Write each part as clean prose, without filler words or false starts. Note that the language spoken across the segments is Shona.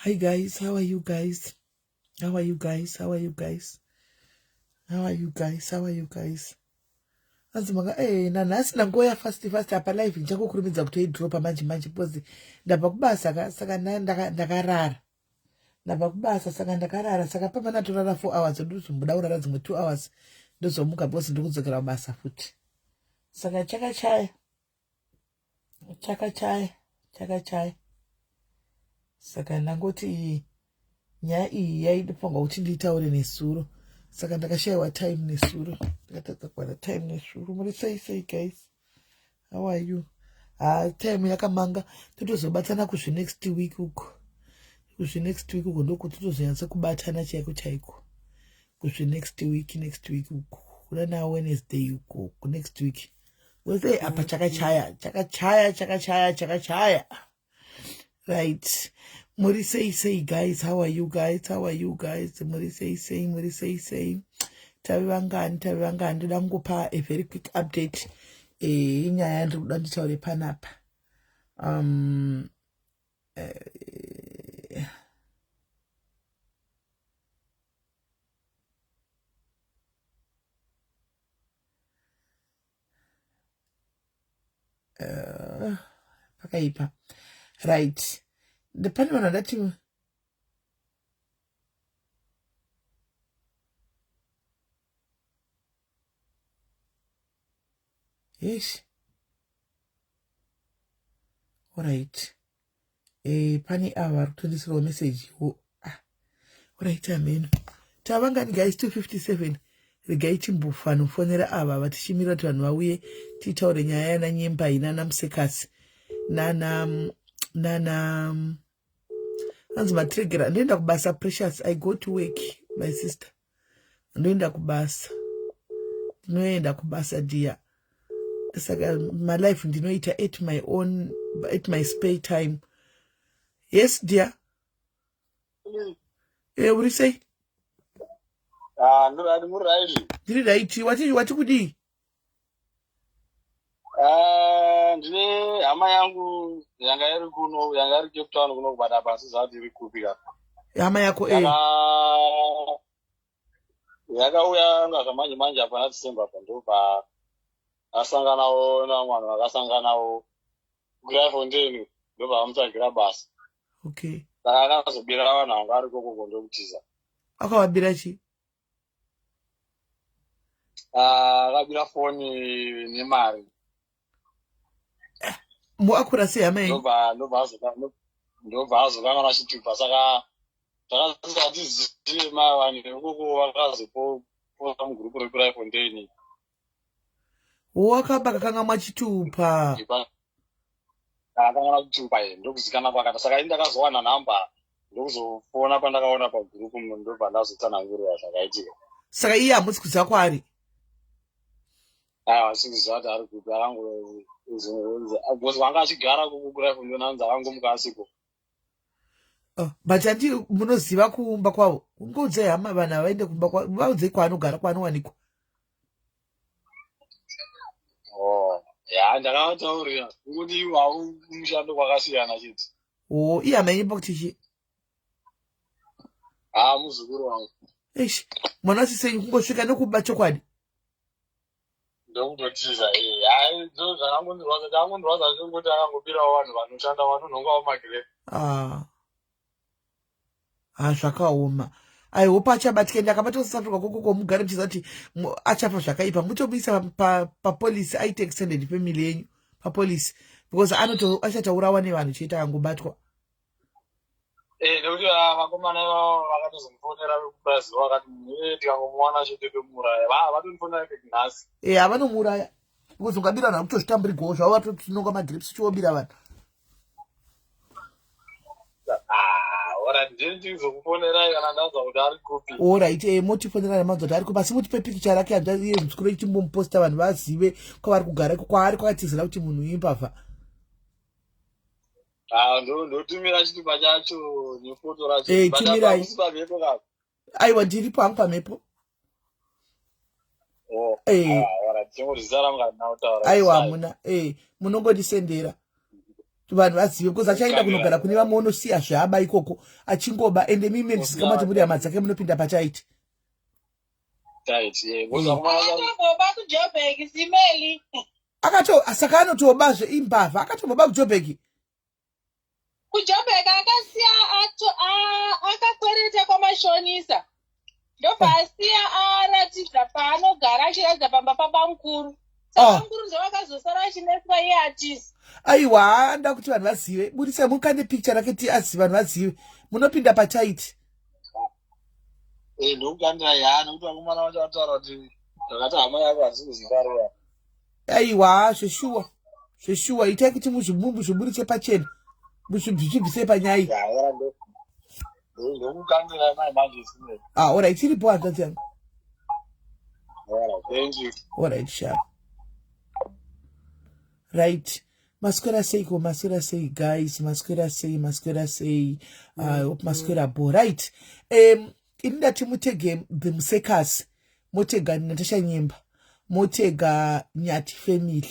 Hi guys, how are you guys? How are you guys? How are you guys? How are you guys? How are you guys? Anzimanga nanhasi nangoya fast apa live ndichakukurumidza kutoidropa manje pozi ndabva kubasa saka ndakarara. Ndabva kubasa saka ndakarara saka pamana torara 4 hours ndozomboda kurara dzimwe 2 hours ndozomuka pozi ndikudzokera kubasa futi. Saka chakachaya. Saka ndangoti nyaya iyi yaidipanga kuti ndiitaure nesuro. Saka ndakashayiwa time nesuro. Ndakatadza kuwana time nesuro. Muri sei guys? How are you? Time yakamanga totozobatana kuzvenext week uko. Kuzvenext week uko ndoko totozonyatsa kubatana chaiko. Kuzvenext week uko. Kuna na Wednesday uko. Next week. Wednesday apa chakachaya. Right. Muri sei guys, how are you guys? Muri sei. Tavivangani ndoda kungopa a very quick update. Inyaya yandikuda nditaure panapa. Pakaipa. Right. Depending on that team. Yes. Alright. Pani hour 26 message. Alright, amen. Tavangani guys 257. Regai chimbufano fonera ava vatishimira kuti vanhu vauye titaure nyaya yana nyemba inana Musekasi nana anzi matregera. Ndoenda kubasa Precious. I go to work my sister. Ndoenda kubasa dear. Saka my life ndinoita at my spare time. Yes dear. What do you say? Ndiri right. Wati kudi? Ndine hama yangu yanga iri kuno, yanga iri Cape Town kuno kubada basi zvati iri kupika. Hama yako yakauya ngazvamanje apana December pandobva asanganawo namwana vakasanganawo kuGraifontein ndobva vamutsvagira basa. Okay. Saka akazobira vanhu vanga ari koko kundokutiza. Akavabira chi? Akabira foni nemari. Muakura sei hama yenyu? Ndobva azokangana achitupa saka takazatizive vanhu vekoko vakazoposta mugurupu reGraifontein. Wakaba kakanga mwachitupa. Akangana kutupa ndokuzikana kwakata saka ini ndakazowana nhamba ndokuzofona pandakaona pagurupu ndobva ndazotsanangurira zvakaitika. Saka iye hamutsi kuziva kwaari? Sikuziva kuti ari kupi because vanga achigara kuGraifontein anzi akangomuka asiko. But ati munoziva kuumba kwavo. Ungoudze hama vanhu avaende kumba kwavo. Vaudze kwaanogara kwaanowanikwa. Ndakavataurira kuti iwo havo mushando kwakasiyana chete. Iye hama yenyu pakutichi? Muzukuru wangu. Mwana wasisenyu kungosvika nokuba chokwadi? Ndokutotiza ndo zvakangondirwadza ndakangondirawadza zvekuti akangobirawo vanhu vanoshanda vanonhongawo magrepi. Zvakaoma. I hope achabatika. Ndakabata South Africa koko mugare mchiza kuti achafa zvakaipa. Mutomuisa papolisi aite extended family yenyu papolisi because achataurawa nevanhu chete angobatwa. Nekuti vakomana ivavo vakatozomufonera vekubrazil vakati tikangomuwana chete tomuuraya. Vatonifonera nhasi. Havanomuuraya because ungabira vanhu vakutozvitamburigwawo zvavo vatotinonga magreps chiobira vanhu. Ndizokufonerai kana ndanzwa kuti ari kupi. Alright, motifonera manzwa kuti ari kupi asi mutipe picture rake iye muzukuru ichimbomuposta vanhu vazive kwavari kugara kwaari kwakatizira kuti munhu imbavha. Ndotumira chitupa chacho nefoto racho. Tumirai. Aiwa ndiripo hangu pamhepo. Chingoti zara mukanautaura. Aiwa hamuna. Munongodisendera. vanhu vazive, because achaenda kunogara kune vamwe unosiya zvaaba ikoko achingoba, ende mimi ndisikamati muri hama dzake munopinda pachaiti saka anotobazve imbavha, akatomboba kujobheki akasiya akakwereta kwamashonisa ndobva asiya aratidza paanogara achiratidza pamba pabamukuru saka mukuru ndovakazosara achineswa iye atisi. Aiwa, nda kuti vanhu vazive, budisa mukande picture rake tiazi vanhu vazive munopinda pachaiti ndokukandira yana kuti vakomana vacho vataura kuti takati hama yako hadzisi kuzivarira. Aiwa, zveshuwa itai kuti muzviburitse pachena muzvibvise panyai. ndokukandira mai manje isine. Alright, chiripo hanzvadzi yangu. Thank you. Alright, sharp. Right. Masquera say go, masquera say guys, masquera say, masquera bo. Right. Inda timutege themsekas, motega Natasha Nyimba, motega Nyati family.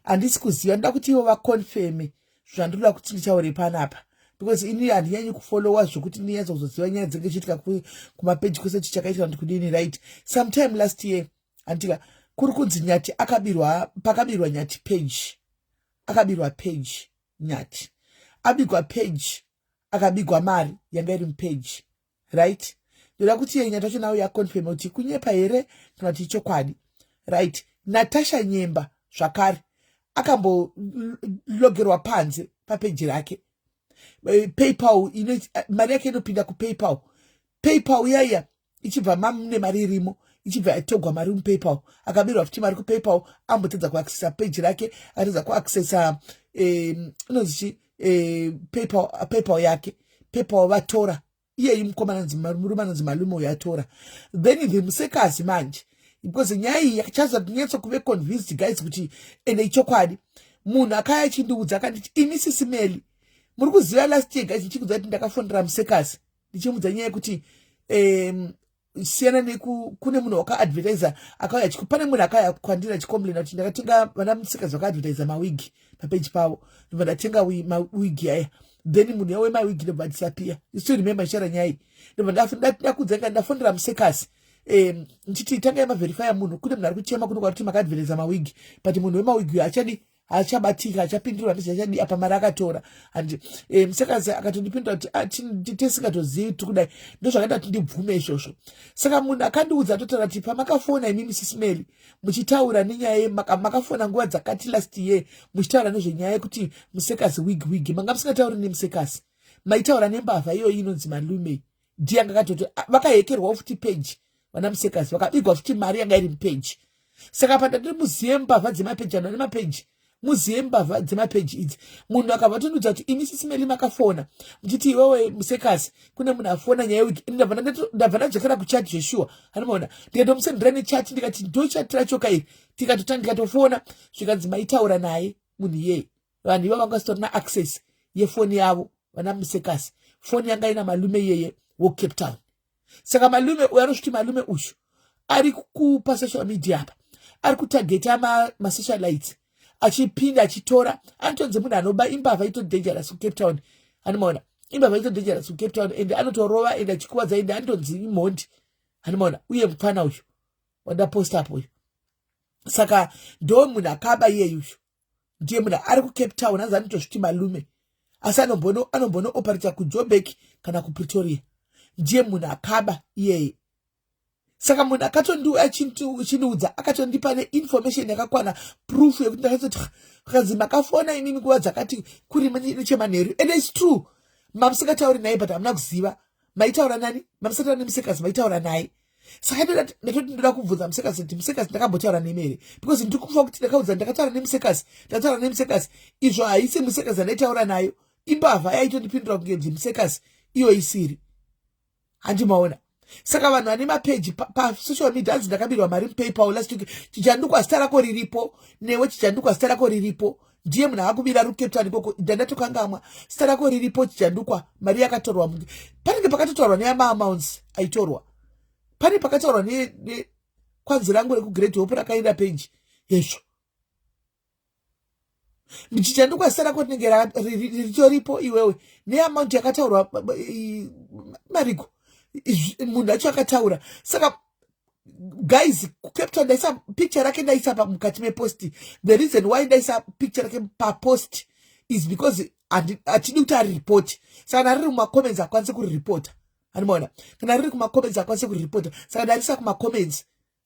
And this kuziva nda kuti ivo vaconfirm zvandinoda kuti nditaure panapa. Because ini handiyanyi kufollowa zvokuti ndinyanza kuzoziva nyaya dzinenge chiitika kumapeji kwese chichakaitika kuti kudini, right. Sometime last year antika kuri kunzi Nyati pakabirwa Nyati page. Akabirwa page Nyati. Abigwa page akabigwa mari yanga iri page. Right? Ndoda kuti Nyati wacho nawo yaconfirm kuti kunyepa here kana kuti chokwadi. Right? Natasha Nyimba zvakare akambologerwa panze papeji rake. PayPal mari yake inopinda kuPayPal. PayPal yaya ichibva mamune mari irimo, ichibva yatogwa mari muPayPal. Akabirwa futi mari kuPayPal, ambotedza kuaccessa page rake, atedza kuaccessa inozichi PayPal yake. PayPal vatora. Iye mukomana murume anonzi Malume uyo atora. Then themsekazi manje. Because nyaya iyi yakachaza kunyatsa kuve convinced guys kuti ende ichokwadi. Munhu akaya chindiudza akanditi ini sisimeli. Muri kuziva last year guys ndichikudza kuti ndakafondera musekazi. Ndichimudza nyaya yekuti siyana kune munhu wakaadvertiser akauya pane munhu akauya kwandira achikomplaina kuti ndakatenga vana musekazi vakaadvertiser mawigi papeji pavo, ndobva ndatenga mawigi aya, then munhu yawe mawigi ndobva disappear. You still remember shara nyaya, ndobva ndakudza ndafondera musekazi. Ndichiti tanga maverify munhu kune munhu ari kuchema kuno kuti makaadvertiser mawigi, but munhu wemawigi achadi achabatika achapindurwa ndizachadi apa mari akatora. And musekazi akatondipindura kuti tisingatozivi tikudai ndozvakaita kuti ndibvume izvozvo. Saka munhu akandiudza totaura kuti pamakafona imimi sisimeli muchitaura nenyaya makafona nguva dzakati last year muchitaura nezvenyaya yekuti musekazi wigi manga musingatauri nemusekazi, maitaura nembavha iyoyi inonzi Malume. Ndiyanga akatoti vakahekerwawo futi page vana musekazi vakabigwa futi mari yanga iri mupeji. Saka pandati muzive mbavha dzemapeji ano nemapeji, muzive mbavha dzemapeji idzi. Munhu akabva tonudza kuti imi sisimeli makafona muchiti iwewe musekazi kune munhu afona nyaya yewiki, ndabva ndadzokera kuchati zveshuwa anomaona ndikatomusendera nechati ndikati ndochati rachoka iri, ndikatofona zvikanzi maitaura naye munhu iyeye. Vanhu ivo vanga sitorina access yefoni yavo vana musekazi. Foni yanga ina Malume iyeye woCape Town. Saka Malume uyo anosviti Malume uyu ari kupa social media apa, ari kutageta masocialites achipinda achitora. Anotonze munhu anoba imbavha ito dangerous kuCape Town, anomaona imbavha ito dangerous kuCape Town, ende anotorova ende achikuvadza ende anotonzi imhondi, anomaona uye mufana uyu wandaposta apo uyu. Saka ndo munhu akaba iye uyu ndiye munhu ari kuCape Town, anzi anotozviti Malume, asi anombono operata kuJoburg kana kuPretoria. Ndiye munhu akaba iyeye. Saka munhu akatondichindiudza akatondipa neinformation yakakwana, proof yekuti ndakazoti kanzi makafona inini nguva dzakati kuri nechemanheru. And it's true, mamusingatauri naye but hamuna kuziva. Maitaura nani? Mamusataura nemusekazi maitaura naye. Saka ndatoti ndoda kubvunza musekazi kuti musekazi ndakambotaura nemere, because ndiri kufa kuti ndakaudza ndakataura nemusekazi izvo haisi musekazi andaitaura nayo, imbavha yaitondipindura kunge musekazi iyo isiri. Handimaona. Saka vanhu vane mapeji pasocial media anzi ndakabirwa mari muPayPal last week, chichandukwa zita rako riripo, newe chichandukwa zita rako riripo. Ndiye munhu akubira ruCape Town ikoko, ndandatokangamwa zita rako riripo chichandukwa, mari yakatorwa. Panenge pakatotaurwa neama-amounts aitorwa, pane pakataurwa kwanzi rangu rekuGreat Hope rakaenda peji yezvo. chichandikasara kuti nenge ritoripo iwewe neamount yakataurwa mariko munhu acho akataura. Saka guys, Cape Town ndaisa picture rake ndaisa mukati meposti. The reason why ndaisa picture rake papost is because atidi kuti aripoti. Saka nariri kumacomments akwanise kuriripota. Animaona? Kana riri kumacomments akwanise kuriripota. Saka ndarisa kumacomments.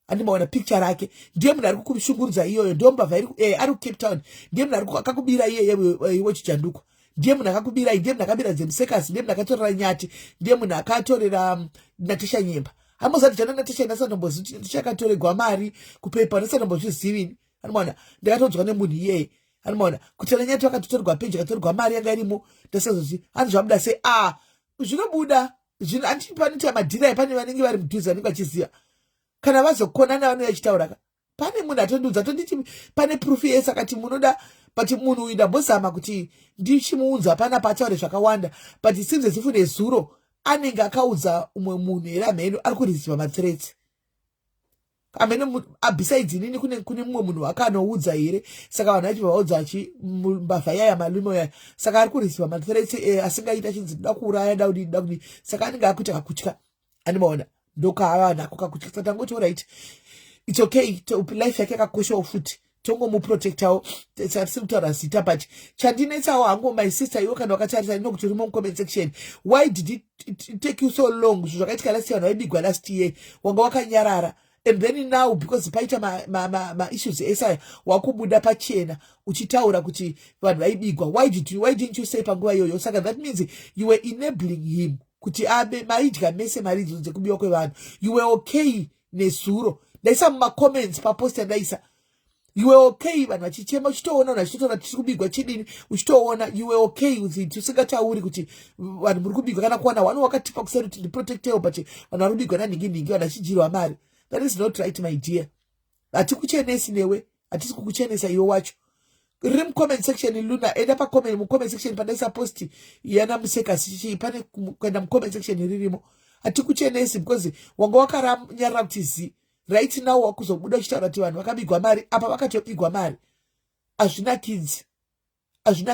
Animaona picture rake. Ndiye munhu ari kukushungurudza iyoyo. Ndiye mbavha ari Cape Town. Ndiye munhu akakubira iye Chichanduko. Ndiye munhu akakubira, ndiye munhu akabira Zemsekas, ndiye munhu akatorera Nyati, ndiye munhu akatorera Natasha Nyemba. Hamuzati jana Natasha inasandombozi ndichakatorerwa mari kupepa ndasandombozvizivi. Animaona? Ndakatodzwa nemunhu iyeye. Animaona? Kuti Nyati akatotorerwa page akatorerwa mari yanga irimo ndasazozi. Hanzi zvamuda sei zvinobuda. Zvino andipanita madhira pane vanenge vari mudhuze vanenge vachiziva. Kana vazokonana vanenge vachitaura. Pane munhu atondiudza tonditi pane proof yese akati munoda but munhu uyu ndambozama kuti ndichimuudza pana pataure zvakawanda but since zifune zuro anenge akaudza umwe munhu here ameno ari kurisiva mathreats. Ameno besides nini kune mumwe munhu akanoudza here saka vanhu vachi vaudza achi mbavha yaya malume yaya saka ari kurisiva mathreats asingaita chinzi ndoda kuuraya da kudi saka anenge akuita kakutya. Animaona ndokaava nako kakutya saka tangoti alright it's okay life yake yakakoshawo futi tongomuprotectawo tisiri kutaura zita but chandinetsawo hangu my sister iwe kana wakatarisa nokuti urimo mucomment section why did it take you so long zvinhu zvakaitika last year vanhu vaibigwa last year wanga wakanyarara and then now because paita issues esaya wakubuda pachena uchitaura kuti vanhu vaibigwa why didn't you say panguva iyoyo. Saka that means you were enabling him kuti abe maidya mese mari idzo dzekubiwa kwevanhu. You were okay nezuro ndaisa mumacomments papost yandaisa you were okay vanhu vachichema uchitoona vanhu vachitoona tiri kubigwa chidini uchitoona you were okay with it usingatauri kuti vanhu muri kubigwa kana kuwana wanu wakatipa kuseri kuti ndiprotectewo but vanhu vari kubigwa naningi vanhu vachijirwa mari. That is not right my dear. Hatikuchenesi newe hatisi kukuchenesa iwe wacho. Riri mucomment section Luna enda mucomment section pandaisa posti yana Musekasi pane kuenda mucomment section ririmo. Hatikuchenesi because wanga wakaranyarara kuti right now wakuzobuda uchitaura kuti vanhu vakabigwa mari apa vakatobigwa mari. Hazvina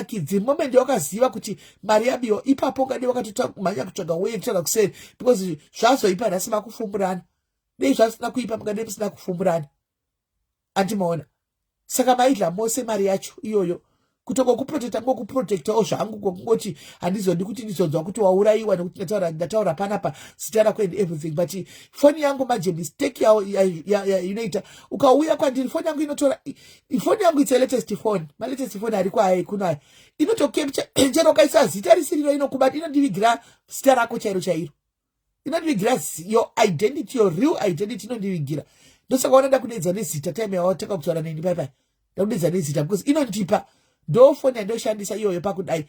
kidzi moment wakaziva kuti mari yabiwa ipapo ngade wakatotmanya kutsvaga way kutaura kuseri because zvazoipa nhasi makufumburana dei zvasina kuipa mungade musina kufumburana. Andimaona saka maidla mose mari yacho iyoyo kutokokuprotecta ngokuprotectawo zvangu kokungoti handizodi kuti ndizonzwa kuti waurayiwa nekuti ndataura panapa zita rako and everything but foni yangu manje mistake yawo inoita ukauya kwandiri foni yangu inotora foni yangu it's a latest phone latest phone ariko hayi kunayo inotocapture chero ukaisa zita risiriro inokubata inondivigira zita rako chairo inondivigira your identity your real identity inondivigira. Ndosaka wanoda kudedza nezita time yawateka kutaura neni bye ndakudedza nezita because inondipa ndo foni yandoshandisa iyoyo pakudai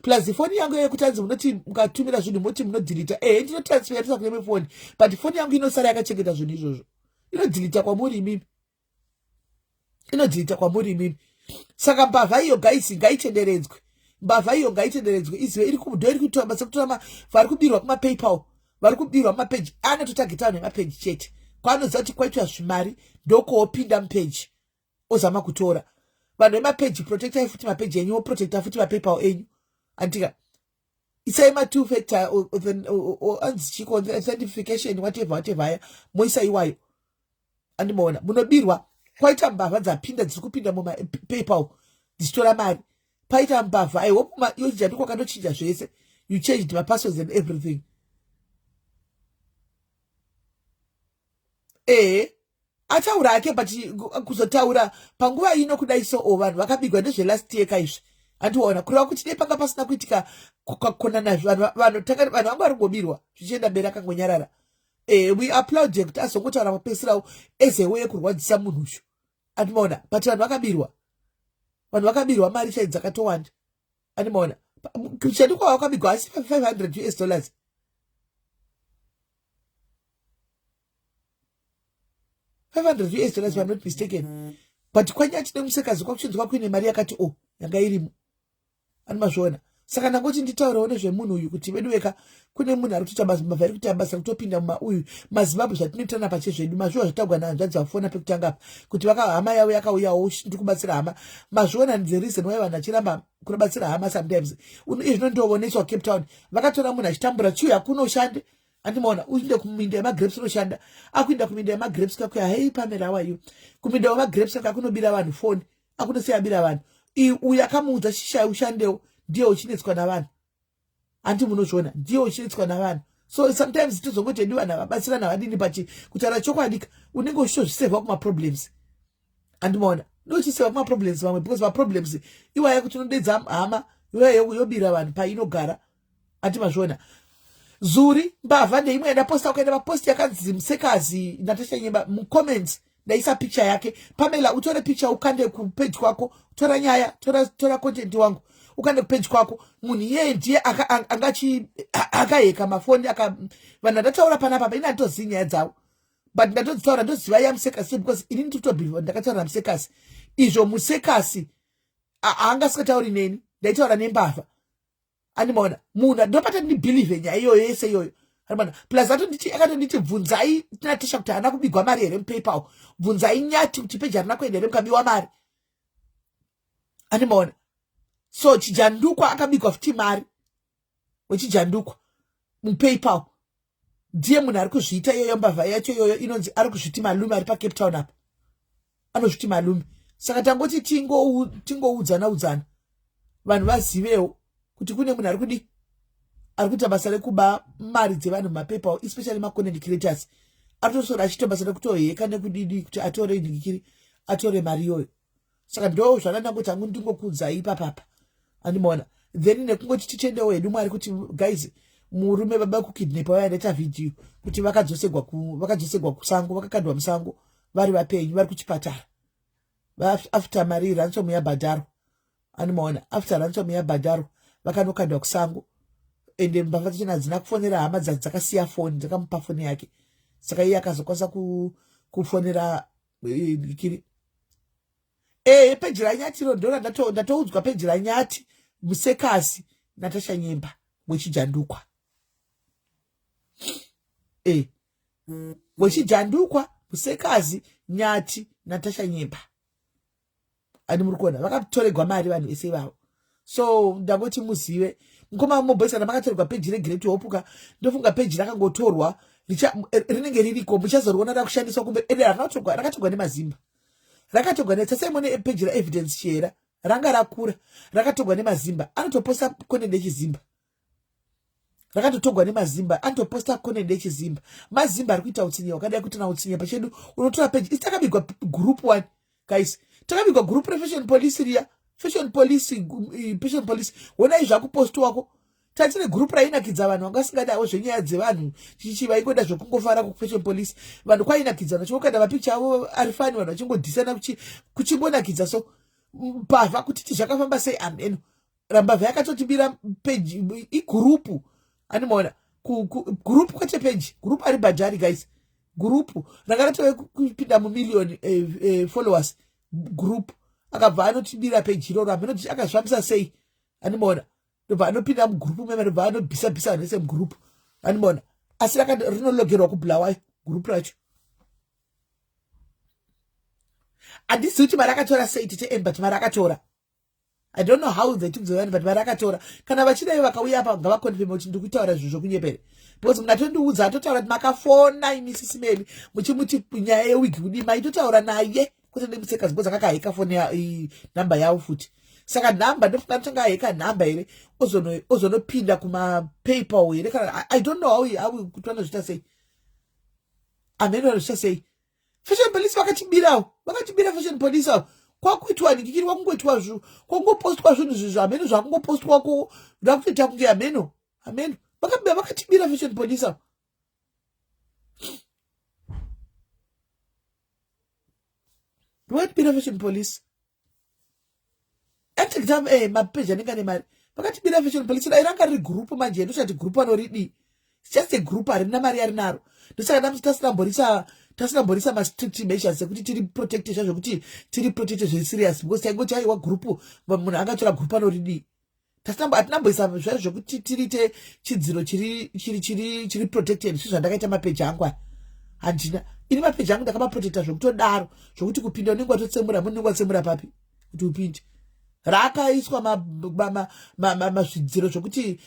plus foni yangu iyoyo kutanzi munoti mukatumira zvinhu moti munodhilita ndinotransferisa kune foni but foni yangu inosara yakachengeta zvinhu izvozvo inodhilita kwamuri imimi. Saka mbavha iyo guys ngaitenderedzwe izive iri ndo iri kutora basa kutora vari kubirwa kumapaypal vari kubirwa mumapeji anototagetawo nemapeji chete kwaanoziva kuti kwaitwa zvimari ndokoopinda mupeji ozama kutora vanhu vemapeji protectai futi mapeji enyu oprotecta futi mapaypal enyu andika isai ma2 factor authentication whatever aya moisa iwayo. Andimaona munobirwa kwaita mbavha dzapinda dziri kupinda mumapaypal dzichitora mari paita mbavha aihope Chichanduko akandochinja zvese you changed my passwords and everything. Ataura ake but kuzotaura panguva ino kudai so vanhu vakabigwa ndezvelast year kaizvi andiona kureva kuti dei panga pasina kuitika kukonana vanhu vangu vari kungobirwa zvichienda mberi akangonyarara. We applaud kuti azongotaura mapesirawo ezewe yekurwadzisa munhu uyu andimaona but vanhu vakabirwa mari chai dzakatowanda andimaona Chichanduko wakabigwa asi $500 $500 if I'm not mistaken. But kwanyati nemusekazi kwakuchinzwa kuine mari yakati yanga irimo. Animazvona. Saka ndangoti nditaurawo nezvemunhu uyu kuti vedu veka kune munhu ari kutoita mazimabva ari kuita basa kutopinda mumauyu mazimbabwe zvatinoitana pachezvedu mazviwa zvatagwa nahanzvadzi vafona pekutanga apa kuti hama yavo yakauyawo ndi kubatsira hama mazviona the reason why vanhu vachiramba kunobatsira hama sometimes izvino ndooneswa Cape Town vakatora munhu achitambura chiuya kunoshande andimaona uinde kuminda yemagrapes unoshanda akuinda kuminda yemagrapes kakuya hei Pamela wayo kuminda wemagrapes kaka kunobira vanhu foni akunosiyabira vanhu uyu akamuudza shisha ushandewo ndiye uchinetswa navanhu anti munozviona ndiye uchinetswa navanhu so sometimes tizongoti hedu vanhu vabatsirana vadini pachi kutaura chokwadi unenge uchitozvisevha kumaproblems andimaona ndochiseva kumaproblems vamwe because maproblems iwaya kuti unodedza hama iwayo yobira vanhu painogara anti mazviona Zuri mbavha ndeimwe ndaposta ukaenda paposti yakanzi Musekazi Natasha Nyemba mucomments ndaisa picture yake Pamela utore picture ukande kupage kwako tora nyaya tora content wangu ukande kupage kwako munhu yeye ndiye akaheka mafoni vanhu ndataura panapa ina ndozinya nyaya dzawo but ndatodzitaura ndoziva ya Musekazi because inini totobhiliva ndakataura Musekazi izvo Musekazi haangasikatauri neni ndaitaura nembavha animaona munhu ndopata ndibhilive nyaya iyoyo yese iyoyo animaona plus akatonditi bvunzai Natasha kuti haana kubigwa mari here mupaypal bvunzai Nyati kuti peji harina kuenda here mukabiwa mari animaona so Chijandukwa akabigwa futi mari wechijandukwa mupaypal ndiye munhu ari kuzviita iyoyo mbavha yacho iyoyo inonzi ari kuzviti malume ari paCape Town apa anozviti malume saka tangoti tingoudzana vanhu vazivewo kuti kune munhu ari kudi ari kuita basa rekuba mari dzevanhu mumapaypal especially macontent creators ari kutosora achiita basa rekutoheka nekudidi kuti atore ndikiri atore mari iyoyo saka ndo zvanandangoti hangu ndingokuudzai ipapapa andimoona then nekungoti tichendewo hedu mwari kuti guys murume baba kukidnapa vaendaita vhidhiyo kuti vakadzosegwa kusango vakakandwa musango vari vapenyu vari kuchipatara after mari ransom yabhadharo andimoona after ransom yabhadharo vakanokandwa kusango ende mbavha dzachona hadzina kufonera hama dzakasiya foni dzakamupa foni yake saka iye akazokwanisa kufonera kiri peji raNyati ndora ndatoudzwa peji raNyati Musekazi Natasha Nyemba wechijandukwa wechijandukwa Musekazi Nyati Natasha Nyemba ani muri kuona vakatoregwa mari vanhu ese vavo so ndangoti muzive mukoma mobhoisana makatorerwa peji reGreat Hope ndofunga peji rakangotorwa rinenge ririko muchazoriona rakushandiswa kumbe ende rakatorwa nemazimba rakatorwa netsasemone peji raEvidence Shera ranga rakura rakatorwa nemazimba anotoposta content yechizimba rakatotorwa nemazimba anotoposta content yechizimba mazimba ari kuita utsinya wakadai kuti na utsinya pachedu unotora peji isi takabigwa group 1 guys takabigwa group refashion police riya fashion police wona izvakupost wako tatine group rainakidza vanhu vangasingadawo zvenyaya dzevanhu chichivaingoda zvokungofara kufashion police vanhu kwainakidzana chokanda mapicture avo ari fani vanhu vachingodhisana kuchimbonakidza so mbavha kuti zvakafamba sei ameno rambavha yakatotibira page igrupu animaona group kwete page group ari bhadhari guys group rakaratowe kupinda mumillion followers group akabva anotibira page iroro amenoti akazvambisa sei animaona ndobva anopinda mugrupu meme ndobva anobhisa vanhu vese mugrupu animaona asi rinologerwa kubhulawayo gurupu racho handisi kuti mari akatora sei tete but mari akatora I don't know how they took the money but mari akatora kana vachidai vakauya apa ngavakonfirme kuti ndiri kutaura zvinhu zvokunyepere because munatondiudza atotaura kuti makafona imisisi memi muchimuti nyaya yewigi kudii maitotaura naye kwete nemusekazi because akakaheka foni namba yavo futi saka namba ndofunga tanga heka namba here ozonopinda kumapaypal here kana I don't know how kuti vanozvita sei amene vanozvita sei fashion police vakatibira fashion police avo kwakuitwa nikikiri kwakungoitwa zvinhu kwakungopostwa zvinhu zvizvo ameno zvakungopostwako ndakutoita kunge ameno vakatibira fashion police avo vakatibira fashion police mapeji anenge ane mari vakatibira fashion police dai ranga riri gurupu manje ndochati gurupu anoridii just a group harina mari yarinaro ndosaka namusi tasinamborisa mastrict measures ekuti tiri protected zvazvokuti tiri protected zveserious because taingoti aiwa gurupu munhu angatora gurupu anoridii hatinamboisa zvaizvo zvokuti tirite chidziro chiri protected zvandakaita mapeji angu handina. Ini mapeji angu ndakamaprotecta zvokutodaro zvokuti kupinda unenge watotsemura munenge watsemura papi kuti upinde. Rakaiswa mazvidziro zvokuti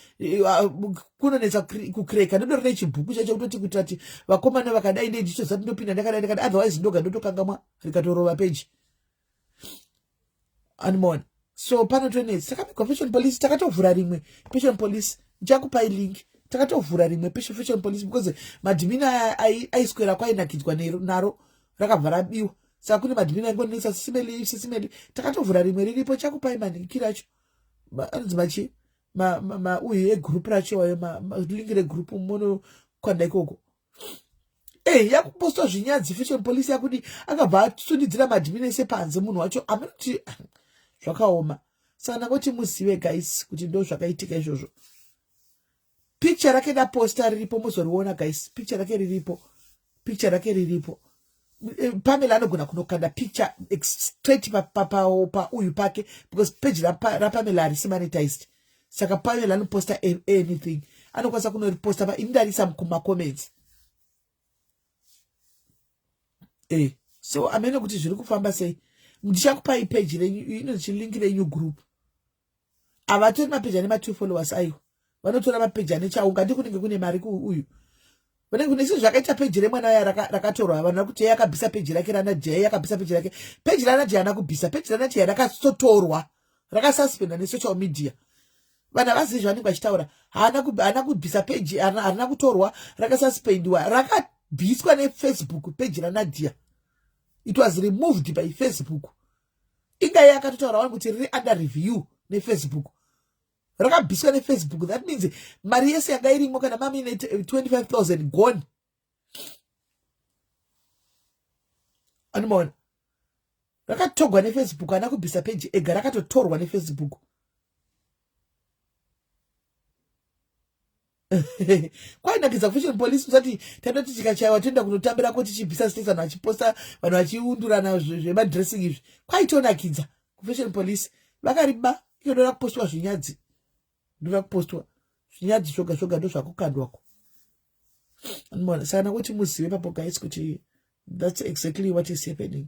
kunonetsa kukreka. Ndodori nechibhuku chacho kutoti kuitira kuti vakomana vakadai ndicho zati ndopinda ndakadai otherwise ndoga ndotokangamwa rikatorova peji. Animon. So panotonetsa takapigwa fashion police takatovhura rimwe fashion police ndichakupai link takatovhura rimwe fashion police because madhimina aiswera kwainakidzwa naro rakabva rabiwa. Saka kune madhimina aingonetsa sisimeli takatovhura rimwe riripo chakupai maningi racho anonzi uye egroup racho wayo link regroup mono kwanda ikoko. Yakupostwa zvinyadzi fashion police yakudi akabva atsunidzira madhimina ese panze munhu wacho amunoti zvakaoma. Saka ndangoti muzive guys kuti ndo zvakaitika izvozvo. Picture rake daposta riripo muzoriona guys. Picture rake riripo. Pamela anogona kunokanda picture straight pa uyu pake because page rapamela harisi monetized. Saka Pamela anoposta anything anokwanisa kunoriposta paindarisa kumacomments. So amene kuti zviri kufamba sei. Ndichakupai page inonzi link renyu group. Avatori mapeji ane 2 followers ayo. Vanotora mapeji ane chaunga ndikunenge kune mari uyu. Vanenge kune zvakaita peji remwana waya rakatorwa vanhu kuti yakabvisa peji rake rana Jay yakabvisa peji rake. Peji rana Jay anakubvisa peji rana Jay rakasotorwa rakasuspendwa nesocial media. Vanhu vazivi zvanenge vachitaura haana kubvisa peji haana kutorwa rakasuspendwa rakabviswa neFacebook peji rana Jay. It was removed by Facebook. Inga yakatotaura vanhu kuti riri under review neFacebook. Rakabviswa neFacebook. That means mari yese yanga irimo kana mami 25,000 gone. Animona. Rakatogwa neFacebook haana kubvisa page ega rakatotorwa neFacebook. Kwainakidza fashion police usati tandoti tikachaiwa toenda kunotambira kuti chibvisa station vachiposta vanhu vachiundurana zvemadressing izvi. Kwaitonakidza kufashion police vakariba iyodora kupostwa zvinyadzi. Ndova kupostwa zvinyadzi zvoga ndo zvakukandwako. Unoona saka nakuti muzive papo guys kuti that's exactly what is happening.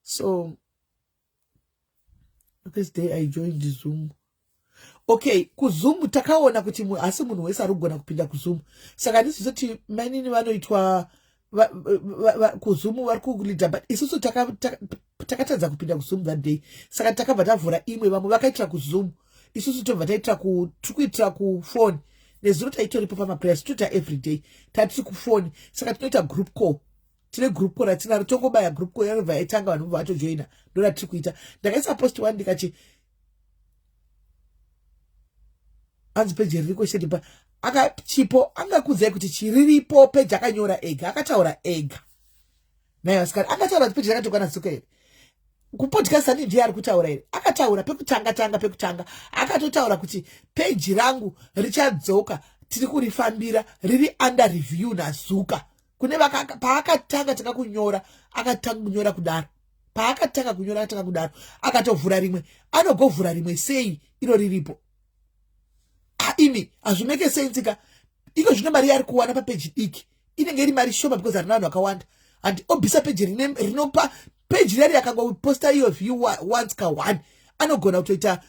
So this day I joined Zoom. Okay, kuZoom takaona kuti asi munhu wese arigona kupinda kuZoom. Saka ndizoti manini vanoitwa kuZoom vari kuleader but isusu takatadza kupinda kuZoom that day. Saka takabva tavhura imwe vamwe vakaitira kuZoom. Isusu tobva taitira kuitira kufoni. Nezuro taitoripo pamaprayers toita everyday. Tatiri kufoni. Saka tinoita group call. Tine group call ratinaro tongobaya group call yanobva yaitanga vanhu vatojoina. Ndo ratiri kuita. Ndakaisa post one ndikati anzi peji ririko shedipa akachipo angakudzai kuti chiriripo peji akanyora ega akataura ega nayo asikari akataura kuti peji rakatokana zuka here kupodcast ani ndiye ari kutaura here akataura pekutanga akatotaura kuti peji rangu richadzoka tiri kurifambira riri under review nazuka kune paakatanga takakunyora akatanga kunyora kudaro paakatanga kunyora akatanga kudaro akatovhura rimwe anogovhura rimwe sei iro riripo. Ini azvimeke sense ka iko zvino mari yari kuwana pa page diki inenge iri mari shoma because arina vanhu vakawanda and obvisa page rinopa page rari yakangoposta iyo view once ka 1 anogona kutoita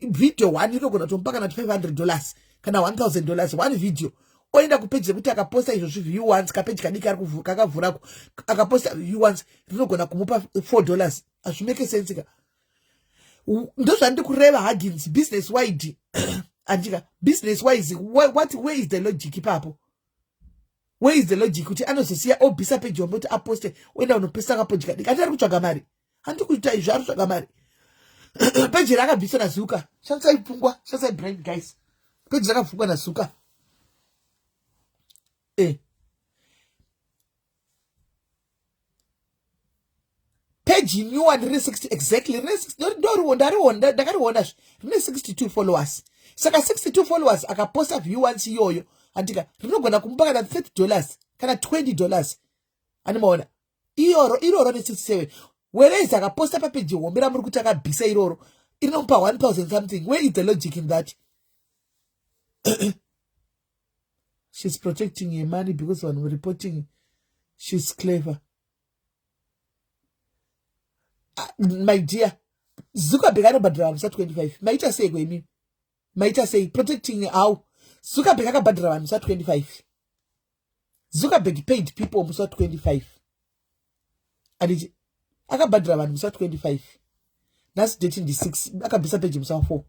video 1 inogona kutomupa kana $500 kana $1,000 one video oenda kupage kuti akaposta izvo view once ka page kadiki ari kakavhurako akaposta view once rinogona kumupa $4 azvimeke sense ka ndo zvandiri kureva Huggins business wide andika business wise where is the logic papo where is the logic kuti anozosiya obvisa page wambo kuti aposte oenda unoposta kapodika dikatari kutsvaga mari handi kuita izvo ari kutsvaga mari page rakabviswa nazuka shandisai pfungwa shandisai brain guys page rakavhurwa nazuka page new one rine 60 exactly rine 60 ndakariona rine 62 followers. Saka 62 followers akaposta view once iyoyo andika rinogona kumupa kana $30 kana $20 animaona iroro ne 67 whereas akaposta pa page hombera muri kuti akabvisa iroro inomupa 1,000 something. Where is the logic in that? She's protecting her money because when we're reporting, she's clever. My dear, Zuckerberg anobhadhara vanhu 25. Maita sei kwemi? Maita sei protecting how? Zuckerberg akabhadhara vanhu 25. Zuckerberg paid people 25. And akabhadhara vanhu 25. That's dating the 6. Akabisa page himself 4.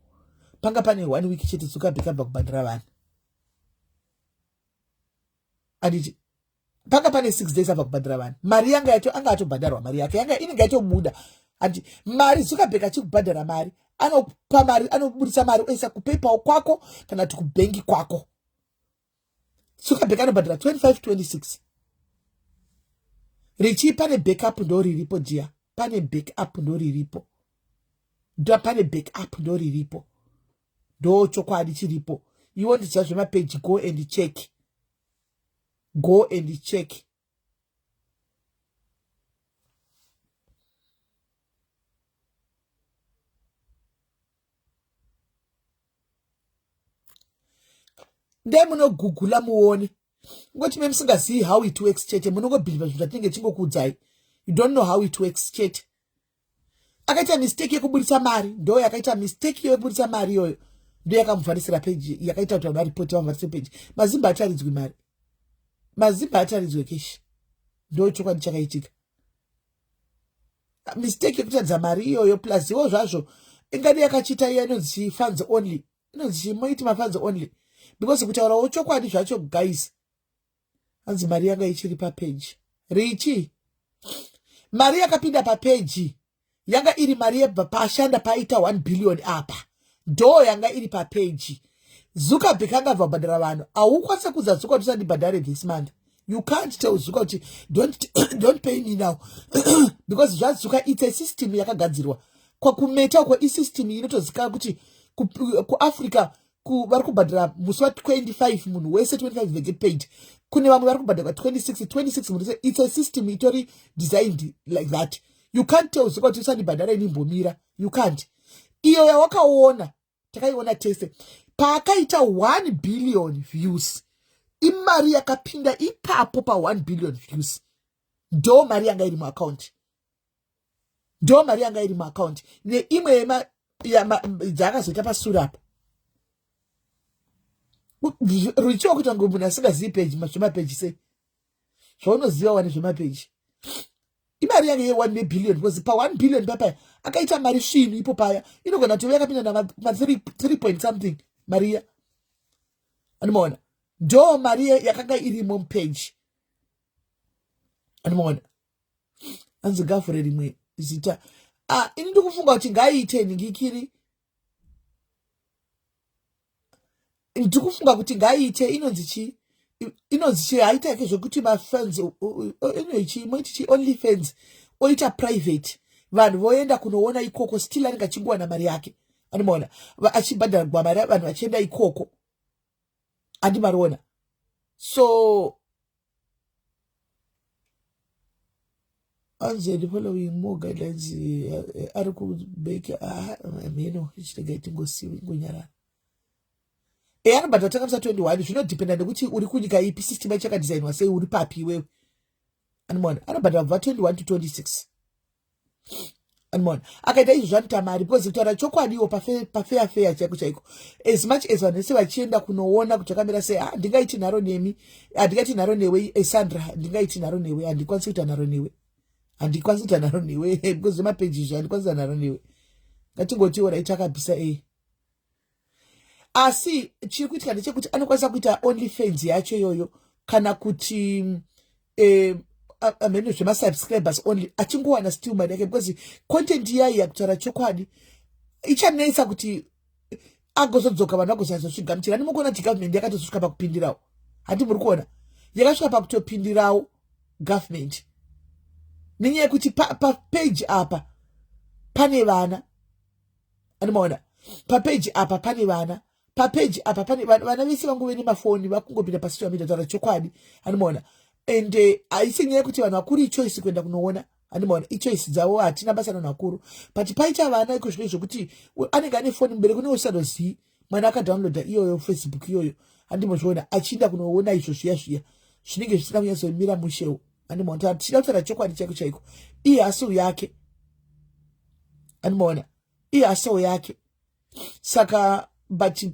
Panga pane 1 week chete Zuckerberg akabhadhara vanhu. And panga pane 6 days akabhadhara vanhu. Mari yanga yacho anga atobhadharwa mari yake yanga inenge yachomuda. And mari Zuckerberg achikubhadhara mari anopa mari anobudisa mari oisa kuPayPal kwako kana kuti kubenki kwako. Zuckerberg anobhadhara 25-26. Richi pane backup ndo riripo dia. Pane backup ndo riripo. Ndo pane backup ndo riripo. Ndo chokwadi chiripo. You want to search my page, go and check. Go and check. Muno Google muone. Ngokuti memsingazivi how it works chete munongobhiliva zvinhu zvatinenge tingokuudzai. You don't know how it works chete. Akaita mistake yekubudisa mari ndo yakaita mistake yekubudisa mari yoyo ndo yakamuvharisira page yakaita kuti vanhu varipoti vamuvharise page. Mazimba ataridzwi mari. Mazimba ataridzwe keshi. Ndo chokwadi chakaitika. Mistake yekutadza mari iyoyo plus iwo zvazvo ingadi yakachita iya inonzi funds only. Inonzi moiti mafunds only. Because kutaurawo chokwadi zvacho guys. Anzi mari yanga ichiri papage. Richi. Mari yakapinda papage. Yanga iri mari yebva pashanda paita 1 billion apa. Ndo yanga iri papage. Zuckerberg angabva kubhadhara vanhu. Haukwanisa kuza Zuckerberg usandibhadhare this month. You can't tell Zuckerberg don't pay me now. Because just Zuckerberg it's a system yakagadzirwa. Kwa kumeta kwa system inotozikanwa kuti ku Africa vari kubhadhara musi wa25 munhu wese 25 they get paid. Kune vamwe vari kubhadhara 26 munhu. It's a system itori designed like that. You can't tell Zuckerberg usandibhadhara inimbomira. You can't. Iyo yawakaona takaiona tese paakaita 1 billion views. Imari yakapinda ipapo pa 1 billion views. Ndo mari yanga iri muaccount. Ndo mari yanga iri muaccount. Ne imwe dzakazoita pasura apo. Richiwa kuti wangu munhu asingazivi page zvemapeji sei. Zvaunoziva wani zvemapeji. Imari yanga ye1 billion because pa 1 billion papa akaita mari svinu ipo paya. Inogona kuti yakapinda na 3 point something Maria. Anomaona. Ndo Maria yakanga irimo page. Anomaona. Anzi gafure rimwe zita. Ini ndikufunga kuti ngaiite ngikiri. Ndikufunga kuti ngaiite inonzi chi haita ke zvokuti ma fans moiti only fans oita private. Vanhu voenda kunoona ikoko still anenge achingowana mari yake. Anomaona. Achibhadharwa mari vanhu vachienda ikoko. Andi mariona. So anze the following more guidelines ari kubeka meno ichitega itingosiwi ngonyara. Anobhadhara takamisa 21 zvinodependa nekuti uri kunyika ipi system yachakadesignwa sei uri papi wewe. Anomaona. Anobhadhara kubva 21 to 26. Anomaona. Akaita izvi zvanoita mari because kutaura chokwadi iwo pafair chaiko chaiko. As much as vanhu vese vachienda kunoona kuti akamira sei ndingaiti nharo nemi handingati nharo newe Sandra ndingaiti nharo newe handikwanisi kuita nharo newe. Handikwanisi kuita nharo newe because mapeji izvi handikwanisi kuita nharo newe. Ngatingotiwo raita akabvisa asi chiri kuitika ndechekuti anokwanisa kuita only fans yacho iyoyo kana kuti amene zvema-subscribers only achingowana still mari yake because content yayi yakutaura chokwadi ichanetsa kuti agozodzoka vanhu vagozazosvigamuchira. Ndimokuona kuti government yakatosvika pakupindirawo. Handi muri kuona yakasvika pakutopindirawo government nenyaya yekuti papage apa pane vana. Anomaona. Papage apa pane vana. Papage apa pane vana vese vangove nemafoni vakungopinda pasocial media taura chokwadi. Anomaona. And haisi nyaya yekuti vanhu vakuri choice kuenda kunoona. handimaona ichoisi dzavo hatina basa nanhakuru but paita vana iko zvino zvokuti anenge ane foni mubereko neusadozii mwana akadownloada iyoyo Facebook iyoyo handimozviona achiinda kunoona izvo zviya zviya zvinenge zvisina kunyatsomira mushewo handimaona tichida kutaura chokwadi chaiko chaiko iye hasiwo yake handimaona iye hasiwo yake saka but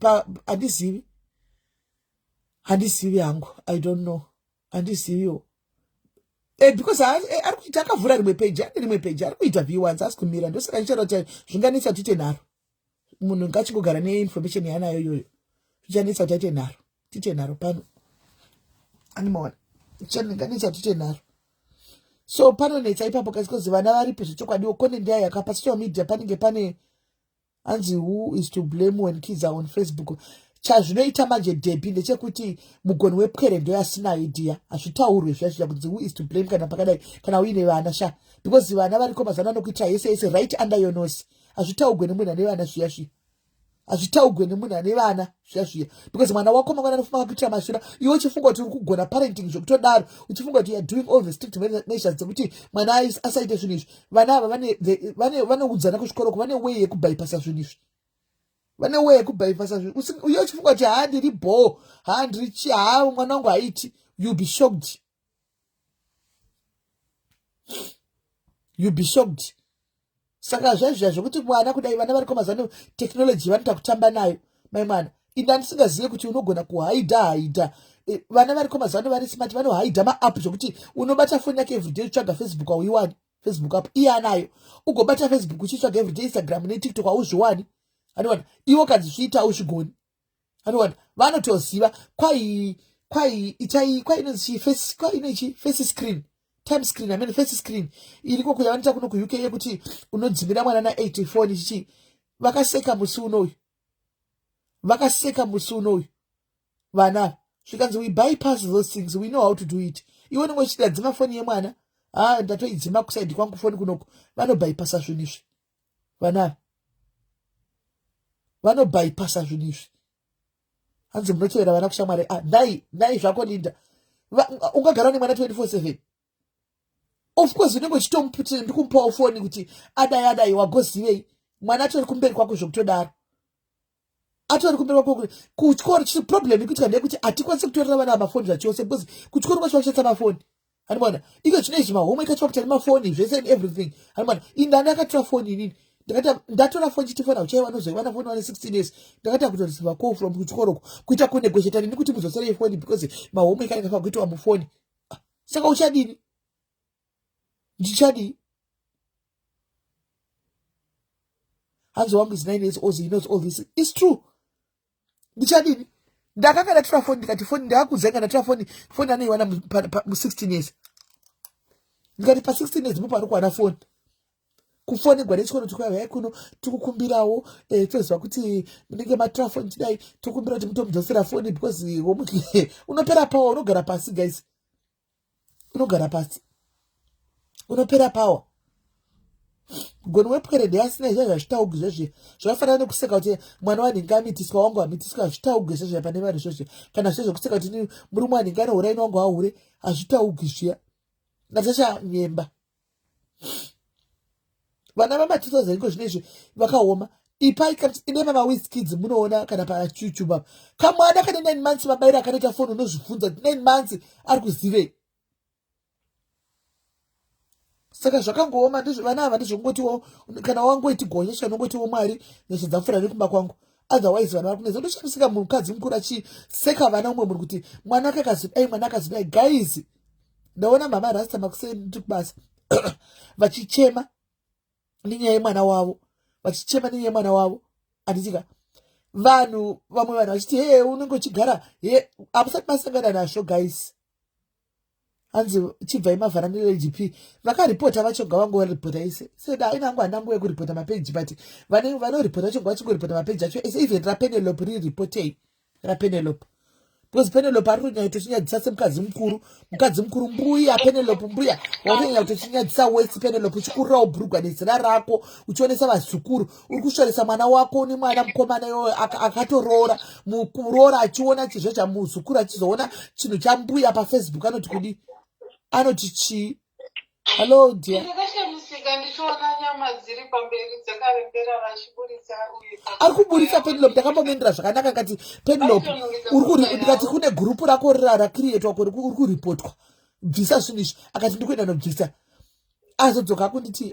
handizivi hangu I don't know handiziviwo because ari kuita akavhura rimwe page ari kuita viewers asi kumira ndosaka ndichada kuti zvinganetsa tite naro munhu ngachingogara neinformation yaanayo iyoyo zvichanetsa kuti tite naro pano animaona zvinganetsa tite naro so panonetsa ipapo kasi vana varipo zvechokwadiwo content yayo yakapa social media panenge pane hanzi who is to blame when kids are on Facebook chazvinoita manje Debbie ndechekuti mugoni wepwere ndo yasina idea hazvitaurwe zvazvida kuti who is to blame kana pakadai kana uine vana sha because vana variko mazana nokuita yese right under your nose hazvitaurwe nemunhu ane vana zviya zviya hazvitaurwe nemunhu ane vana zviya zviya because mwana wako mangwana anofunga kuitira mashura iwe uchifunga kuti uri kugona parenting zvokutodaro uchifunga kuti you're doing all the strict measures dzekuti mwana asaite zvinhu izvi vana ava vanoudzana kuzvikoroko vane way yekubypassa zvinhu izvi vane way yekubypassa zvinhu uye uchifunga kuti handiri bho handiri chi mwana wangu haiti you'll be shocked saka zvaizvizva zvokuti mwana kudai vana vari komazano technology vanoita kutamba nayo mai mwana inda ndisingazive kuti unogona kuhaidha vana vari komazano vari smart vanohaidha maapp zvokuti unobata foni yake everyday utsvaga Facebook hauiwani Facebook app iye anayo ugobata Facebook uchitsvaga everyday Instagram neTikTok hauzviwani anowana iwo kanzi zviita hauzvigoni anowana vanotoziva kwai inonzi face screen time screen I mean face screen iriko kuyavanoita kuno ku UK yekuti unodzimira mwana na 84 chichi vakaseka musi unoyu vana zvikanzi we bypass those things we know how to do it iwe ningo chida dzima foni yemwana ndatoidzima kuside kwangu foni kunoko vanobypassa zvinhu izvi vana vanobypassa zvinhu izvi hanzi munotovera vana kushamwari ndai zvako Linda ungagara nemwana 24/7 of course unenge uchitomuputira ndikumupawo foni kuti adai wagozivei mwana atori kumberi kwako zvokutodaro atori kumberi kwako kuchikoro chiri problem ikuitika ndeyekuti hatikwanisi kutorera vana mafoni zvachose because kuchikoro kwacho vachishandisa mafoni hanimwana iko zvinoizvi mahomework acho vakuita nemafoni zvese and everything hanimwana indani akatora foni inini ndatora foni chitifona uchaiwa nozoivana foni wane 16 years ndakata kutorisiva call from kuchikoroko kuita kunegotiata nini kuti muzoserei foni because mahomework anenge afa kuitwa mufoni saka uchadini ndichadi hanzi wangu is 9 years old he knows all this it's true ndichadini ndakanga ndatora foni ndikati foni ndakakudzenga ndatora foni anoiwana mu16 years ndikati pa16 years mupo anokuwana foni kufoni gwada chikono tukaya kuno tukukumbirawo toziva kuti munenge matora foni chidai tokumbira kuti mutomudzosera foni because womuki unopera power unogara pasi guys unopera power goni wepwerede asina izvo zvazvitaugu zvozvo zvakafanana nekuseka kuti mwana wanhinge amitiswa wangu amitiswa hazvitaugu zvozvo pane vanhu zvozvo kana zvozvo kuseka kuti murume wanhinge anohura ino wangu ahure hazvitaugu zviya ngatachanyemba vana vama2000 iko zvinezvi vakaoma ipai ine mamawiskids munoona kana paYouTube apa kamwana kane 9 months mabairo akanoita foni unozvibvunza 9 months ari kuzivei saka zvakangooma ndizvo vana ava ndizvongotiwo kana wangoiti gonyesha nongotiwo Mwari nyasha dzamfura nekumba kwangu otherwise vanhu vari kuneza unoshamisika mukadzi mukuru achiseka vana umwe munhu kuti mwana wake akazidai mwana akazidai guys ndaona mama rasta makuseni kubasa vachichema nenyaya yemwana wavo anditika vanhu vamwe vanhu vachiti he unenge uchigara he amusati masangana nazvo guys hanzi chibva mavhara neLGP vakaripota vachoga vangu varipota ise seda inangu hanangu yekuripota mapeji but vanoripota vachoga vachingoripota mapeji acho ese even raPenelope riripotei raPenelope because Penelope ari kunyanya kutoshinyadzisa semukadzi mukuru mbuya Penelope mbuya wakunyanya kutoshinyadzisa wesi Penelope uchikurirawo bhurugwa nezina rako uchionesa vazukuru uri kushoresa mwana wako nemwana mukomana iyoyo akatoroora mukuroora achiona chizvezva muzukuru achizoona chinhu chambuya paFacebook anoti kudi anoti chii hello dear ndichiona nyama dziri pamberi dzakarembera vachiburitsa uye ari kuburitsa Penelope. Ndakambomendera zvakanaka ngati Penelope ndikati kune gurupu rako rakrietwa kuri kuripotwa bvisa zvinhu izvi, akati ndikuenda nobvisa. Azodzoka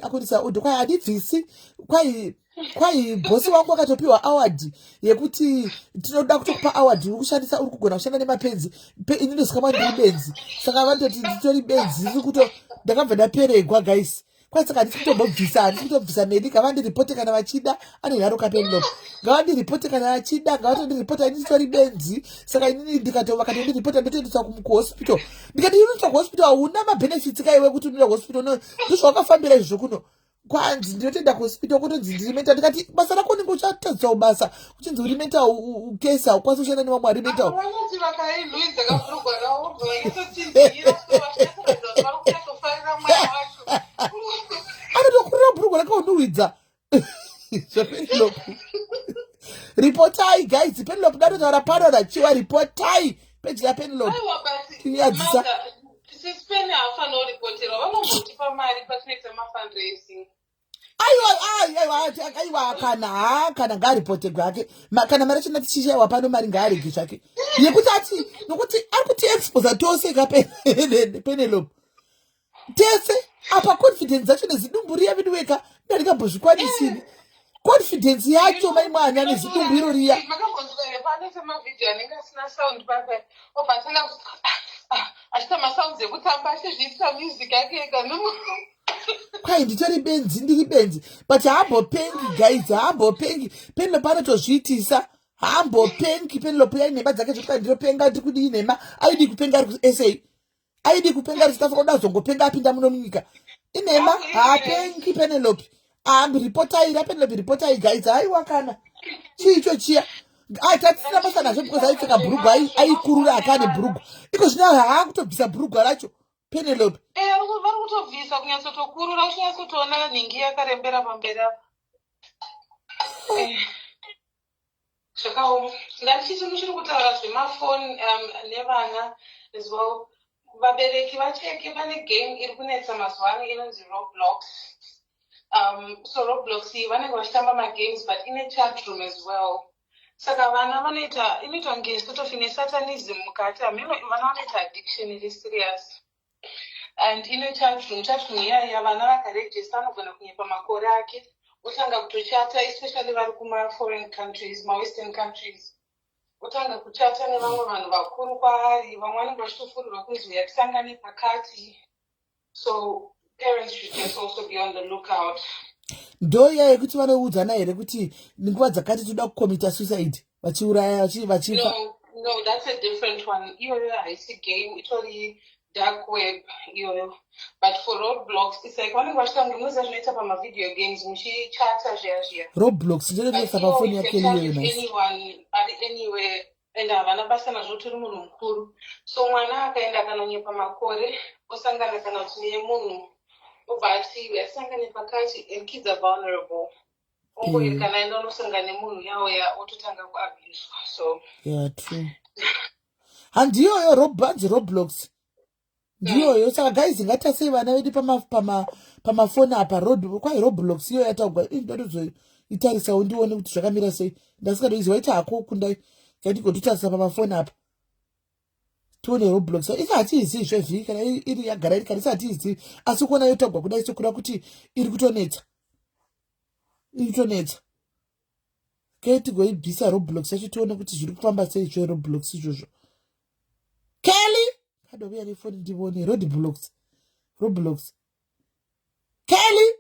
akundisa udho kwai handibvisi, kwai bosi wangu akatopiwa award yekuti tinoda kutokupa award uri kugona kushanda nemapenzi. Ini ndosvika mandiri benzi, saka vandoti nditori benzi ndakabva ndaperegwa guys. Kwai saka handisi kutobvisa medi. Ngavandiripote kana vachida, ane nharo kaPenelope. Ngavandiripote kana vachida, ngavatondiripota, ini nditori benzi. Saka inini vakatondiripota ndotoendeswa kuhospital. Ndikati unoendeswa kuhospital hauna mabenefits kaiwe kuti unoenda kuhospital. Ndozvawakafambira izvo kuno. Kwanzi ndinotoenda kuhospital kutonzi ndiri mental. Ndikati basa rako unenge uchatadzwa basa. Uchinzi uri mental ukesi haukwanisi kushanda nevamwe vari mental. vanoti vakailuidza kaburugwa ravo vaitotizira varikutofarira mweya wacho. Anotokurira bhurugwa rakaunduhwidza zvaPenelope. Ripotai guys, Penelope datotaura pano rachiwa, ripotai peji yaPenelope. Tinyadzisa sisipeni haafanira kuripoterwa, vanombotipa mari patinoita mafundraising. aiwa kana ngaaripotegwe ake kana mari achina tichishayiwa pano mari ngaarege zvake yekuti ati nokuti ari kuti exposa tose kaPenelope tese apa confidence yacho nezidumbu riya vidiweka ndandingambozvikwanisini confidence yacho maimwanya nezidumbu iro riya. Makambonzwere pane semavidhio anenge asina sound papa obva atanga achita masounds ekutamba achizviitira music yake ega kwai nditori benzi ndiri benzi but haambopengi guys, haambopengi. Penelope anotozviitisa, haambopengi. Penelope yainhema dzake zvekuti ndinopenga ndiri kudii nhema, aidi kupenga ari kusa, aidi kupenga ari sitafa kuda kuzongopenga apinda muno munyika inhema, haapengi Penelope. Ripotai raPenelope, ripotai guys. Haiwa kana chiicho chiya tatisina basa nazvo because aipfeka bhurugwa aikurura akane bhurugwa iko zvino haakutobvisa bhurugwa racho Penelope. vari kutobvisa kunyatsotokurura uchinyatsotoona nhingi yakarembera pamberi apa. Zvakaoma. Ngatichiti muchiri kutaura zvemafoni nevana as well. Vabereki vacheke pane game iri kunetsa mazuva ano inonzi Roblox. So Roblox iyi vanenge vachitamba magames but ine chat room as well. Saka vana vanoita inoitwa ngestotofi nesatanism mukati vana vanoita addiction iri serious. And ine chat room iyaya vana vakarejista vanogona kunyepa makore ake otanga kutochata especially vari kuma-foreign countries, ma-western countries. Otanga kuchata nevamwe vanhu vakuru kwaari, vamwe vanenge vachitofurirwa kunzi yatisangane pakati. So parents should just also be on the lookout. Ndo iya yekuti vanoudzana here kuti nguva dzakati toda kukomita suicide vachiuraya vachifa. No, that's a different one. Iyoyo haisi game, itori dark web iyoyo. But for Roblox, it's like vanenge vachitanga munoziva zvinoita pamavideo games muchichata zviya. Roblox ndinoisa pafoni yake iyoyo nice. Anyone ari anywhere and havana basa nazvo tiri munhu mukuru. So mwana akaenda kanonyepa makore osangana kana kuti nemunhu obva ati yasangane pakati and kids are vulnerable. Ongoirikana enda unosangana nemunhu yauya ototanga kuabuswa. So yeah, true. Handiyoyo Roblox ndiyoyo. Saka guys ngatasei vana vedu pamafoni apa kwai Roblox iyo yataugwa ndotozoitarisawo ndione kuti zvakamira sei. Ndasingadoiziva iti hako kundai ngatigototarisa pamafoni apa tione Roblox. Isi hatiizivi zvevhiki kana iri yagara iri kana isi hatiizivi asi kuona yotagwa kudai sokura kuti iri kutonetsa tigoibvisa Roblox yacho tione kuti zviri kufamba sei izvo Roblox izvozvo. Kelly kadovia nefoni ndivone Roblox Kelly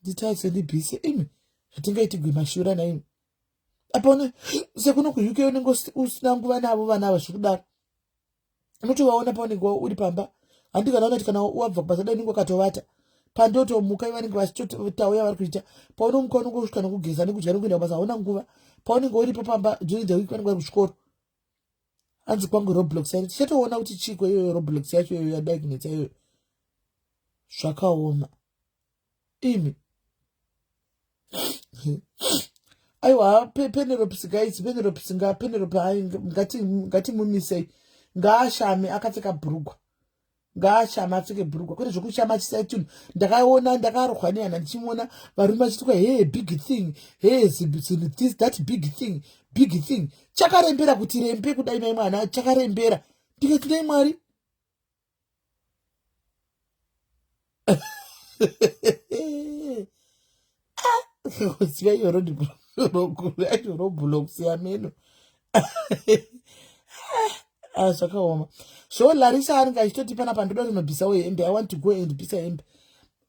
nditaise ndibvise imi zvatingaitigwe mashura naimi apa sekuno kuUK unenge usina nguva navo vana ava zvekudaro unotovaona paunenge uri pamba. Handi kana unati kana wabva kubasa dai unenge wakatovata pandotomuka ivanenge vachitotauya vari kuita paunomuka unenge usvika nokugeza nekudya nekuenda kubasa hauna nguva paunenge uripo pamba during the week vanenge vari kuchikoro. Hanzi kwangu Roblox yacho tichatoona kuti chiko iyoyo Roblox yacho iyoyo yadai kunetsa iyoyo zvakaoma imi. Aiwa Penelope guys, Penelope ngatimumisei ngaashame akapfeka bhurugwa ngaashama apfeke bhurugwa kwete zvokushama chisaituni. Ndakaona ndakarwa nehana ndichimuona varume vachitwa hey big thing, hey this that big thing chakarembera kuti rembe kudai mai mwana chakarembera. Ndikati dai Mwari ziva iyo roadblocks yameno. Zvakaoma. So Larissa anenge achitoti panapa ndoda kunobvisawo hembe. I want to go and bvisa hembe.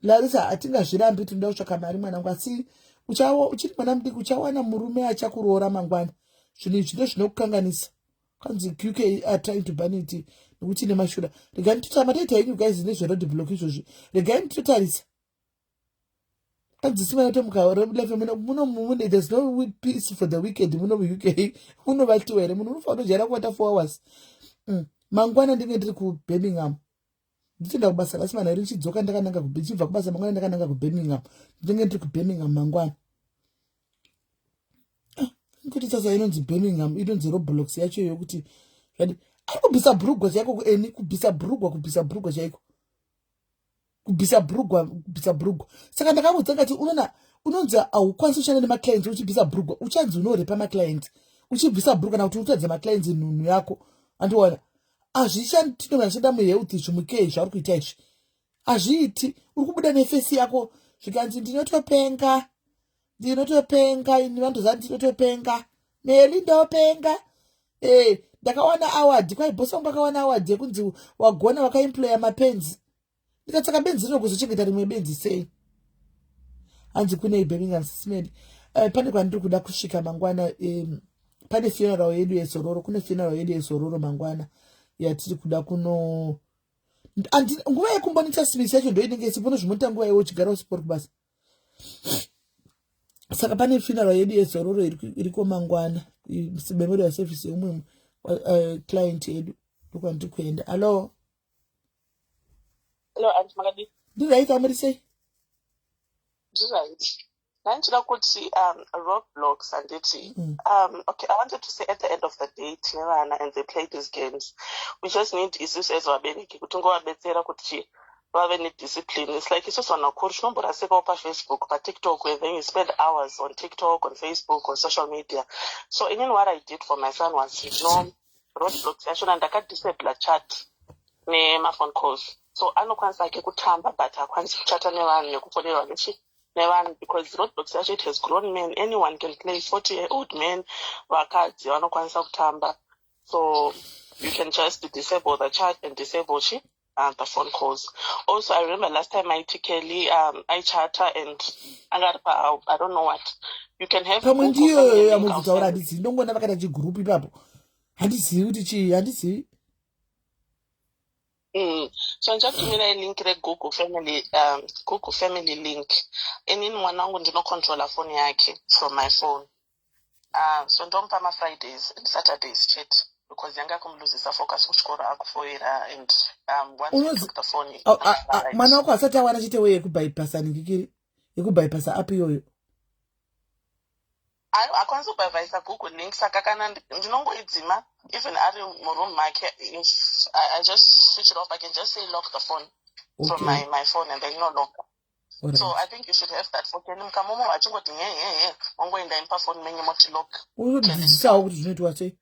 Larissa hatingazvirambi tinoda kutsvaka mari mwanangu, asi uchiri mwana mudiki uchawana murume achakuroora mangwana. Zvinhu izvi ndo zvinokukanganisa. Kanzi UK are trying to ban it nekuti nemashura. Regai nditotama taita henyu guys nezveroadblock izvozvi. Regai nditotarisa. Kanzi simana tomuka life muno there's no peace for the weekend muno UK. Unovatiwa here munhu unofanira kujara kuwata 4 hours. Mangwana ndinge ndiri kuBirmingham. Ndichenda kubasa lasi mana richidzoka ndakananga kuchibva kubasa mangwana ndakananga kuBirmingham. Ndinge ndiri kuBirmingham mangwana. Kuti sasa inonzi Birmingham inonzi Roblox yacho yokuti zvadi kubvisa bhurugwa yako eni kubvisa bhurugwa chaiko. Kubvisa bhurugwa. Saka ndakamudza ngati unoona unonzi haukwanisi kushanda nemaclients uchibvisa bhurugwa. Uchanzi unorepa maclients. Uchibvisa bhurugwa kana kuti utadze maclients nhunhu yako. Andiwana. Azvishandi tinongashanda muhealth zvimukei zvari kuita izvi. Azviiti. Uri kubuda nefesi yako zvikanzi ndinotopenga ini vantu zati ndinotopenga. Meli ndopenga. Ndakawana award. Kwai boss wangu akawana award yekunzi wagona wakaemploya mapenzi. Ndikatsaka benzi rinokuzochengeta rimwe benzi sei. Hanzi kune Birmingham Smith. Pane kwandiri kuda kusvika mangwana. Pane funeral yedu yeSororo. Kune funeral yedu yeSororo mangwana. Yatiri kuda kuno. Nguva yekumbonita smith yacho ndo inenge isipono zvimoita nguva yewo uchigara usipori kubasa. Saka pane funeral yedu yeSororo iriko mangwana. Memorial service yomwe client yedu. Ndokwandiri kuenda. Hello. Hello, Aunt Magadi. Right, Amarisei? Right. Nanjira kuti roadblocks and it. Okay, I wanted to say at the end of the day, Tinevana and they play these games. We just need isusu as vabereki kuti ngovabetsera kuti vave nediscipline. It's like isusu vanakuru zvinombora sekawo paFacebook, paTikTok, where then you spend hours on TikTok, on Facebook, on social media. So even what I did for my son was roadblocks. Actually, ndakadisable chat nema phone calls. So anokwanisa ke kutamba but akwanisi kuchata nevanhu nekufonera nevanhu because roadblocks actually it has grown men. Anyone can play. 40-year-old men vakadzi vanokwanisa kutamba. So you can just disable the chat and disable the phone calls. Also, I remember last time I took Kelly, I chatter and I don't know what. You can have Kama ndiyo ya muvutaura handisi ndongona vakata chigroup ipapo. Handisi kuti chi handisi. So njakutumira link Google family link. And in mwanangu ndino controller phone yake from my phone. So ndompa ma Fridays and Saturdays chat because yanga kumluzisa focus kuchikora akufoira and once you took the phone. Mwana wako asati awana chite weye kubypassa nikikiri. Yekubypassa app yoyo. Akwanisa kubypassa Google link saka kana ndinongoidzima even ari muroom make if I just switch it off I can just say lock the phone from my phone and then no longer. Right. So I think you should have that for Kenim Kamomo achingoti wangoenda impa phone menye moti lock. Uzodzisawo kuti zvinoitwa sei?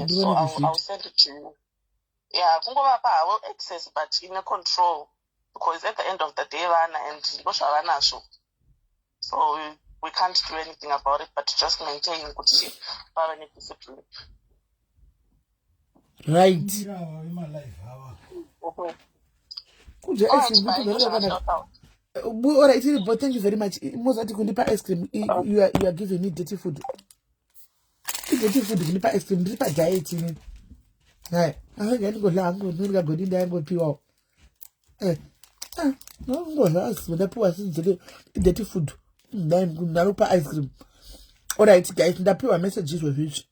So I'll send it to you. Yeah, kungovapa hawo access but in a control because at the end of the day vana and ndozvavanazvo. So we can't do anything about it, but just maintain good discipline. Right. All right, but thank you very much. Mozati kundipa ice cream. You are giving me dirty food. Dirty food kundipa ice cream. Kundipa diet ini. Hai, aku gani golango nurga godini yango piwa. No ngolas, ndapiwa sinzele dirty food. Narupa ice cream. All right, guys, ndapiwa messages with which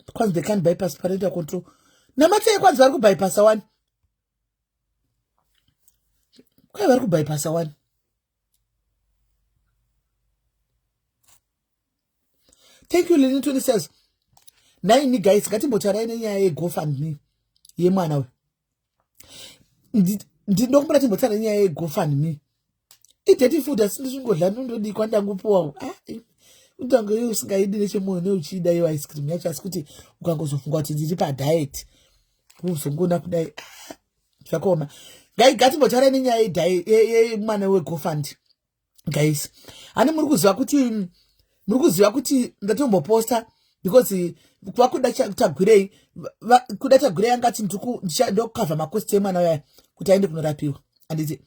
because they can't bypass parental control. Namatse kwanza vari kubypassa one. Kwai vari kubypassa one. Thank you, Lenny. 20 says, naini guys ngatimbotarai nenyaya yeGoFundMe yemwana we ndinokumbira timbotarai nenyaya yeGoFundMe ideti futi asi ndichingodla ndodikwa ndangupuwa utange iwe usingaidi nechemwoyo neuchida iyo ice cream yacho asi kuti ukangozofunga kuti ndiri padiet uzongona kudai zvakaoma ngatimbotarai nenyaya yemwana weGoFund guys ani muri kuziva kuti ndatomboposta because kwakuda tagwirei angati ndokukavha makosti emwana waya kuti aende kunorapiwa anditi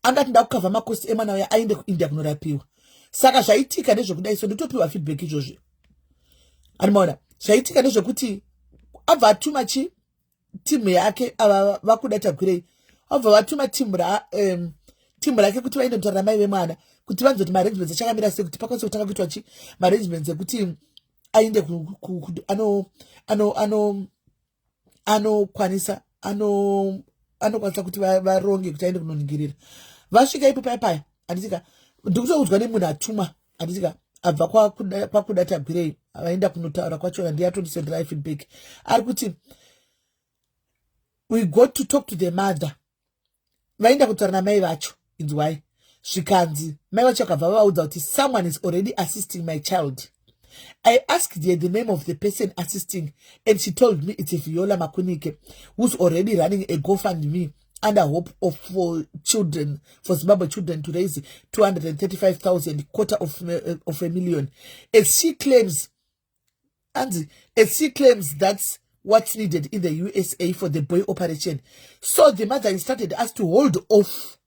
angati ndakukavha makosti emwana waya aende kuindia kunorapiwa saka zvaitika nezvekudai so nditopiwa feedback izvozvi animaona zvaitika nezvekuti abva atuma timu yake ava vakuda tagwirei abva vatuma timu rake kuti vaende kutaura namai vemwana kuti vanzoti maarrangements achakamira sei kuti pakwanise kutanga kuitwa maarrangements ekuti aende anokwanisa kuti varonge kuti aende kunoningirira vasvika ipo paya anditika ndikutoudzwa nemunhu atuma anditika abva kwakuda tagwirei vaenda kunotaura kwacho ndiye atondisendera feedback ari kuti we got to talk to the mother vaenda kutaura namai vacho inzwai zvikanzi mai vacho akabva vavaudza kuti someone is already assisting my child. I asked her the name of the person assisting and she told me it's Viola Makunike, who's already running a GoFundMe under hope for Zimbabwe children to raise 235,000, $250,000. As she claims that's what's needed in the USA for the boy operation. So the mother instructed us to hold off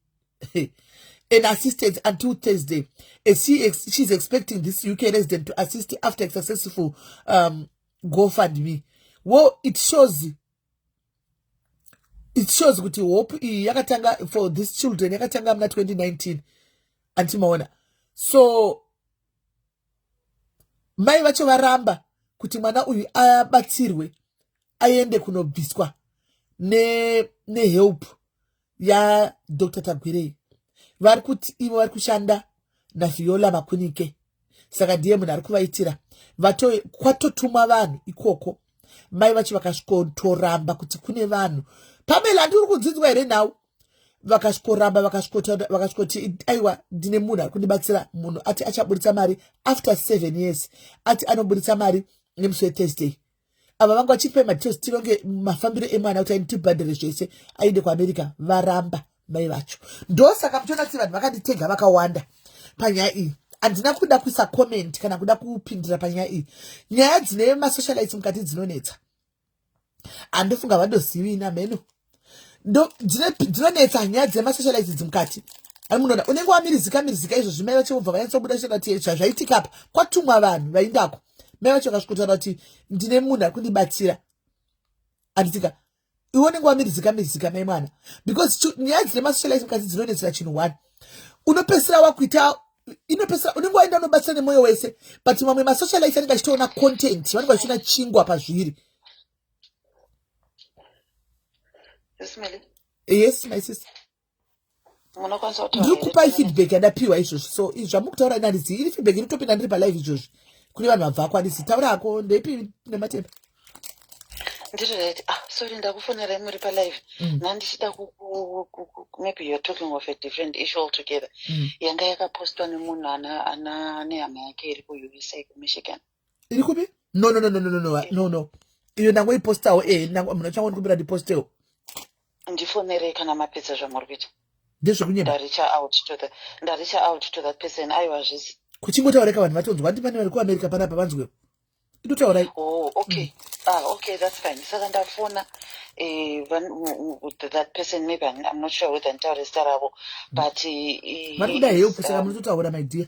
an assistance until Thursday. As she's expecting this UK resident to assist after a successful GoFundMe. Well, it shows kuti hope yakatanga for these children yakatanga mna 2019 antimaona. So mai vacho varamba kuti mwana uyu abatsirwe aende kunobviswa ne help ya Dr. Tagwirei. Vari kuti ivo vari kushanda naViola Makunike. Saka ndiye munhu ari kuvaitira. Kwatotuma vanhu ikoko. Mai vacho vakasvikoramba kuti kune vanhu. Pamela ndiri kudzidzwa here nhau. Vakasvikoramba vakasvikoti aiwa ndine munhu ari kundibatsira munhu ati achaburitsa mari after 7 years. Ati anoburitsa mari nemusi weThursday. Ava vanga vachipe matest tironge mafambiro emwana kuti aitibhadhire zvese aende kuAmerica varamba mai vacho. Ndosaka mutona kuti vanhu vakanditega vakawanda panyaya iyi. Andina kuda kuisa comment kana kuda kupindira panyaya iyi. Nyaya dzine masocialites mukati dzinonetsa. Andofunga vadozivi ina meno. Dzinonetsa nyaya dzine masocialites dzimukati. Ari munoda unenge wamirizika izvo zvimai vacho vobva vanyatsobuda kuti zvaitika apa kwatumwa vanhu vaindako. Mai vacho vakasvikotaura kuti ndine munhu ari kundibatsira. Anditika iwe unenge wamirizika mai mwana. Because nyaya dzine masocialites mukati dzinonetsera chinhu 1. Unopesera wakuita unenge waenda unobatsira nemoyo wese but mamwe masocialites anenge achitoona content vanenge vachiona chingwa pazviri. Yes my sister. Ndiri kupai feedback yandapiwa izvozvi. So zvamukutaura ina handizivi. Iri feedback inotopinda ndiri palive izvozvi. Kune vanhu vabva ako handisi. Taurako ndeipi nematemba. Ndiri sorry ndakufonera muri palive. Nandichida maybe you're talking of a different issue altogether. Yanga yakapostwa nemunhu ana nehama yake iri kuUSA kuMichigan. Iri kupi? No. Iyo ndangoipostawo munhu achangondikumbira ndipostewo. Ndifonere kana mapedza zvamuri kuita. Ndezvekunyema. Ndaricha out to that person. Aiwa zvisi. Kuchingotaureka vanhu vatonzwa kuti pane vari kuAmerica panapa vanzwe. Inotaurai. Oh, okay. Okay, that's fine. Saka ndafona that person maybe I'm not sure whether ntaure zita ravo but vari kuda help saka munotaura my dear.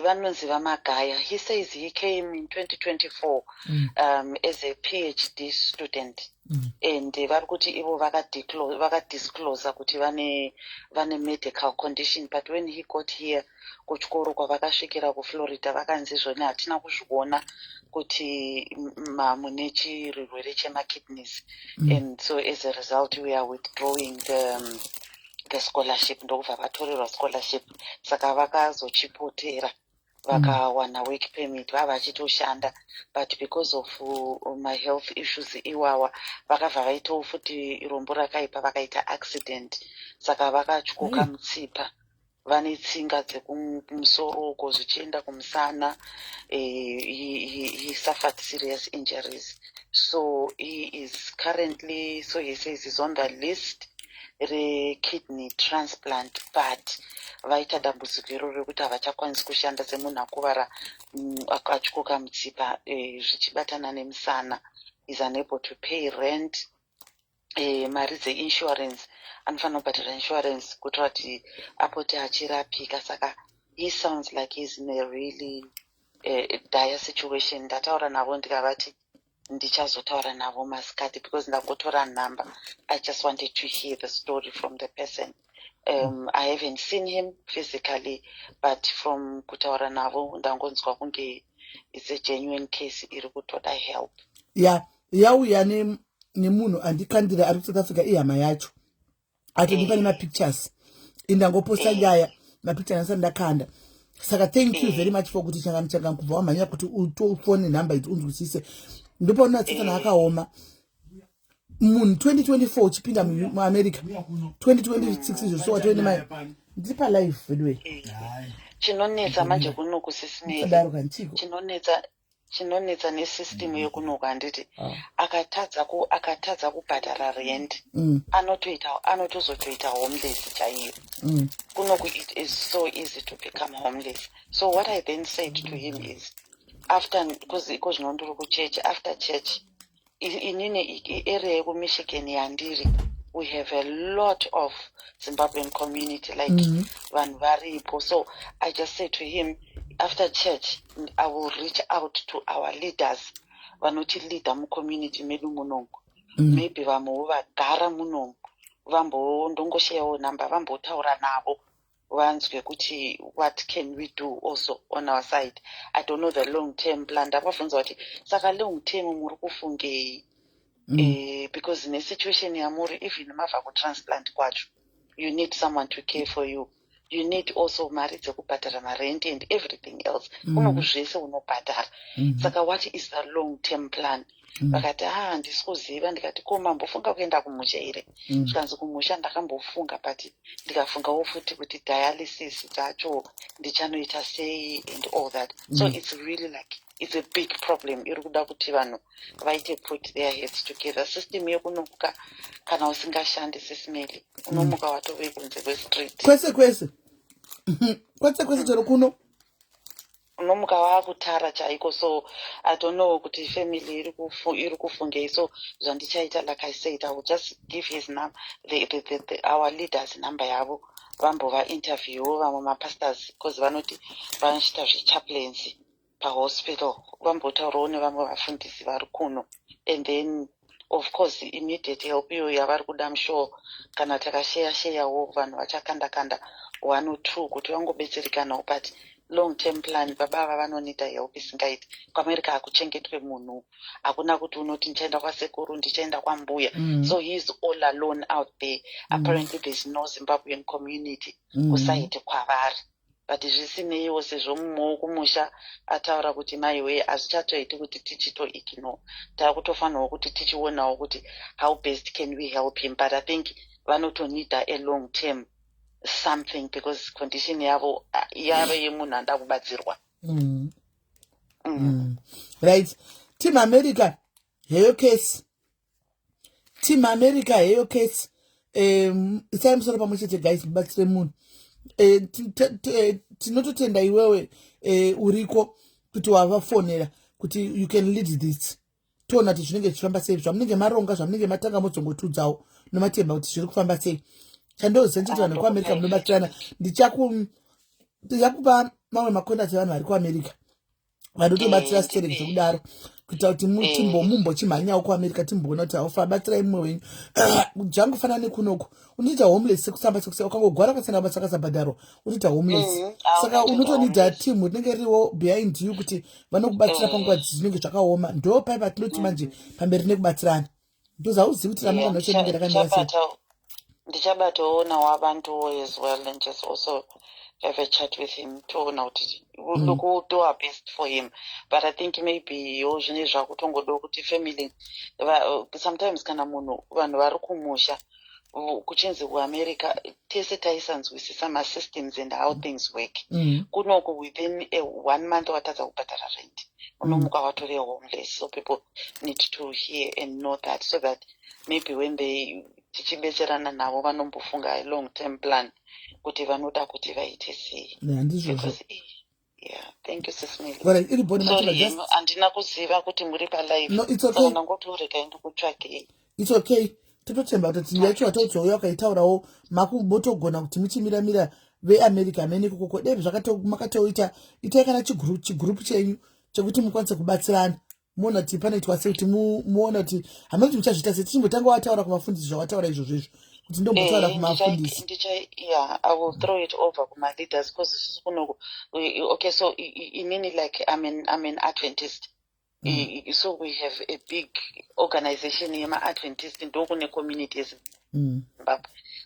Vanonzi vamagaya. He says he came in 2024 as a PhD student. And vari kuti ivo vakadisclose kuti vane medical condition but when he got here kuchikoro kwavakasvikira kuFlorida vakanzi zvone hatina kuzviona kuti mune chirwere chemakidneys and so as a result we are withdrawing the scholarship ndokubva vatorerwa scholarship saka vakazochipotera vakawana work permit vava vachitoshanda, but because of my health issues iwawa vakabva vaitawo futi rombo rakaipa vakaita accident, saka vakatyoka mutsipa, vane tsinga dzekumusoro uko zvichienda kumusana. He suffered serious injuries, so he is currently, so he says he's on the list kidney transplant, but vaita dambudziko iroro rekuti havachakwanisi kushanda semunhu akuvara akatyoka mutsipa zvichibatana nemusana. Is unable to pay rent, mari dzeinsurance anofanira kubhadhara insurance kuitira kuti apote achirapika. Saka he sounds like he's in a really dire situation. Ndataura navo ndikavati ndichazotaura navo masikati because ndangotora number. I just wanted to hear the story from the person. I haven't seen him physically, but from kutaura navo ndangonzwa kunge it's a genuine case iri kutoda help. Yauya nemunhu andikandira ari South Africa ihama yacho atondipa nemapictures indangoposta nyaya mapicture nasa ndakanda. Saka thank you very much for kuti changa kubva wamhanya kuti utofone number idzi unzwisise. Ndipo unatsitsana akaoma munhu 2024 uchipinda muAmerica 2026 izvo so watone mai ndipa live anyway. Chinonetsa manje kunoku sisinei. Chinonetsa nesystem yokunoku handiti akatadza kubhadhara rent anotozotoita homeless chaiyo. Kunoku it is so easy to become homeless. So what I then said to him is, after because zvinondiri kuchechi, after church inini area yekuMichigan yandiri, we have a lot of Zimbabwean community like vanhu varipo. So I just said to him, after church I will reach out to our leaders vanoti leader mucommunity medu munomu, maybe vamwewo vagara munomu vambondongoshayawo namba vambotaura navo vanzwe kuti what can we do also on our side. I don't know the long term plan. Ndavabvunza kuti saka long term muri kufungei? Because in a situation yamuri, even mabva kutransplant kwacho, you need someone to care for you. You need also mari dzekubhadhara marent and everything else. Kunoku zvese unobhadhara. Saka what is the long term plan? Vakati handisi kuziva. Ndikati ko mambofunga kuenda kumusha here? Zvikanzi kumusha ndakambofunga, but ndikafungawo futi kuti dialysis dzacho ndichanoita sei and all that. So it's really like it's a big problem. Iri kuda kuti vanhu vaite put their heads together. System yekunokuka kana usingashandi sisimeli unomuka watove kunze kwestreet kwese chero kuno unomuka wakutara chaiko. So I don't know kuti family iri kufungei. So zvandichaita, like I said, I will just give his number, our leaders number yavo, vambova interview vamwe mapastors because vanoti vanochita zvechaplaincy pahospital, vambotaurawo nevamwe vafundisi vari kuno. And then of course immediate help iyo yavari kuda musho kana takasheyawo vanhu vachakanda 1 or 2 kuti vangobetserikanawo, but long term plan babava vanonita help isingaiti. KuAmerica hakuchengetwe munhu, hakuna kuti unoti ndichaenda kwasekuru ndichaenda kwambuya. So he is all alone out there. Apparently there's no Zimbabwean community kusaiti kwavari. But zvisineiwo sezvo mumwewo kumusha ataura kuti maiwe hazvichatoiti kuti tichito ignore. Takutofanirawo kuti tichionawo kuti how best can we help him. But I think vanotonida a long term something because condition yavo yave yemunhu anda kubatsirwa. Right. Team America heyo case. Isai musoro pamwe chete guys, mubatsire munhu. Tinototenda iwewe uriko kuti wavafonera kuti you can lead this. Toona kuti zvinenge zvichifamba sei, zvamunenge maronga, zvamunenge matanga modzongotudzawo nomatemba kuti zviri kufamba sei. Chandozenjeti vanhu kuAmerica munobatsirana. Ndichakupa mamwe makontakti evanhu vari kuAmerica vanotobatsira stereki dzekudaro kuita kuti mumbochimhanyawo kuAmerica timboona kuti haufa batsirai mumwe wenyu. Jangu fanana nekunoku unoita homeless sekusamba sekusea ukangogwara pasina basa kasabhadharwa unoita homeless. Saka unotonida timu rinenge ririwo behind you kuti vanokubatsira panguva dzinenge zvakaoma. Ndo pai patinoti manje pamberi nekubatsirana. Ndozauzivi kuti ramangwana racho rinenge rakamira sei. Ndichabatawo nawo abantu as well and just also have a chat with him toona kuti we'll do our best for him, but I think maybe zvine zvakutongoda kuti family sometimes kana munhu vanhu vari kumusha kuchinzi kuamerica tese taisanzwisisa masystems and how things work. Kunoko within 1 month watadza kubhadhara rent unomuka watore homeless. So people need to hear and know that, so that maybe when they tichibetserana navo vanombofunga a long term plan kuti vanoda kuti vaite sei. Yeah, thank you sis Milly. Sorry, andina kuziva kuti muri palive. No, it's okay. Nangotoreka ndikutsvakei. It's okay. Tototemba kuti yacho watodzoya wakaitaurawo makubotogona kuti muchimira veamerica amene kokoko dai makatoita itai kana chigroup chenyu chekuti mukwanise kubatsirana. Muona kuti panoitwa sei kuti muona kuti hamuna kuti muchazviita sei. Tichimbotanga wataura kumafundisi zvawataura izvozvo kuti ndombotaura kumafundisi. Yeah, I will throw it over kuma leaders because okay, so you mean like I'm an Adventist. So we have a big organization yema Adventist ndokune communities.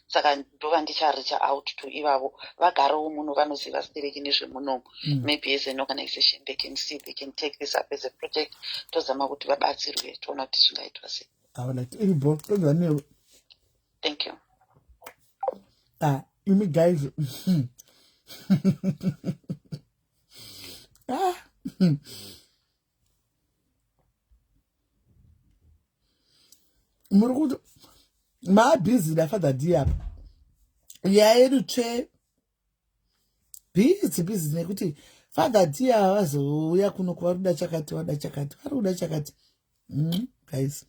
Saka ndova ndichareach out to ivavo vagarewo muno vanoziva sitireki nezvemunomu. Maybe as an organization they can see they can take this up as a project tozama kuti vabatsirwe toona kuti zvingaitwa sei. Thank you. You mean guys. Murukudu ma busy la father dia yaedu che busy nekuti father dia wazouya kuno kuvaruda chakati varuda chakati. Guys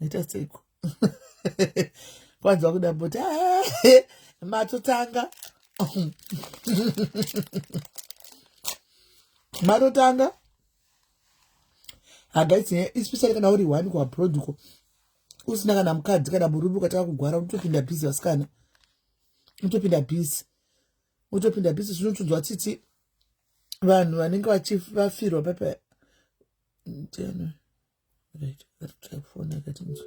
nita seiko kwanza kuda but matotanga agaitsi especially kana uri one kwa product usina kana mukadzi kana murume ukataka kugwara utopinda busy vasikana utopinda busy zvinotunzwa tsitsi vanhu vanenge vachivafirwa papa tena right phone akatinzo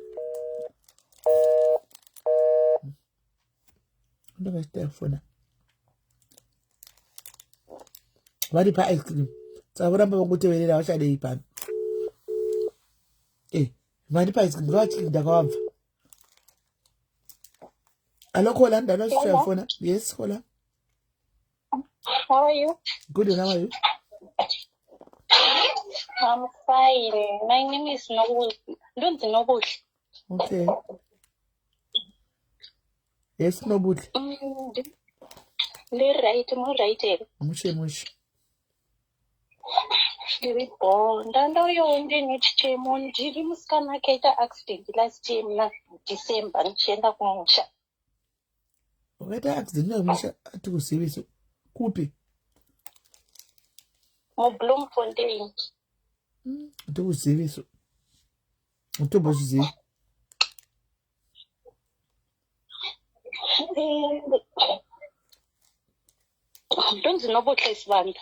ndakashitafona vari pa-ice cream tsavoramba vangoteverera vachadei pano vari pa-ice cream ndovachii ndakavabva. Hello Kola, ndanochitafona. Yes Kola. How are you? Good, and how are you? I'm fine. My name is Noble. Don't you know? Okay. Yes, Noble. Mushe. Ndandoyo ndine chichemo ndiri musikana akaita accident last year na December ndichienda kumusha. Wakaita accident kumusha atikuziviso kupi? Bloemfontein. Atikuziviso. Utobozvizivi. Ndonzi Nobotlesi Banda.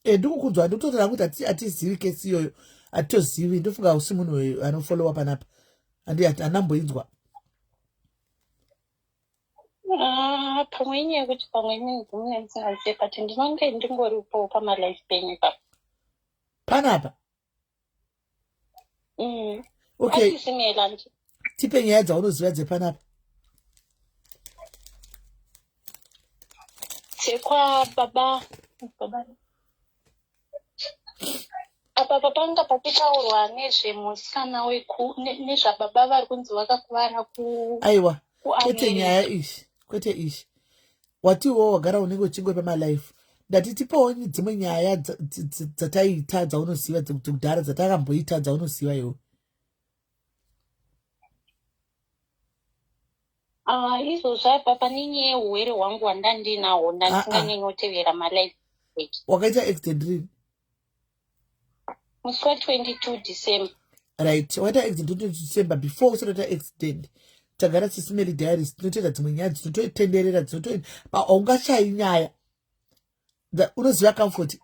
Ndikukudzwa ndikutotara kuti atizivi kesi iyoyo atitozivi ndofunga usi munhu anofollowa panapa andi anamboinzwa. Pamwe nyaya yekuti pamwe ndimune ndisingazive but ndinonge ndingoripo pamalife penyu panapa. Okay. Atisimelandi. Tipe nyaya dzaunoziva dzepanapa. Sekwa baba. Apa panga papitaurwa nezvemusikana nezvababa vari kunzi vakakuvara aiwa kwete nyaya ishi kwete ishi watiwo wagara unenge uchingwe pamalife ndati tipowo dzimwe nyaya dzataita dzaunoziva dzekudhara dzatakamboita dzaunoziva iwe. Izvozvo apa pane nyaya yeurwere hwangu hwandandinaho ndandisinganyanyotevera malife. Wakaita accident rini? Musi wa22 December. Right, wakaita accident 22 December. Before usatoita accident tagara tisimeli diaries tinotoita dzimwe nyaya dzinototenderera dzinotoita haungashayi nyaya unoziva comfort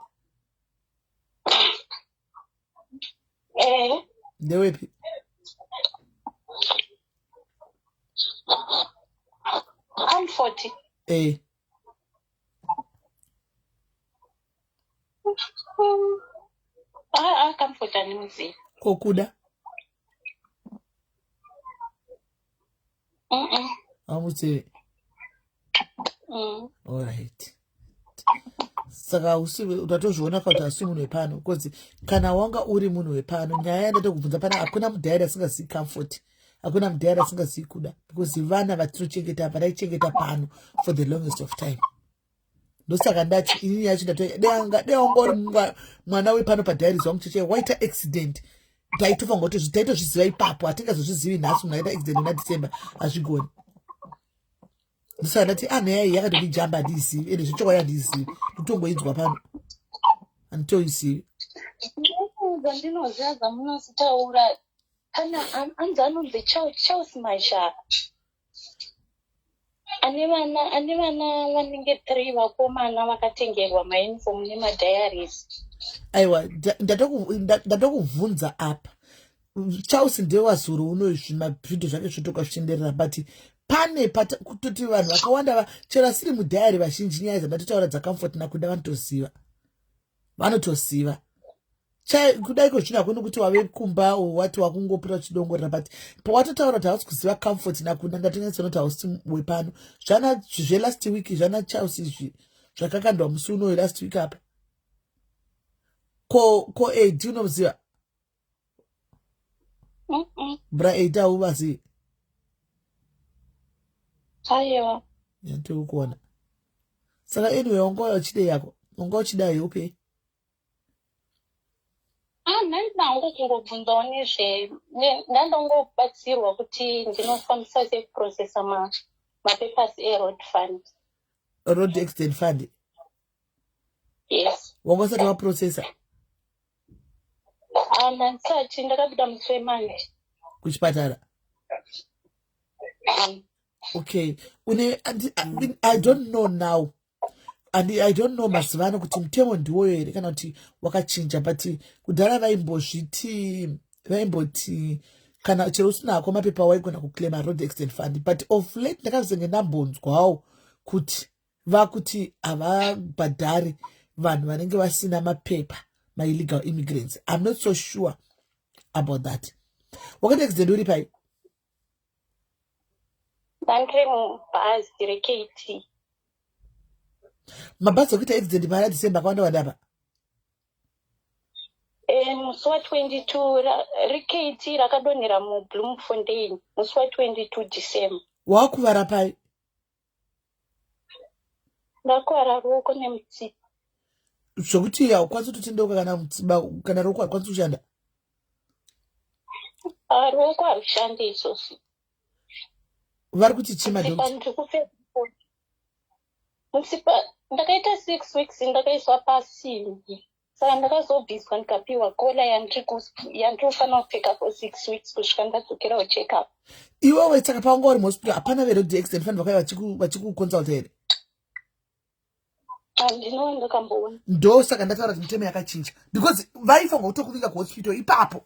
ndewepi? Comfort Comfort animuziva. Kokuda. Amuzivi. All right. Saka usiwe utatozviona kuti asi munhu wepano because kana wanga uri munhu wepano nyaya yandatokubvunza pana hakuna mudhayari asingazivi comfort, hakuna mudhayari asingazivi kuda because vana vatinochengeta apa taichengeta pano for the longest of time. Ndosaka ndati inini yacho dai wanga uri mwana wepano padhayari zvangu cheche waita accident taitofanga kuti taitozviziva ipapo, hatingazozvizivi nhasi munhu aita accident muna December hazvigoni. Ndosaka ndati nhai yakandondijamba handizivi ende zvichokwadi handizivi kutongoinzwa pano handitoizivi. Zvandinoziva zvamunositaura kana anzi anonzi Charles Maisha ane vana vanenge 3 vakomana vakatengerwa mauniform nemadiaries. Aiwa ndatokubvunza apa Charles ndewazuro unoizvi mabhidho zvake zvotoka zvichenderera but pane kutoti vanhu vakawanda chero asiri mudhayari vazhinji nyaya dzandatotaura dzaComfort naKuda vanotoziva kudai kozvino hakuni kuti wave kumba wati wakungopura chidongorera but pawatotaura kuti hausi kuziva Comfort naKuda ndatingatsonoti hausi wepano. Zvana zvelast week zvana Charles izvi zvakakandwa musi unoyo last week apa ko AD unomuziva bra AD hauvazivi. Aiwa yatokuona saka anyway wanga uchidei yako wanga uchidai upe ndandango kungobvunzawo ndandangobatsirwa kuti ndinofambisa sekuprocessa mapapers eroad fund. Road accident fund. Yes. Wanga usati waprocessa? Ndisati ndakabuda musi weMonday kuchipatara. Okay. I don't know now. And I don't know mazivano kuti mutemo ndiwoyo here kana kuti wakachinja but kudhara vaimboti kana chero usinako mapepa waigona kuclaima road accident fund but of late ndakazenge ndambonzwawo kuti vakuti havabhadhari vanhu vanenge vasina mapepa illegal immigrants. I'm not so sure about that. Wakati accident uri pai? Ndandiri mubhazi reKT. Mabhazi okuita accident para December akawanda wadapa? Musi wa22 reKT rakadonhera muBloemfontein musi wa22 December. Wakuvara pai? Ndakuvara ruoko nemutsipa. Zvokuti haukwanisi kutotendeuka kana mutsiba kana ruoko harukwanisi kushanda? Ruoko harushandi izvozvo. Vari kuti chii madhokita? Mutsipa ndakaita 6 weeks ndakaiswa pasimbi. Saka ndakazobviswa ndikapiwa kola yandinofanira kupfeka for 6 weeks kusvika ndadzokera kucheck up. Iwewe saka pawanga uri muhospital hapana veroad accident fund vachikuconsulta here? Handino ndakamboona. Ndo saka ndataura kuti mitemo yakachinja because vaifanga kutokuvika kuhospital ipapo.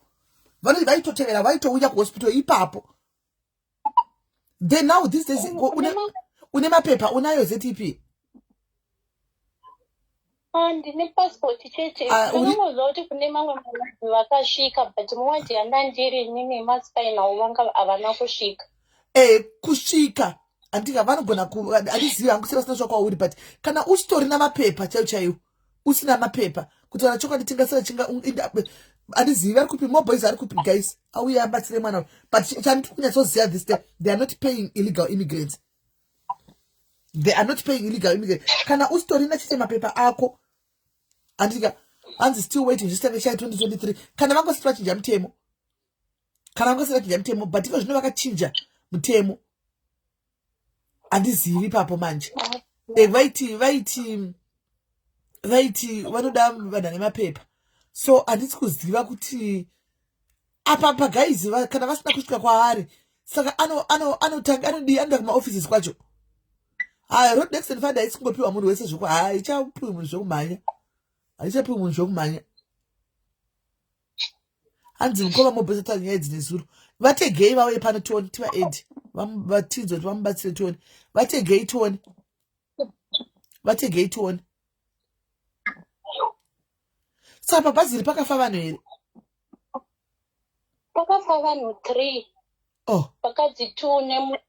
Vanoti vaitotevera vaitouya kuhospital ipapo. Then now this days une mapepa unayo ZTP? Ndine passport cheche. Ndinozwa kuti kune mamwe vanhu vakasvika but muwadi yandandiri nine maspina vanga havana kusvika. Kusvika andika vanogona handizivi hangu sera sina kwauri but kana uchitori namapepa chaiwo usina mapepa kuti vana chokwadi tingasira chinga handizivi vari kupi moboys ari kupi guys auya abatsire mwana but chandiri kunyatsoziva this day they are not paying illegal immigrants. They are not paying illegal immigrants. Kana uchitori nachite mapepa ako andika hanzi still waiting zvisitenge chai 2023 kana vangosati vachinja mutemo but iko zvino vakachinja mutemo handizivi papo manje. Vaiti vanoda vanhu nemapepa so handisi kuziva kuti apa pagaizi kana vasina kusvika kwaari saka anoda kumaoffices kwacho. Road accident fund haisi kungopiwa munhu wese zvoko haichapiwi munhu zvokumhanya. Hanzi mukoma mobhesa nyaya dzine zuro vategei vauye pano tione tivaedi vatinzwa kuti vamubatsire tione vategei tione Saka pabhazi pakafa vanhu here? Pakafa vanhu 3. Oh, Vakadzi 2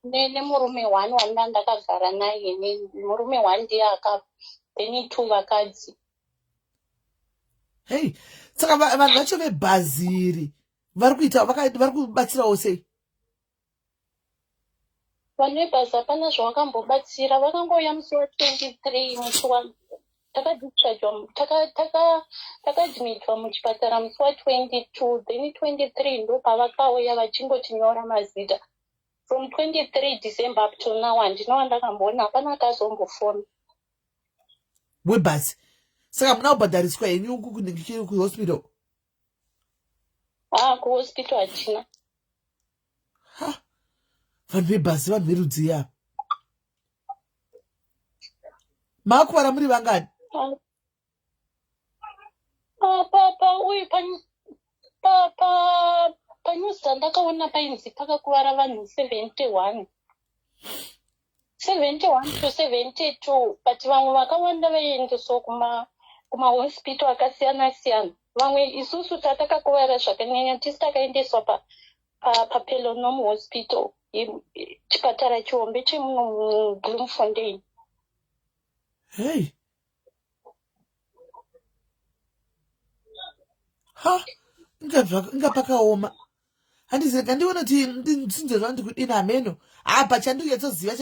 nemurume 1 wanda ndakagara naye. Murume 1 ndiye akafa. Then 2 vakadzi. hey, saka vanhu vacho vebhazi iri vari kubatsirawo sei? Vanhu vebhazi hapana zvavakambobatsira. Vakangouya musi wa23 musi wa takadhimitwa muchipatara musi wa22, then 23 ndo pavakauya vachingotinyora mazita. From 23 December up to now handinowa ndakamboona hapana akazombofona. Webhazi. Saka muna kubhadhariswa henyu uku kuhospital? Kuhospital hatina. Vanhu vebhazi vanhu verudzi yavo. Makuvara muri vangani? Uyu panews ndakaona painzi pakakuvara vanhu 71 to 72, but vamwe vakawanda vaendeswa kumahospital akasiyana siyana. Vamwe isusu tatakakuvara zvakanyanya tisi takaendeswa paPelonom Hospital, chipatara chihombe chemuno muBloemfontein. Hey. Inga pakaoma. Handisi kandiona kuti ndinzvinzo zvandi kudini ameno. Pachandiyetsoziva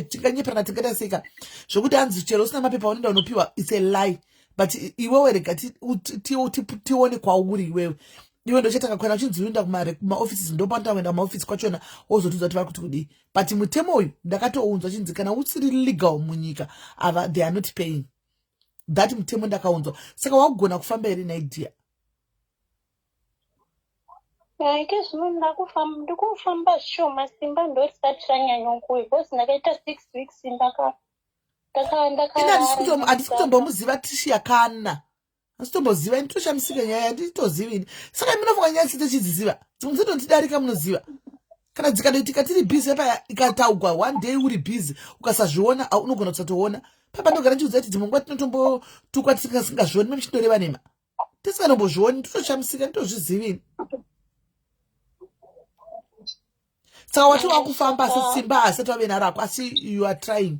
chinganyepana tingada seka. Zvokuti hanzi chero usina mapepa unoenda unopiwa, it's a lie. But iwewe rega tione kwauri iwewe. Iwe ndo chatakakwana uchinzi unoenda kumaofisi, ndo pandaenda kumaofisi kwachona wozotudza kuti vari kuti kudii. But mutemo uyu ndakatounzwa chinzi kana usiri legal munyika they are not paying. That mutemo ndakaunzwa. Saka wakugona kufamba here naidea. Ike zvino ndikufamba shoma, simba ndorisati ranyanya ukuyi, because ndakaita 6 weeks handisi kutombomuziva Tricia Kana. Handisi kutomboziva, ini toshamisika nyaya handitozivi. Saka munofunga nyaya sitechidziziva. Dzimwe dzinotidarika munoziva. Kana dzikadoitika tiri busy paya ikataugwa one day uri busy ukasazviona unogona kusatoona. Papa ndogara ndiudza kuti dzimwe nguva tinotombotukwa tisingazvioni memuchindoreva nema. Tisinganombozvioni totoshamisika nditozvizivini. Saka wati wakufamba sesimba asati wave narako, asi you are trying.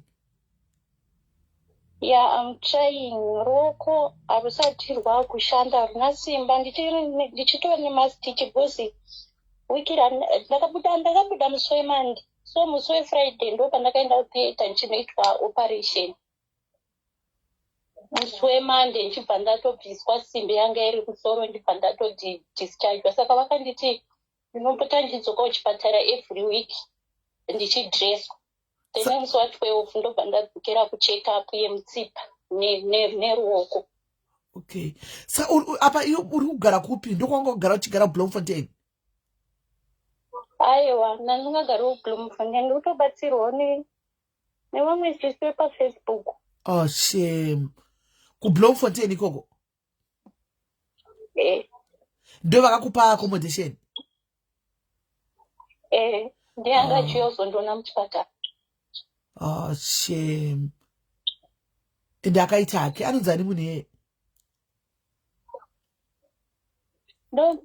Yeah, I'm trying. Ruoko harusati rwakushanda, haruna simba. Ndichitora nemastitch bhosi. Wiki ndakabuda musi weMonday. So musi weFriday ndo pandakaenda kutheatre ndichinoitwa operation. Musi weMonday ndichibva ndatobviswa simbi yanga iri kusoro, ndibva ndatodischargwa. Saka vakanditi ndinopota ndidzoka kuchipatara every week ndichidresswa. Then musi wa12 ndobva ndadzokera kucheck up yemutsipa neruoko. Okay. Sa apa uri kugara kupi? Ndokwanga kugara uchigara Bloemfontein? Aiwa, ndandingagara kuBloemfontein, ndikutobatsirwa nevamwe sisi paFacebook. Oh, shame. KuBloemfontein ikoko? Ndo vakakupa accommodation? Ndiyanga chiyozondona muchipatara. Oh, shame. Ende akaita hake, anonzani munhu yeye? No,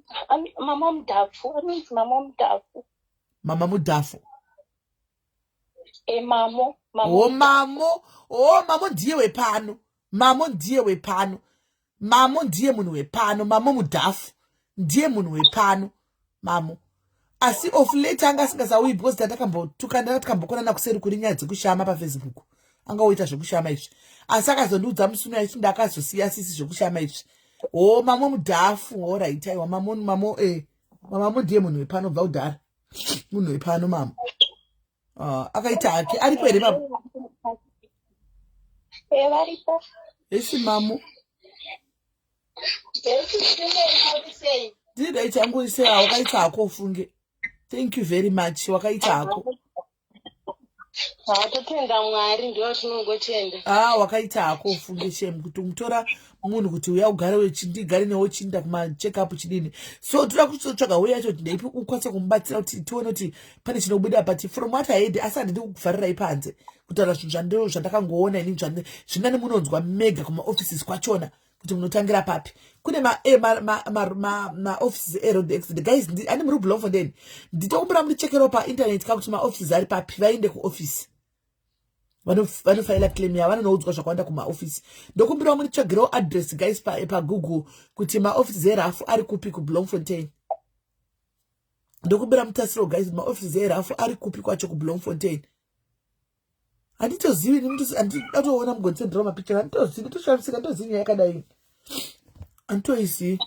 Mama Mudhafu, anonzi Mama Mudhafu. Mama Mudhafu? Mamo. Mamo ndiye wepano. Mamo ndiye wepano. Mamo ndiye munhu wepano. Mamo Mudhafu ndiye munhu wepano. Mamo. Asi of late anga singasauyi because ndatakambokona nakuseri kuri nyaya dzekushama paFacebook. Anga oita zvekushama izvi. Asi akazondiudza musuna ichi ndakazosiya sisi zvekushama izvi. Mamo Mudhafu, alright, aiwa mamo ndiye munhu wepano bva kudhara. Munhu wepano mamo. Akaita hake aripo here mamo? Varipo. Esi mamo. Ndida ichangoise wakaita hako ufunge. Thank you very much. Wakaita hako. Totenda Mwari ndio tinongotenda. Wakaita hako ufunge shame kuti mutora munhu kuti uya ugare wechindigare newo chinda kuma check up chidini. So toda kutsvaga way yacho kuti ndeipi ukwanisa kumubatsira kuti tione kuti pane chinobuda, but from what I heard asandi ndikuvharira ipanze kutaura zvinhu zvandakangoona ini zvinani munonzwa mega kuma offices kwachona kuti munotangira papi. Kune ma offices eRodex. The guys ani muri Bloemfontein. Nditokumbira muchekero pa internet kuti ma offices ari papi vaende ku office. Vanofaila claim yavo vanonoudzwa zvakawanda kuma office. Ndokumbira muchekero address guys pa Google kuti ma offices eRAF ari kupi ku Bloemfontein. Ndokumbira mutasiro guys ma offices eRAF ari kupi kwacho ku Bloemfontein. Anditozivi nemutu anditoona mugotsendera mapicture anditozivi ndoshamsika ndozivi yakadai. Antoisi.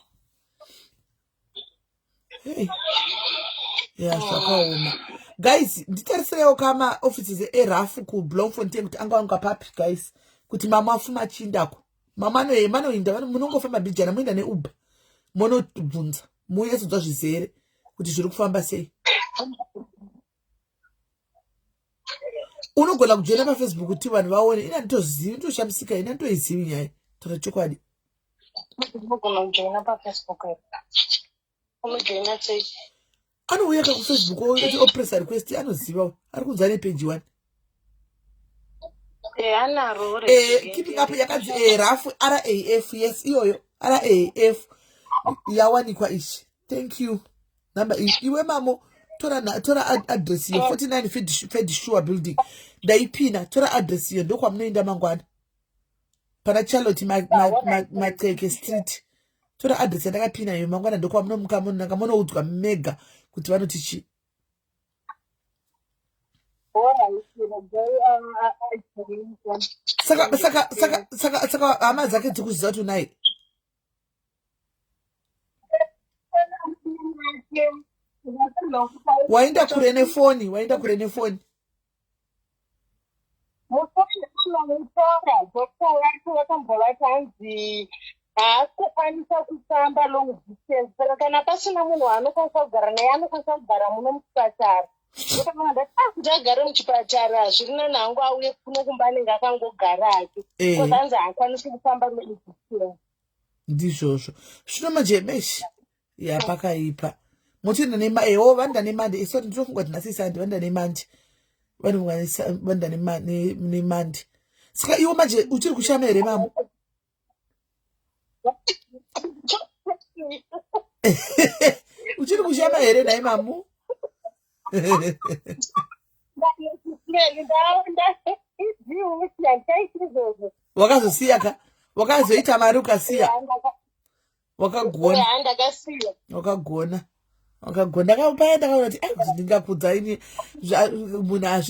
Hey. Yeah, zvakaoma. Guys, nditarisirawo kama offices eRAF ku Bloemfontein kuti anga papi guys. Kuti mama afuma chindako. Mama manoinda munongofamba bijana muenda neUber. Monobvunza. Muye sodzwa zvizere kuti zviri kufamba sei. Unogona kujoina pa Facebook kuti vanhu vaone. Ina nditozivi ndoshamsika ina ndoizivi nyaya. Tora chokwadi. Unogona kujoina pa Facebook. Unojoina sei? Anouya ku Facebook kuti opressa request anoziva ari kunzwa nepage 1. Anaro Keeping up yakadzi RAF RAF yes iyoyo RAF yawanikwa ichi. Thank you. Number iwe mamo tora address yo 49 Fedishua building. Daipina tora address yo ndokwa munoenda mangwana. Pana Charlotte Mateke street. Tora address ndakapina yo mangwana ndokwa munomuka munoudzwa mega kuti vanotichi. Saka hama dzake dzikuziva tonight. Waenda kure nefoni. haakukwanisa kufamba long distance saka kana pasina munhu anokwanisa kugara naye anokwanisa kugara muno muchipatara kuti agare muchipatara hazvirina nangu auye kuno kumba anenge akangogara hake kozanzi haakwanisi kufamba long distance. Ndizvozvo zvino manje meshi yapakaipa mutinda neewo vanda nemandi isoti ndinofunga kuti nhasi sandi vanda nemandi vanda nemandi saka iwo manje uchiri kushama here mamo? Uchiri kushama here nai mamu? Wakazosiyaka wakazoita mari ukasiya wakagona ndakapaya ndakaona kuti ndingakudza ini munhu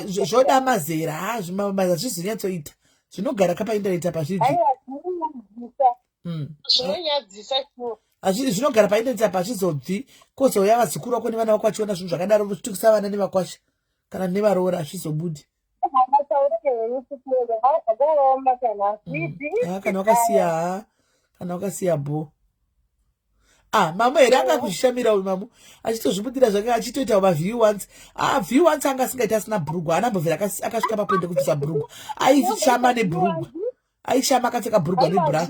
zvoda mazera hazvizonyatsoita zvinogara kapa internet apa zvibvi zvinogara painternet apa hazvizobvi kozouya vazukuru vako nevana vako vachiona zvinhu zvakadaro vochitukisa vana nevakwasha kana nevaroora hazvizobudi kana wakasiya bho mamu here anga kuzvishamira uyu mamu achitozvibudira zvake achitoita maview once anga asingaita asina bhurugwa anambovhera akasvika papoende kubvisa bhurugwa aishama nebhurugwa aishama akapfeka bhurugwa nebra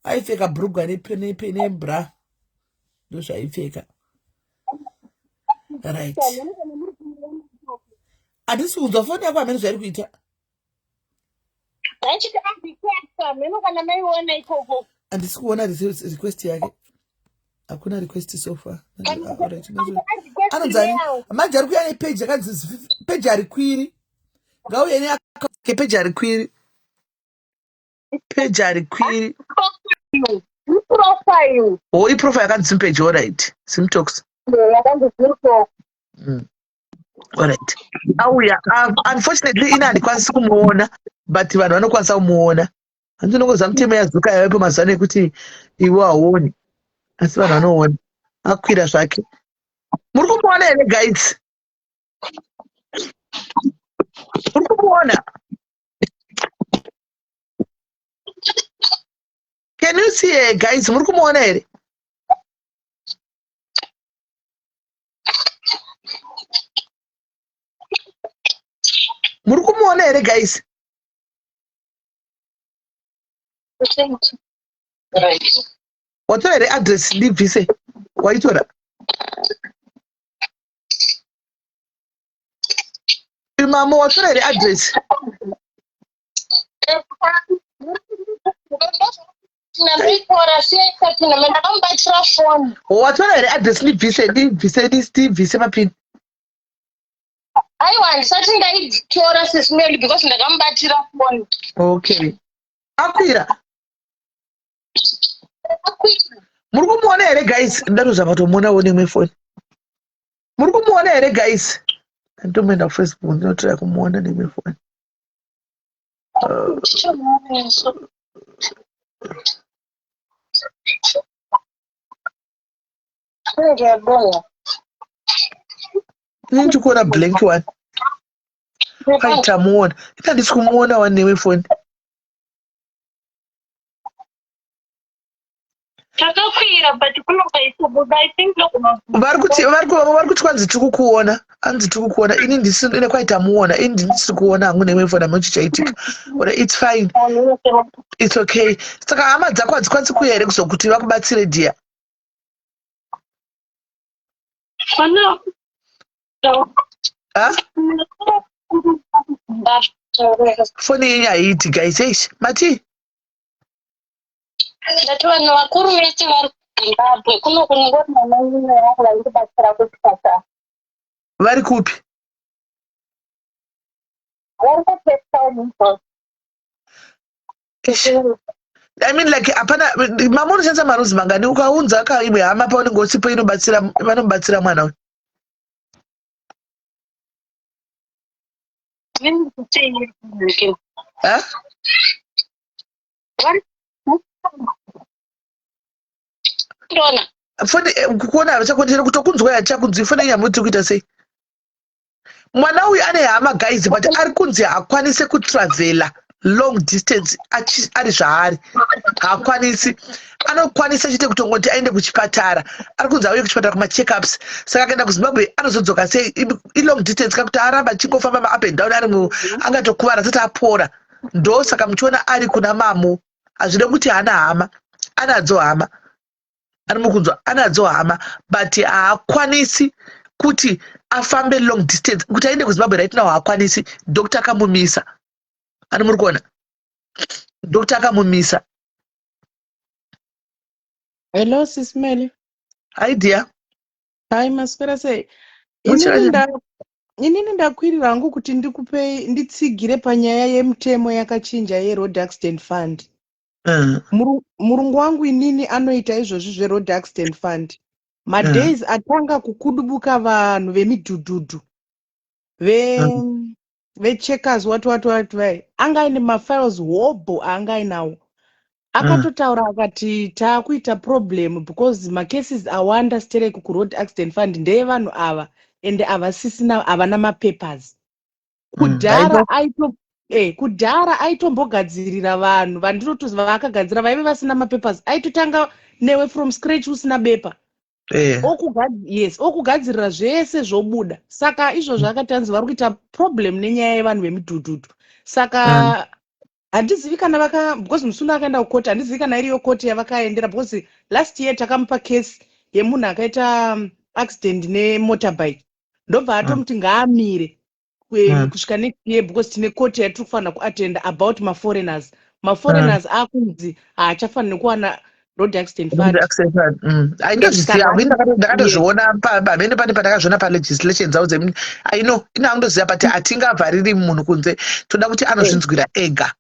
aipfeka bhurugwa nebra ndozvaipfeka right. Handisi kunzwa foni yako hamene zvairi kuita. Handisi kuona request yake. Hakuna request so far. Anonzani manje ari kuya nepage yakanzi page ari kwiri. Ngauye ne page ari kwiri. Page ari kwiri. Profile. Oh, profile yakanzi page all right. Simtalks. Yakanzi Simtalks. Alright. Auya unfortunately ina andikwanisi kumuona but vanhu vanokwanisa kumuona. Handinokuza mutemo yazuka yavepo mazuva ekuti iwe hauoni asi vanhu vanoona akwira zvake. Muri kumuona here guys? Muri kumuona? Can you see guys? Muri kumuona here? Muri kumuona here guys? Watora here address ndibvise waitora? Mama watora here address? Ndandoitora siyaisati name ndakamubatsira foni. Watola here address ndibvise mapini. Aiwa handisati ndaitora sismeli because ndakamubatsira foni. Okay. Akwira. Akwira. Muri kumuona here guys? Ndatozama kumuonawo nemwe foni. Muri kumuona here guys? Ndoenda kuFacebook ndinotora kumuona nemwe foni. Ndikuona blank one. Tamuona. Ita ndisi kumuona one nemwe foni. Takakwira but kunokaisubuda I think vari kuti kwanzi tikukuona anzi tikukuona ini ndisine kwaita muona ini ndisiri kuona hangu nemwe foni amwe chichaitika ora it's fine it's okay saka hama dzako hadzikwanisi kuuya here kuzokuti vakubatsire dia foni yenyu haiiti guys eish mati ndati vanhu vakuru vese vari kuzimbabwe kuno kunongoti mamaine vangu vari kubatsira kuchipatara. Vari kupi? Vari kuCape Town. I mean like apana mama unoshandisa maruzi mangani ukaunza imwe hama paunenge usipo vanomubatsira mwana uyu. Foni kuona havachakonzera kutokunzwa yachakunzwi foni yamuti kuita sei? Mwana uyu ane hama guys but ari kunzi hakwanise kutravela long distance ari zvaari haakwanisi anokwanisa chete kutongoti aende kuchipatara ari kunzi auye kuchipatara kumacheckups saka akaenda kuZimbabwe anozodzoka sei ilong distance kakuti aramba achingofamba ma up and down ari angatokuvara asati apora ndo saka muchiona ari kuna mamo hazvide kuti hana hama anadzo hama ari mukunzwa anadzo hama but haakwanisi kuti afambe long distance kuti aende kuZimbabwe right now haakwanisi doctor akamumisa ani muri kuona doctor akamumisa. Hello Sismeli. Hi dear. Hi maswera sei. Inini ndakwirira hangu kuti nditsigire panyaya yemutemo yakachinja yeRoad Accident Fund. Murungu wangu inini anoita izvozvi zveRoad Accident Fund. Madays atanga kukudubuka vanhu vemidhudhudhu vecheckers watu vai anga ine mafiles hobho anga ainawo akatotaura akati taakuita problem because macases awanda stereki kuRoad Accident Fund ndeyevanhu ava ende havana mapapers. Kudhara aitombogadzirira vanhu vandinoti vaakagadzira vaive vasina mapapers aitotanga newe from scratch usina bepa. Okugadzirira zvese zvobuda saka izvozvo akatanzi vari kuita problem nenyaya yevanhu vemidhudhudhu saka handizivi kana because musuna akaenda kukoti handizivi kana iriyo koti yavakaendera because last year takamupa case yemunhu akaita accident nemotorbike ndobva atomuti ngaamire kusvika next year because tine koti yatiri kufanira kuatenda about maforeigners akunzi haachafaniri kuwana Road Accident Fund. Ndakatozviona pamene pane pandakazviona palegislation dzavo dzemini aino inandoziva but hatingavhariri munhu kunze toda kuti anozvinzwira ega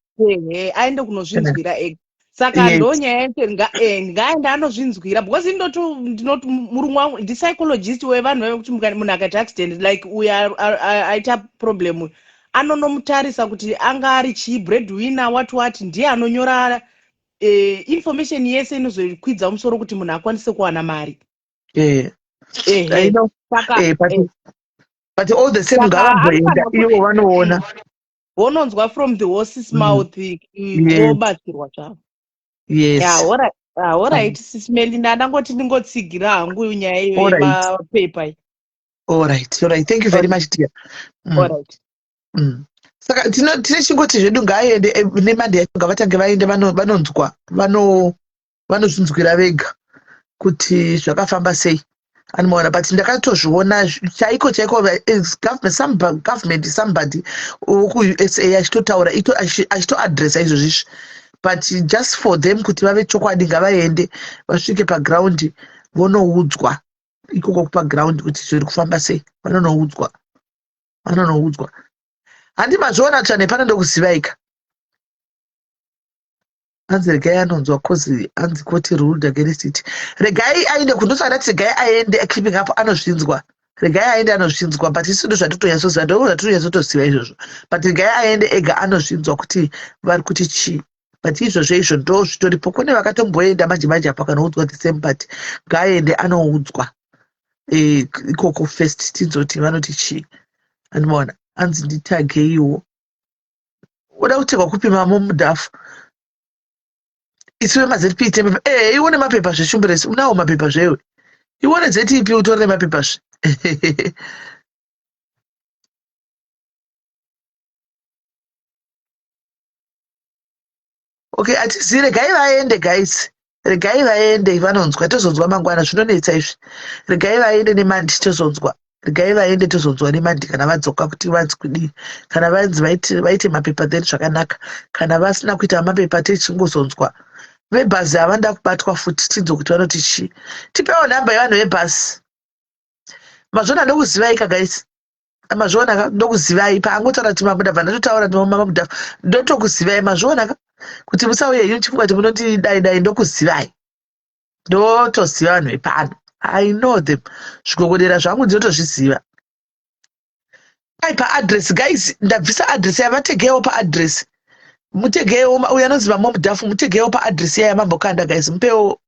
aende kunozvinzwira ega saka ndonyaya yekuti ngaende anozvinzwira because ndinoti murungu wangu ndipsychologist wevanhu vekuti munhu akaita accident like uyo aita problem anonomutarisa kuti anga ari chii breadwinner wati ndiye anonyora information yese inozokwidza musoro kuti munhu akwanise kuwana mari. But all the same ngavamboenda ivo vanoona vononzwa from the horse's mouth vobatsirwa zvavo. Alright Sismeli ndandangoti ndingotsigira hangu nyaya iyo yemapepa. Alright thank you very much dear. Alright. Saka tine chingoti zvedu ngaaende nemande yacho ngavatange vaende vanonzwa vanozvinzwira vega kuti zvakafamba sei Animaona, but ndakatozviona chaiko government somebody USA achitotaura achitoadressa izvozvizvi, but just for them kuti vave chokwadi ngavaende vasvike paground vonoudzwa ikoko paground kuti zviri kufamba sei, vanonoudzwa. Handi mazviona tsvane pana ndokuzivaika. Hanzi regai anonzwa kozi hanzi koti ruled against it. Regai aende kundosana kuti regai aende keeping up anozvinzwa. Regai aende anozvinzwa, but isi ndo zvatotonyasoziva, ndo zvatotonyasotoziva izvozvo. But regai aende ega anozvinzwa kuti vari kuti chii. But izvozvo ndo zvitoripo. Kune vakatomboenda manje apa kanoudzwa the same, but ngaaende anoudzwa ikoko first tinzoti vanoti chii. Anoona hanzi nditageiwo. Uda kutekwa kupimamo mudhafu. Isiwe mazeti ione mapepa zveshumburesi, unawo mapepa zvewe. Ione ZTP utore mapepa zve. Okay, atizive regai vaende guys. Regai vaende vanonzwa tozonzwa mangwana zvinonetsa izvi. Regai vaende nemandi tozonzwa. Regai vaende tozonzwa nemandi kana vadzoka kuti vanzi kudii. Kana vanzi vaite mapepa then zvakanaka. Kana vasina kuita mapepa tichingozonzwa. Vebhazi havanda kubatwa futi tinzo kuti vanoti chii. Tipewo namba yevanhu vebhazi. Mazvona ndokuzivaika guys. Mazvona ndokuzivai paangotaura kuti mabudhabha ndotaura kuti mabudhabha ndotokuzivai mazvona kuti musauye ino chifungwa kuti munoti dai ndokuzivai. Ndotoziva vanhu vepano. I know them. Zvigogodera zvangu ndinotozviziva. Ai paaddress guys, ndabvisa address yavategewo paaddress. Mutegewo uyo anoziva mobudhafu mutegewo paaddress yaya mambokanda guys. Mupewo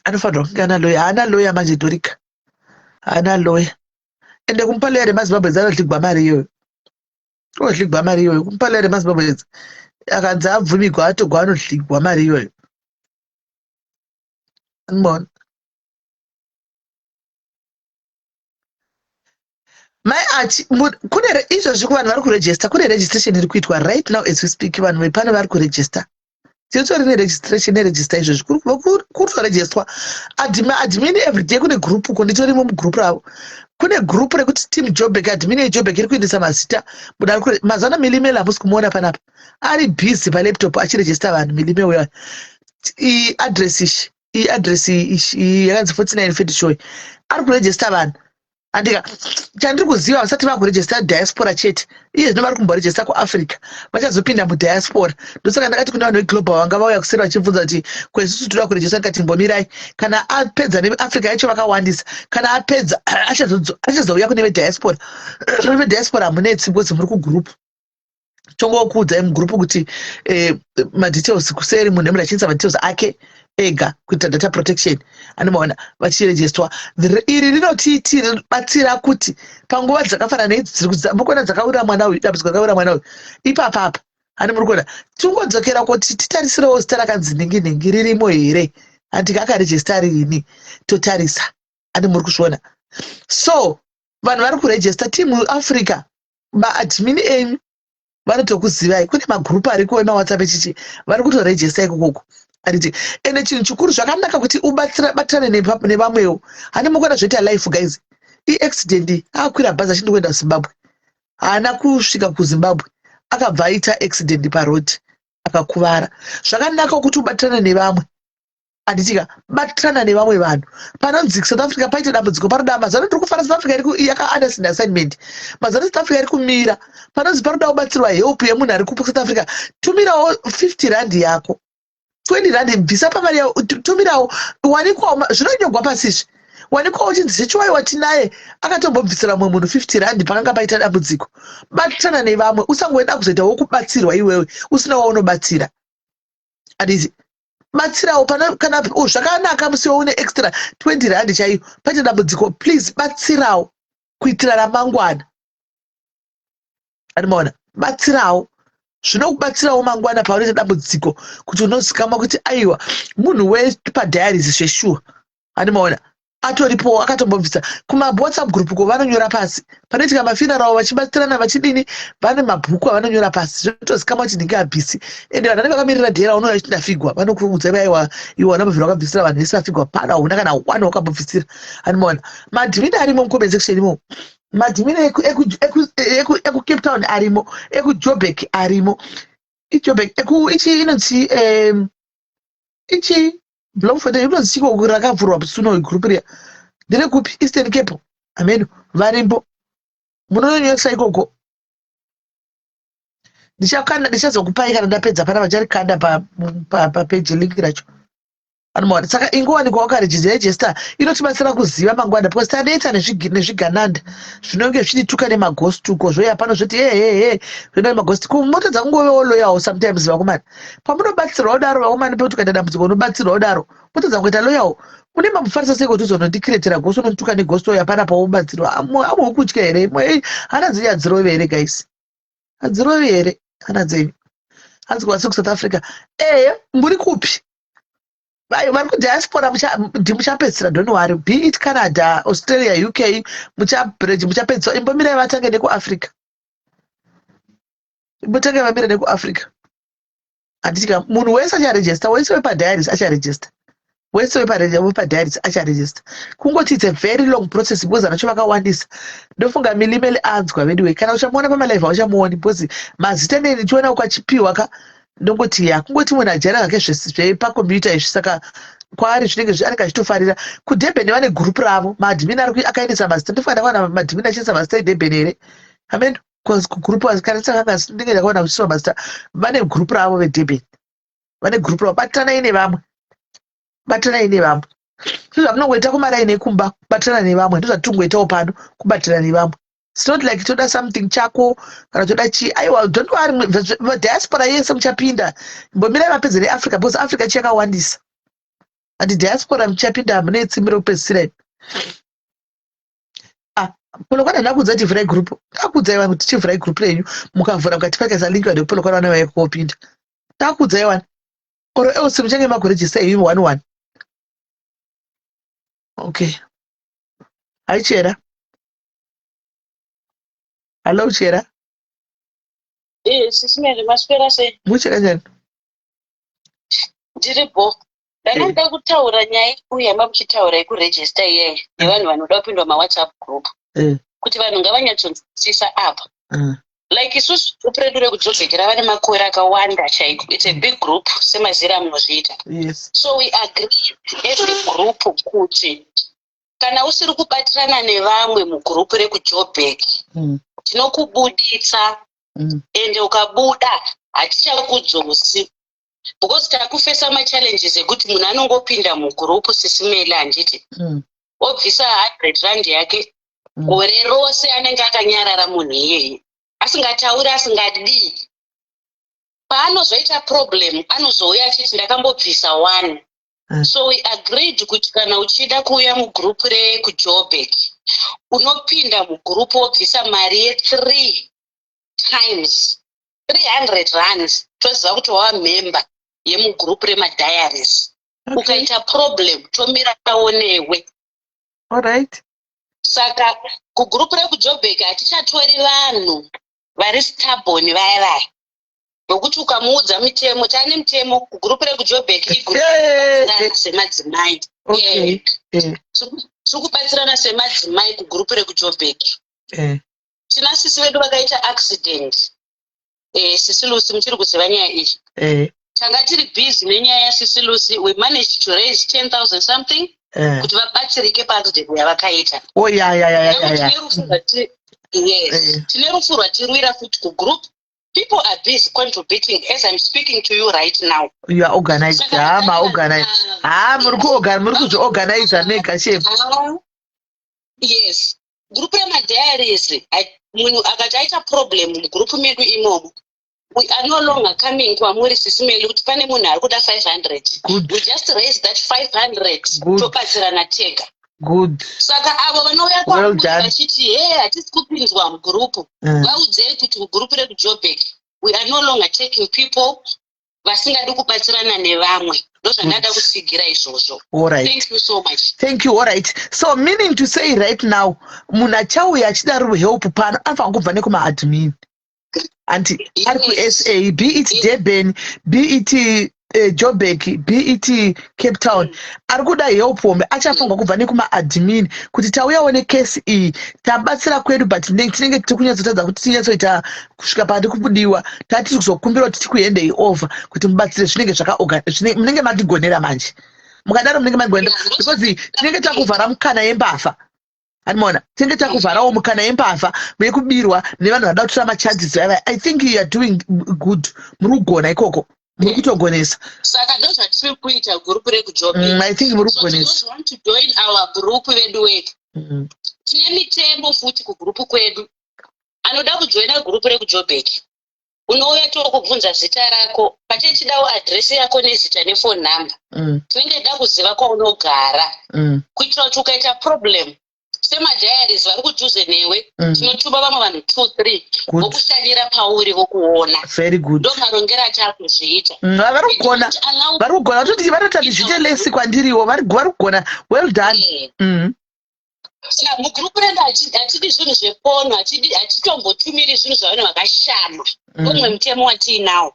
anofanirwa kunge ana lawyer. Haana lawyer manje Dorika. Haana lawyer. Ende kumupa lawyer reMazimbabwe anodligwa mari iyoyo. Odligwa mari iyoyo. Kumupa lawyer reMazimbabwe akanzi abvumigwa atogwa anodligwa mari iyoyo. Unoona. Mai achi kune izvozvi kuvanhu vari kuregister, kune registration iri kuitwa right now as we speak. Vanhu vepano vari kuregister. Titori neregistration neregister izvozvi kuri kutoregistwa. Admin everyday kune group uko nditorimo mugroup ravo. Kune group rekuti team Joburg, admin yeJoburg iri kuendesa mazita. Mazana Milime hamusi kumuona panapa. Ari busy palaptop achiregister vanhu Milime uya. Address ishi yakanzi 49 Fed Show. Ari kuregister vanhu. Andika chandiri kuziva vasati vakuregister diaspora chete. Iye zvino vari kumboregister kuAfrica. Vachazopinda mudiaspora. Ndosaka ndakati kuna vanhu veglobal vanga vauya kusera vachibvunza kuti kwesusu toda kuregister ngati mbomirai. Kana apedza neAfrica yacho vakawandisa. Kana apedza achazouya kune vediaspora. Vediaspora hamunetsi because muri kugroup. Tongokuudzai mugroup kuti madetails kuseri munhu emurachinisa madetails ake ega kuita data protection. Anomaona vachiregistwa. Iri rinotiti batsira kuti panguva dzakafanana idzi dziri kudzambokona dzakaurira mwana uyu, dambudziko rakaurira mwana uyu. Ipapapa. Ani muri kuona. Tungodzokera kuti titarisirewo zita rakanzi ningi ririmo here. Andika akaregister rini totarisa. Ani muri kuzviona. So vanhu vari kuregister team Africa maadmin enyu vanotokuzivai. Kune magroup ariko emaWhatsApp echichi vari kutoregister ikoko. Ariti ene chinhu chikuru zvakanaka kuti ubatsirane nevamwewo. Hani mukuona zvoita life guys. Accident akwira bhazi achindi kuenda Zimbabwe. Haana kusvika kuZimbabwe. Akabva aita accident paroad akakuvara. Zvakanaka kuti ubatsirane nevamwe. Anditika batsirana nevamwe vanhu. Panonzi South Africa paita dambudziko paroda mazano tiri kufara South Africa iri yaka-understand assignment. Mazano South Africa iri kumira. Panonzi paroda kubatsirwa help yemunhu ari kupa South Africa. Tumirawo 50 rand yako. 20 rand bvisa pamari yao tumirawo wanikwawo zvinonyogwa pasizvi. Wanikwawo uchinzi sechiwaiwa tinaye akatombobvisira mumwe munhu 50 rand pakanga paita dambudziko. Batsirana nevamwe usangoenda kuzoita wokubatsirwa iwewe usina waunobatsira. Adizi batsirawo kana zvakanaka musiwo une extra 20 rand chaiyo paita dambudziko please batsirawo kuitira ramangwana. Anomaona batsirawo zvinokubatsirawo mangwana paunoita dambudziko kuti unozikama kuti aiwa munhu wepadhialysis zveshuwa. Anomaona atoripo akatombobvisa kumawhatsapp group ko vanonyora pasi panoitika mafuneral vachibatirana vachidini vane mabhuku avanonyora pasi zvotozikamwa kuti ndinge abhisi ende vanhu vanenge vakamirira dhera unouya uchindafigwa vanokuudza vaiwa iwe wanobvira wakabvisira vanhu vese vafigwa pana huna kana one wakambobvisira anomaona madhimini arimo mucompensation imo madhimini ekucape town arimo ekujoburg arimo ijoburg inonzi ichi Bloemfontein inonzi chiko rakavhurwa suno igroup riya nderekupi Eastern Cape amen varimbo munononyesa ikoko ndichazokupai kana ndapedza pana vacharikanda papeji link racho anomaona saka ingowanikwa wakaregister inotibatsira kuziva mangwana because tanoita nezvigananda zvinonge zvichituka nemagostuko zvoya pano zvoti zvino magosti kumota dzakungovewo loyawo sometimes vakomana pamunobatsirwa udaro vakomana pekuti ukaita dambudziko unobatsirwa udaro mota dzangoita loyawo une mamufarisa sei kuti uzonondikiretera gosi unotuka negosti oya pana paubatsirwa amokutya here hana dzenyu hadzirove here guys hadzirove here hana dzenyu hanzikwasi kusouth africa muri kupi vari kudiaspora muchapedzisira don't worry be it Canada, Australia, UK muchapedziswa imbomirai vatange nekuafrica imbotange vamira nekuafrica handitika munhu wese acharegister wese wepadiaries acharegister wese wepadiaries acharegister kungoti it's a very long process because anacho vakawandisa ndofunga milimeli anzwa vediwe kana uchamuona pamalive auchamuoni because mazita nenichiona ukachipiwa ka ndongoti kungoti munhu ajara hake zvepakombiyuta izvi saka kwaari zvinenge anenge achitofarira kudhebheni vane gurupu ravo maadhimini akaendesa mazita ndofanira kuwana madhimini achiendesa mazita edhebheni here amen kugurupu ndinenge ndakaona kuchiswa mazita vane gurupu ravo vedhebheni vane gurupu ravo batiranai nevamwe ndozvamunongoita kumaraini ekumba kubatirana nevamwe ndozvatingoitawo pano kubatirana nevamwe. It's not like toda something chako kana toda chi aiwa don't worry diaspora yese muchapinda mbomira mapedza neAfrica because Africa chakawandisa and diaspora muchapinda mune tsimiro pesira polokwana nakudza tivhurai group takudzaiwa kuti tivhurai group renyu mukavhura mukatipakisa link wa polokwana vana vai kopinda takudzaiwa oro else muchange makurejista iyu 11 okay aichera. Hello, Chera. Sisimele maswera sei. Muchera njani? Ndiripo. Ndakanda kutaura nyaya uyamba muchitaura yekuregister iyeyi nevanhu vanoda kupindwa maWhatsApp group. Kuti vanhu ngavanyatsonzwisisa apa. Like isusu group redu rekuJoburg rava nemakore akawanda chaiko. It's a big group semazira munozviita. Yes. So we agree every group kuti kana usiri kubatirana nevamwe mugroup rekuJoburg tinokubuditsa ende ukabuda hatichakudzosi because takufesa machallenges ekuti munhu anongopinda mugroup sisimele handiti obvisa 100 rand yake gore rose anenge akanyarara munhu iyeye asingatauri asingadii paanozoita problem anozouya achiti ndakambobvisa 1 so we agreed kuti kana uchida kuuya mugroup rekuJoburg unopinda mugroup wobvisa mari ye3 times 300 rands toziva kuti wava member yemugroup remadiaries. Ukaita problem tomira taonewe. Alright. Saka kugroup rekuJoburg hatichatori vanhu vari stubborn vaya nokuti ukamuudza mitemo tane mitemo kugroup rekuJoburg igroup semadzimai. Okay. Sukubatsirana semadzimai kugroup rekuJoburg. Tina sisi vedu vakaita accident. Sisi Lucy muchiri kuziva nyaya iyi. Tanga tiri busy nenyaya yaSisi Lucy, we managed to raise 10,000 something kuti vabatsirike birthday yavakaita. Oh yeah. Yes. Tine rufu rwatirwira futi kugroup. People are busy contributing as I'm speaking to you right now. You are organized. Muri kuzviorganiza nega chef. Yes. Group remadiaries munhu akati aita problem mugroup medu imomo, we are no longer coming kwamuri sisimeli kuti pane munhu ari kuda 500. Good. We just raise that 500 tobatsirana tega. Good. Saka avo vanouya kwamuri vachiti hatisi kupinzwa mugroup vaudzei kuti mugroup rekuJoburg we are no longer taking people vasingadi kubatsirana nevamwe. Ndozvandada kutsigira izvozvo. All right. Thank you so much. Thank you. All right. So meaning to say right now, munhu achauya achida help pano anofanira kubva nekuma-admin. And ari ku-SA, be it Durban, be it Joburg, be it Cape Town, ari kuda help hombe achafanirwa kubva nekuma-admin kuti tauyawo nekesi iyi tabatsira kwedu but tinenge tiri kunyatsotadza kuti tinyatsoita kusvika pari kubudiwa tati kuzokumbira kuti tikuhendei over kuti mubatsire zvinenge munenge matigonera manje. Mukadaro munenge matigonera because tinenge takuvhara mukana yembavha. Animona, tinenge takuvharawo mukana yembavha mekubirwa nevanhu vada kutora macharges. I think you are doing good. Muri kugona ikoko. Muri kutogonesa. Saka ndozvatiri kuita group rekuJoburg. I think muri kugonesa. So those want to join our group vedu wedu. Tine mitembo futi kugroup kwedu. Anoda kujoina group rekuJoburg. Unouya tokubvunza zita rako, pachichidawo address yako nezita nefone number. Tinenge da kuziva kwaunogara. Kuitira kuti ukaita problem semadiaries vari kudhuze newe tinotuma vamwe vanhu 2-3 vokushandira pauri vokuona. Very good. Ndo marongero achakuzviita. Vari kugona kuti vanotati zviite lesi kwandiriwo vari kugona. Well done. Saka mugrupu redu hatidi zvinhu zvepono, hatitombotumiri zvinhu zvavanhu vakashama. Umwe mutemo watiinawo.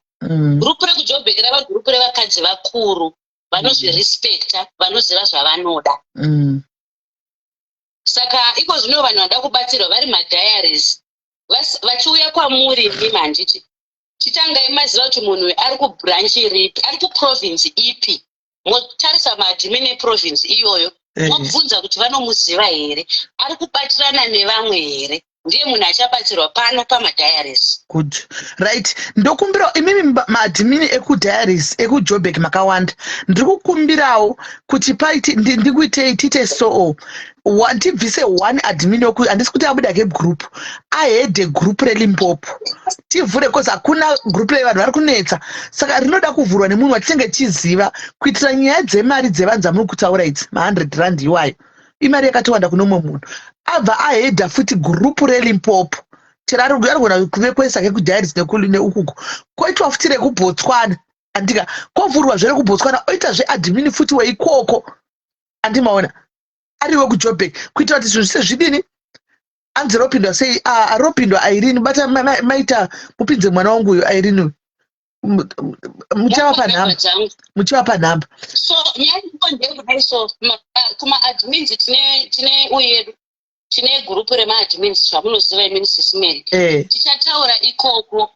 Grupu rekuJoburg rava grupu revakadzi vakuru vanozvirespekta, vanoziva zvavanoda. Saka iko zvino vanhu vada kubatsirwa vari madiaries vachiuya kwamuri nimi handiti chitangai maziva kuti munhu ari kubranchi ripi, ari kuprovince ipi, motarisa maadmin eprovince iyoyo mobvunza kuti vanomuziva here, ari kubatirana nevamwe here, ndiye munhu achabatsirwa pano pamadiaries. Good. Right. Ndokumbira imimi maadmin ekudiaries ekuJoburg makawanda. Ndiri kukumbirawo kuti paiti ndikuitei tiite so tibvise one admin handisi kuti abuda kegroup ahedhe group reLimpopo tivhure because hakuna group revanhu vari kunetsa. Saka rinoda kuvhurwa nemunhu watinenge tichiziva kuitira nyaya dzemari dzevanhu dzamuri kutaura idzi ma100 iwayo imari yakatowanda kuno mumwe munhu abva ahedha futi group reLimpopo tirarigona kuvekwesa kekudiaries neukuku koitwa futi rekuBotswana andika kovhurwa zverekuBotswana oita zveadmin futi weikoko andimaona ariwe kuJoburg kuitira kuti zvinhu sezvidini anzi ropindwa sei ropindwa Irene bata maita mupinze mwana wangu uyo Irene muchava panhamba. So nyaya ndekudai so kuma-admins tine uyedu tine gurupu rema-admins zvamunoziva imini sisimeri tichataura ikoko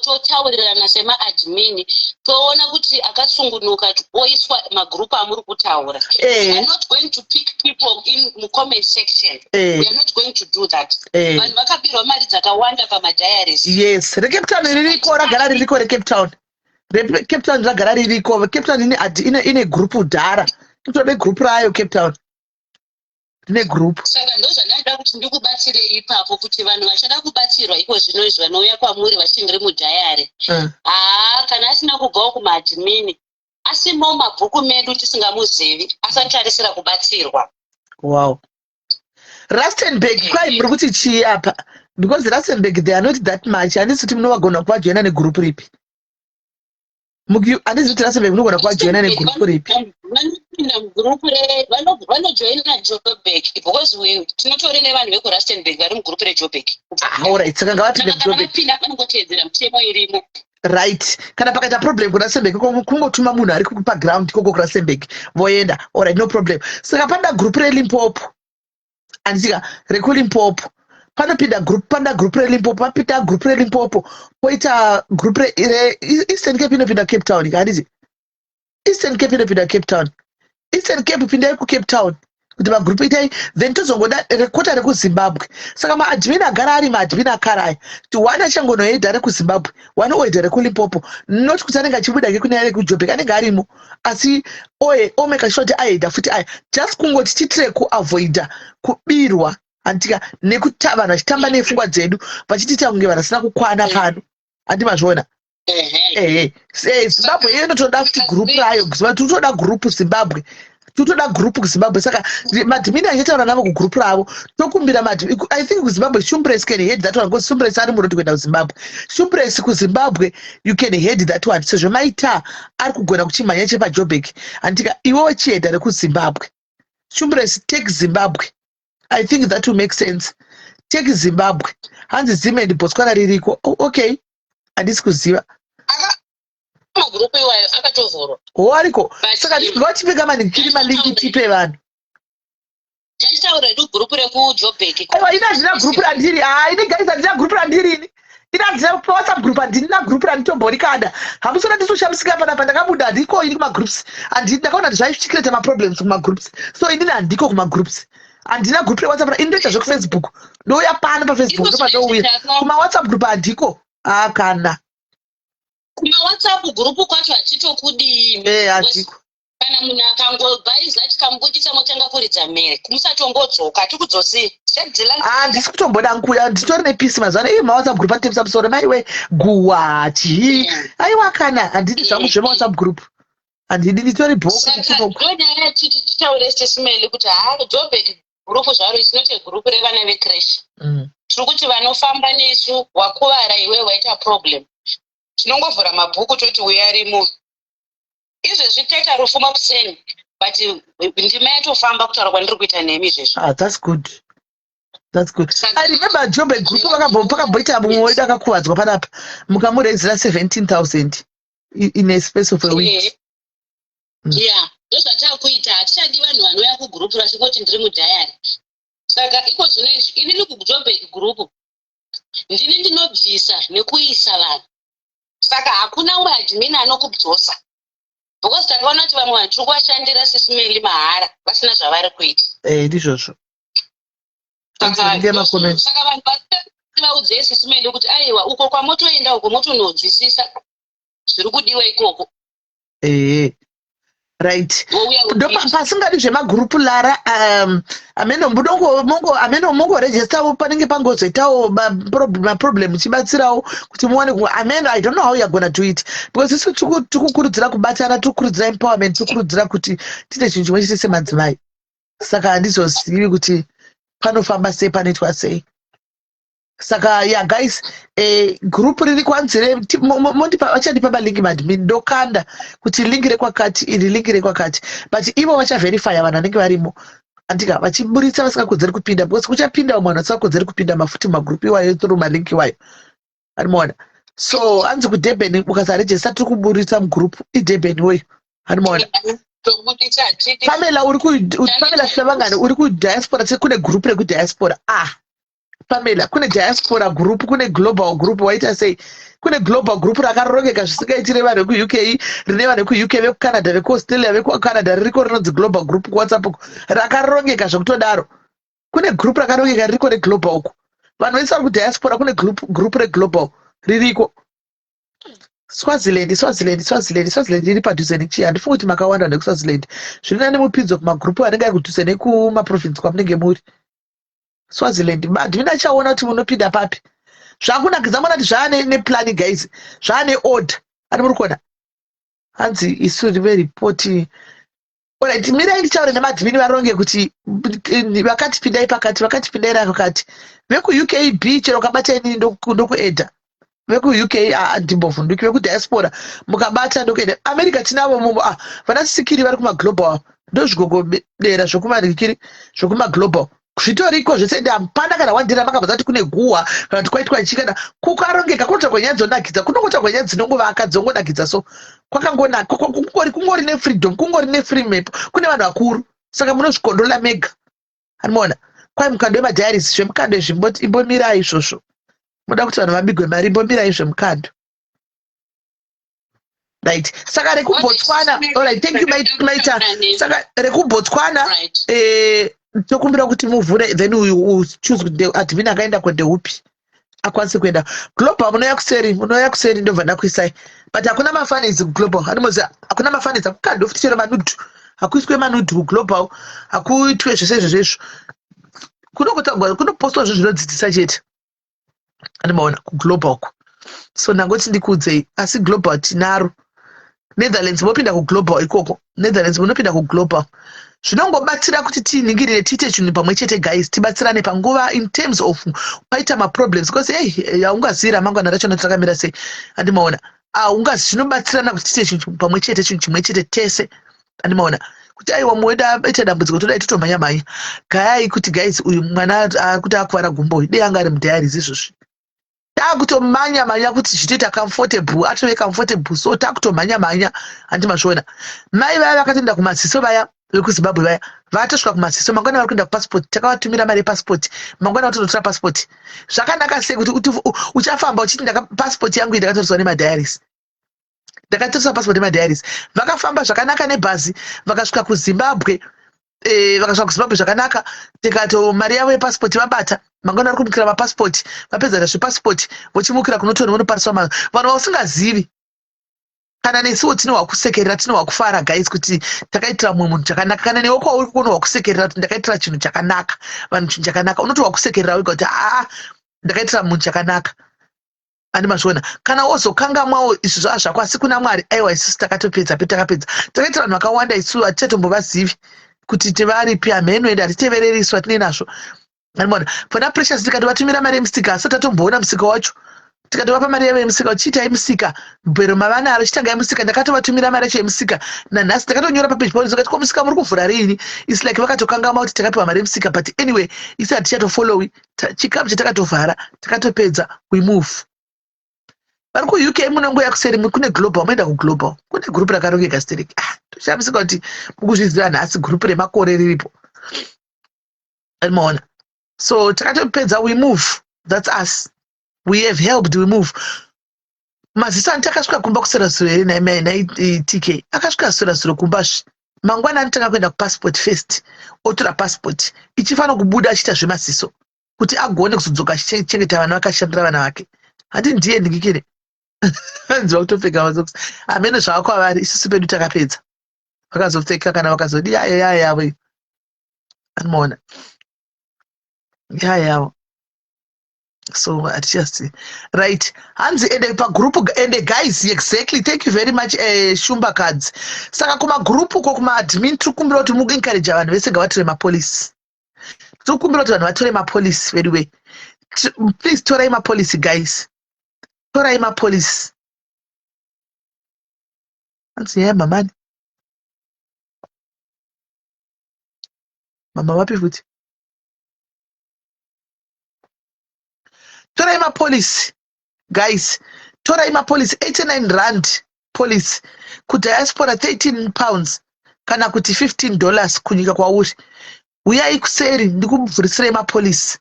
totaurirana sema-admin toona kuti akasungunuka oiswa magrupu amuri kutaura. We are not going to pick people in the comment section. We are not going to do that. Vanhu vakabirwa mari dzakawanda pamadiaries. Yes, reCape Town ririko ragara ririko reCape Town. Cape Town ragara ririko. Cape Town ine grupu dhara. Kutode grupu rayo Cape Town. Ine grupu. Saka ndozvandada kuti ndikubatsire ipapo kuti vanhu vachada kubatsirwa iko zvino izvi vanouya kwamuri vachingiri mudhayari. Kana asina kubvawo kumaadmin asimo mabhuku medu tisingamuzivi asatarisira kubatsirwa. Wow. Rustenburg kwai muri kuti chii apa? Because Rustenburg they are not that much. Handisi kuti munovagona kuvajoina negrupu ripi? Handisi kuti Rustenburg munogona kuvajoina negrupu ripi? Vanopinda mugrupu vanojoina Joburg because tinotori nevanhu vekuRustenburg vari mugrupu reJoburg. Alright, saka ngavapinde muJoburg. Vanopinda vanongoteedzera mitemo irimo. Right. Kana pakaita problem kuRustenburg kungotuma munhu ari paground koko kuRustenburg voenda. Alright, no problem. Saka panda grupu reLimpopo. Andika rekuLimpopo. Panopinda grupu reLimpopo, papinda grupu reLimpopo, poita grupu Eastern Cape inopinda Cape Town, handiti? Eastern Cape inopinda Cape Town. Eastern Cape pindai kuCape Town. Kuti magrupu itai, then tozongoda rekota rekuZimbabwe. Saka maadmin agara ari maadmin akaraya. Kuti one achangonoedha rekuZimbabwe, one oedha rekuLimpopo. Not kuti anenge achibuda ngekunyaya rekuJoburg, anenge arimo. Asi omeka sure kuti aedha futi aya. Just kungoti titire kuavoida kubirwa. Antika nekuti vanhu vachitamba nepfungwa dzedu vachitiita kunge vanasina kukwana pano. Andimazviona. Zimbabwe inotoda futi grupu rayo. Toda grupu Zimbabwe. totoda group kuZimbabwe. Saka madhimini achitaura navo kugroup ravo tokumbira madhimini. I think kuZimbabwe Shumpress can head that one because Shumpress ari muroti kuenda kuZimbabwe. Shumpress kuZimbabwe you can head that one. So zvemaita ari kugona kuchimhanya chepaJoburg andika iwewe chiedha rekuZimbabwe. Shumpress take Zimbabwe. I think that will make sense. Take Zimbabwe. Hanzi Zim and Botswana ririko. Oh, okay. Handisi kuziva. Magroup iwayo akatovhurwa. Wariko. Saka ngatipe mani kiri malinki tipe vanhu. Taitaura group rekuJoburg. Aiwa ina zvina group randiri. Ine guys andina group randiri ini. Ina zvina WhatsApp group andina group randitomborikada. Hamusona ndisoshamsika panapa ndakabuda ndiko ini kuma groups. Ndakaona zvaichikreta ma problems kuma groups. So ini ndiko kuma groups. Andina group WhatsApp indoita zvekufacebook. Ndoya pana paFacebook ndopadouya. Kuma WhatsApp group andiko. Kana. Kuma WhatsApp group kwacho achitokudi. Andiko. Kana munhu akangobhariza chikamubudisa motanga kuridza mhere kumusatongodzoka tikudzosi handisi kutomboda nkuya nditori nepisi mazuva ano mawhatsapp group anotepisa musoro maiwe guwa chii aiwa kana handidi zvangu zvemawhatsapp group handidi nditori bhokndonyaya titaure sesimeli kuti Joburg group zvaro isinote group revana vecrash tiri kuti vanofamba nesu wakuvara iwe waita problem tinongovhura mabhuku toti uyarimo izvezvi taita rufuma kuseni but ndima yatofamba kutaura kwandiri kuita nemi izvezvi. That's good. That's good. I remember Joburg group pakamboita mumwe wedu akakuvadzwa panapa mukamurezera 17,000 in a space of a week. Yeah, ndozvatakuita hatichadi vanhu vanouya kugroup rachingoti ndiri mudhayari. Saka iko zvino izvi inini kuJoburg group ndini ndinobvisa nekuisa vanhu. Saka hakuna umwe admin anokudzosa. Because takaona kuti vamwe vanhu tiri kuvashandira sesimeli mahara vasina zvavari kuita. Ndizvozvo. Saka vanhu vaudze sesimeli kuti aiwa uko kwamotoenda uko motononzwisisa zviri kudiwa ikoko. Right. Pasingadi zvemagurupu Lara ameno mongoregistawo panenge pangozoitawo maproblem chibatsirawo kuti muone ameno I don't know how you're going to do it because isu tikukurudzira kubatana tikukurudzira empowerment tikukurudzira kuti tite chinhu chimwe chete semadzimai saka handizozivi kuti panofamba sei panoitwa sei. Saka yeah guys group riri kwanzire vachandipa malinki madmin ndokanda kuti linki rekwakati iri linki rekwakati but ivo vachaverifya vanhu vanenge varimo andika vachiburitsa vasingakodzeri kupinda because kuchapinda mwana asikakodzeri kupinda mafuti magroup iwayo through malinki iwayo animaona. So hanzi kuDurban ukasarejista tiri kuburitsa mugroup iDurban weyo animaona. Pamela Pamela Shavangani uri kudiaspora kune group rekudiaspora Pamela kune diaspora group kune global group waita sei kune global group rakarongeka zvisingaitire vanhu vekuUK rine vanhu vekuUK vekuCanada vekuAustralia vekuCanada ririko rinonzi global group kuWhatsApp rakarongeka zvekutodaro kune group rakarongeka ririko reglobal uko vanhu vese vari kudiaspora kune group reglobal ririko. Swaziland iri padhuze nechi handifungi kuti makawanda nekuSwaziland zviri nani mupidzo kumagrupu anenge ari kudhuze nekumaprovinsi kwamunenge muri. Swaziland madhimini achaona kuti munopinda papi zvakunakidza mona kuti zvaane neplani guys zvaane order ari muri kuona hanzi isu rive ripoti alright mirai ndichaure nemadhimini varonge kuti vakatipindai pakati vakatipindai rakakati vekuUK B chero kabata inini ndokuedha vekuUK ndimbovhunduki vekudiaspora mukabata ndokuedha America tinavo mumbo vanasikiri vari kumaglobal ndozvigogodera zvokumarikiri zvokumaglobal zvitoriko zvese ndapanda kana wandira makabva kuti kune guwa kana kuti kwaitwa chikana kukarongeka kunoita kwenyaya dzonakidza kunongoita kwenyaya dzinongovaka dzongonakidza so kwakangonaka kungori nefreedom kungori nefree map kune vanhu vakuru saka munozvikondorola mega animaona kwai mukando wemadiaries zvemukando izvi imbomirai izvozvo muda kuti vanhu vabigwe mari imbomirai zvemukando right. Saka rekuBotswana alright thank you maita saka rekuBotswana tokumbira kuti muvhure then you choose admin akaenda kwende upi akwanise kuenda global munoya kuseri ndobva ndakuisai but hakuna mafanizi kuglobal hanimoziva hakuna mafanizi akukanda futi chero manudhu hakuiswe manudhu kuglobal hakuitwe zvese zvezvezvo kunopostwa zvo zvinodzidzisa chete animaona kuglobal ku so ndangoti ndikuudzei asi global tinaro Netherlands mopinda kuglobal ikoko Netherlands munopinda kuglobal zvinongobatsira kuti tiningirire tiite chinhu pamwe chete guys, tibatsirane panguva in terms of paita maproblems, because hey, haungazivi ramangwana racho takamira sei, handimaona zvinobatsirana kuti tiite chinhu pamwe chete, chinhu chimwe chete tese, handimaona kuti aiwa muweda aita dambudziko todai totomhanya-mhanya, gayai kuti guys uyu mwana kuti akuvara gumbo dei anga ari mudhayaris izvozvi, takutomhanya-mhanya kuti zvitoita comfortable, atove comfortable, so takutomhanya-mhanya, handimazviona. Mai vaya vakatoenda kumaziso vaya vekuzimbabwe vaya vatosvika kumaziso, mangwana vari kuenda kupasipoti, takavatumira mari yepasipoti, mangwana vatonotora pasipoti. Zvakanaka sei kuti uchafamba uchiti pasipoti yangu iyi ndakatoriswa nemadhayaris, ndakatoriswa pasipoti nemadhayaris. Vakafamba zvakanaka nebhazi vakasvika kuzimbabwe, vakasvika kuzimbabwe zvakanaka, tikato mari yavo yepasipoti vabata, mangwana vari kumukira mapasipoti, vapedza zvepasipoti vochimukira kunotonho vonopariswa vanhu vasingazivi. Kana nesuwo tinohwa kusekerera, tinohwa kufara guys kuti takaitira mumwe munhu chakanaka. Kana newe kwauri kunohwa kusekerera kuti ndakaitira chinhu chakanaka, vanhu chinhu chakanaka, unotohwa kusekerera wega kuti ndakaitira munhu chakanaka, handimazviona. Kana wozokangamwawo izvi zvaa zvako asi kuna Mwari, aiwa isusu takatopedza petakapedza, takaitira vanhu vakawanda isusu hatichatombovazivi kuti tivaripi, hameno ende hatitevereri isu vatine nazvo, handimona. Pana Precious tikatovatumira mari yemusika asi tatomboona musika wacho, tikatovapa mari yavo yemusika uchiitai musika bhero mavanaro chitangai musika, ndakatovatumira mari yacho yemusika nanhasi takatonyora papeji pao zokati ko musika muri kuvhura rini, isi like vakatokangama kuti takapiwa mari yemusika, but anyway isi hatichatofollowi, chikamu chatakatotovhara takatopedza, we move. Vari kuuk munongoya kuseri, kune global, moenda kuglobal kune gurupu rakarongeka stereki, toshamisika kuti mukuzviziva nhasi gurupu remakore riripo, maona. So takatopedza, we move, that's us. We have helped, we move. Mazisani takasvika kumba kusera zuro here TK. Akasvika kusera zuro kumbazvi. Mangwana anotanga kuenda kupassport first. Otora passport. Ichifana kubuda achita zvemaziso. Kuti agone kuzodzoka achichengeta vana vakashandira vana vake. Hati ndiye ndingikire. Nzwa kutopfeka mazokusi. Amene zvako avari isusu pedu takapedza. Vakazopfeka kana vakazodi yavo. Anoona. Yavo. So just right. Hands in the group and the guys, exactly. Thank you very much, Shumba Cards. Saka kuma group ko kuma admin tukumbira kuti muku encourage vanhu vese ngavatore mapolice. Tukumbira kuti vanhu vatore mapolice very way. Please torai mapolice guys. Torai mapolice. Hands yeah mama. Mama wapi futi? Torai mapolice guys, torai mapolice 89 rand police, kudiaspora 13 pounds kana kuti $15 kunyika kwauri. Uyai kuseri ndikubvurisire mapolice,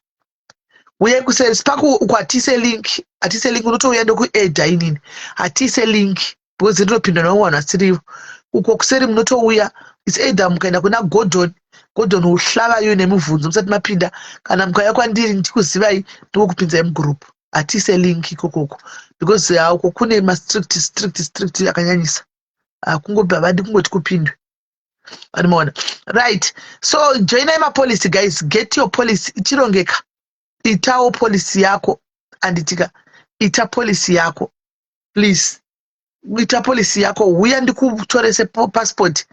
uyai kuseri sipaku kwatise link, atise link unotouya ndokuedha inini, atise link because rinopinda nevanhu vasirivo. Uko kuseri munotouya, it's either mukaenda kuna Gordon uhlava iyo nemubvunzo musati mapinda, kana mukauya kwandiri ndikuzivai ndokupinzai mugroup, atise link ikokoko because uko kune strict akanyanyisa, kungopi havadi kungoti kupindwe, anomaona right. So joinai mapolice guys, get your police ichirongeka, itawo policy yako, anditika ita policy yako please, ita policy yako, uya ndikutorese passport.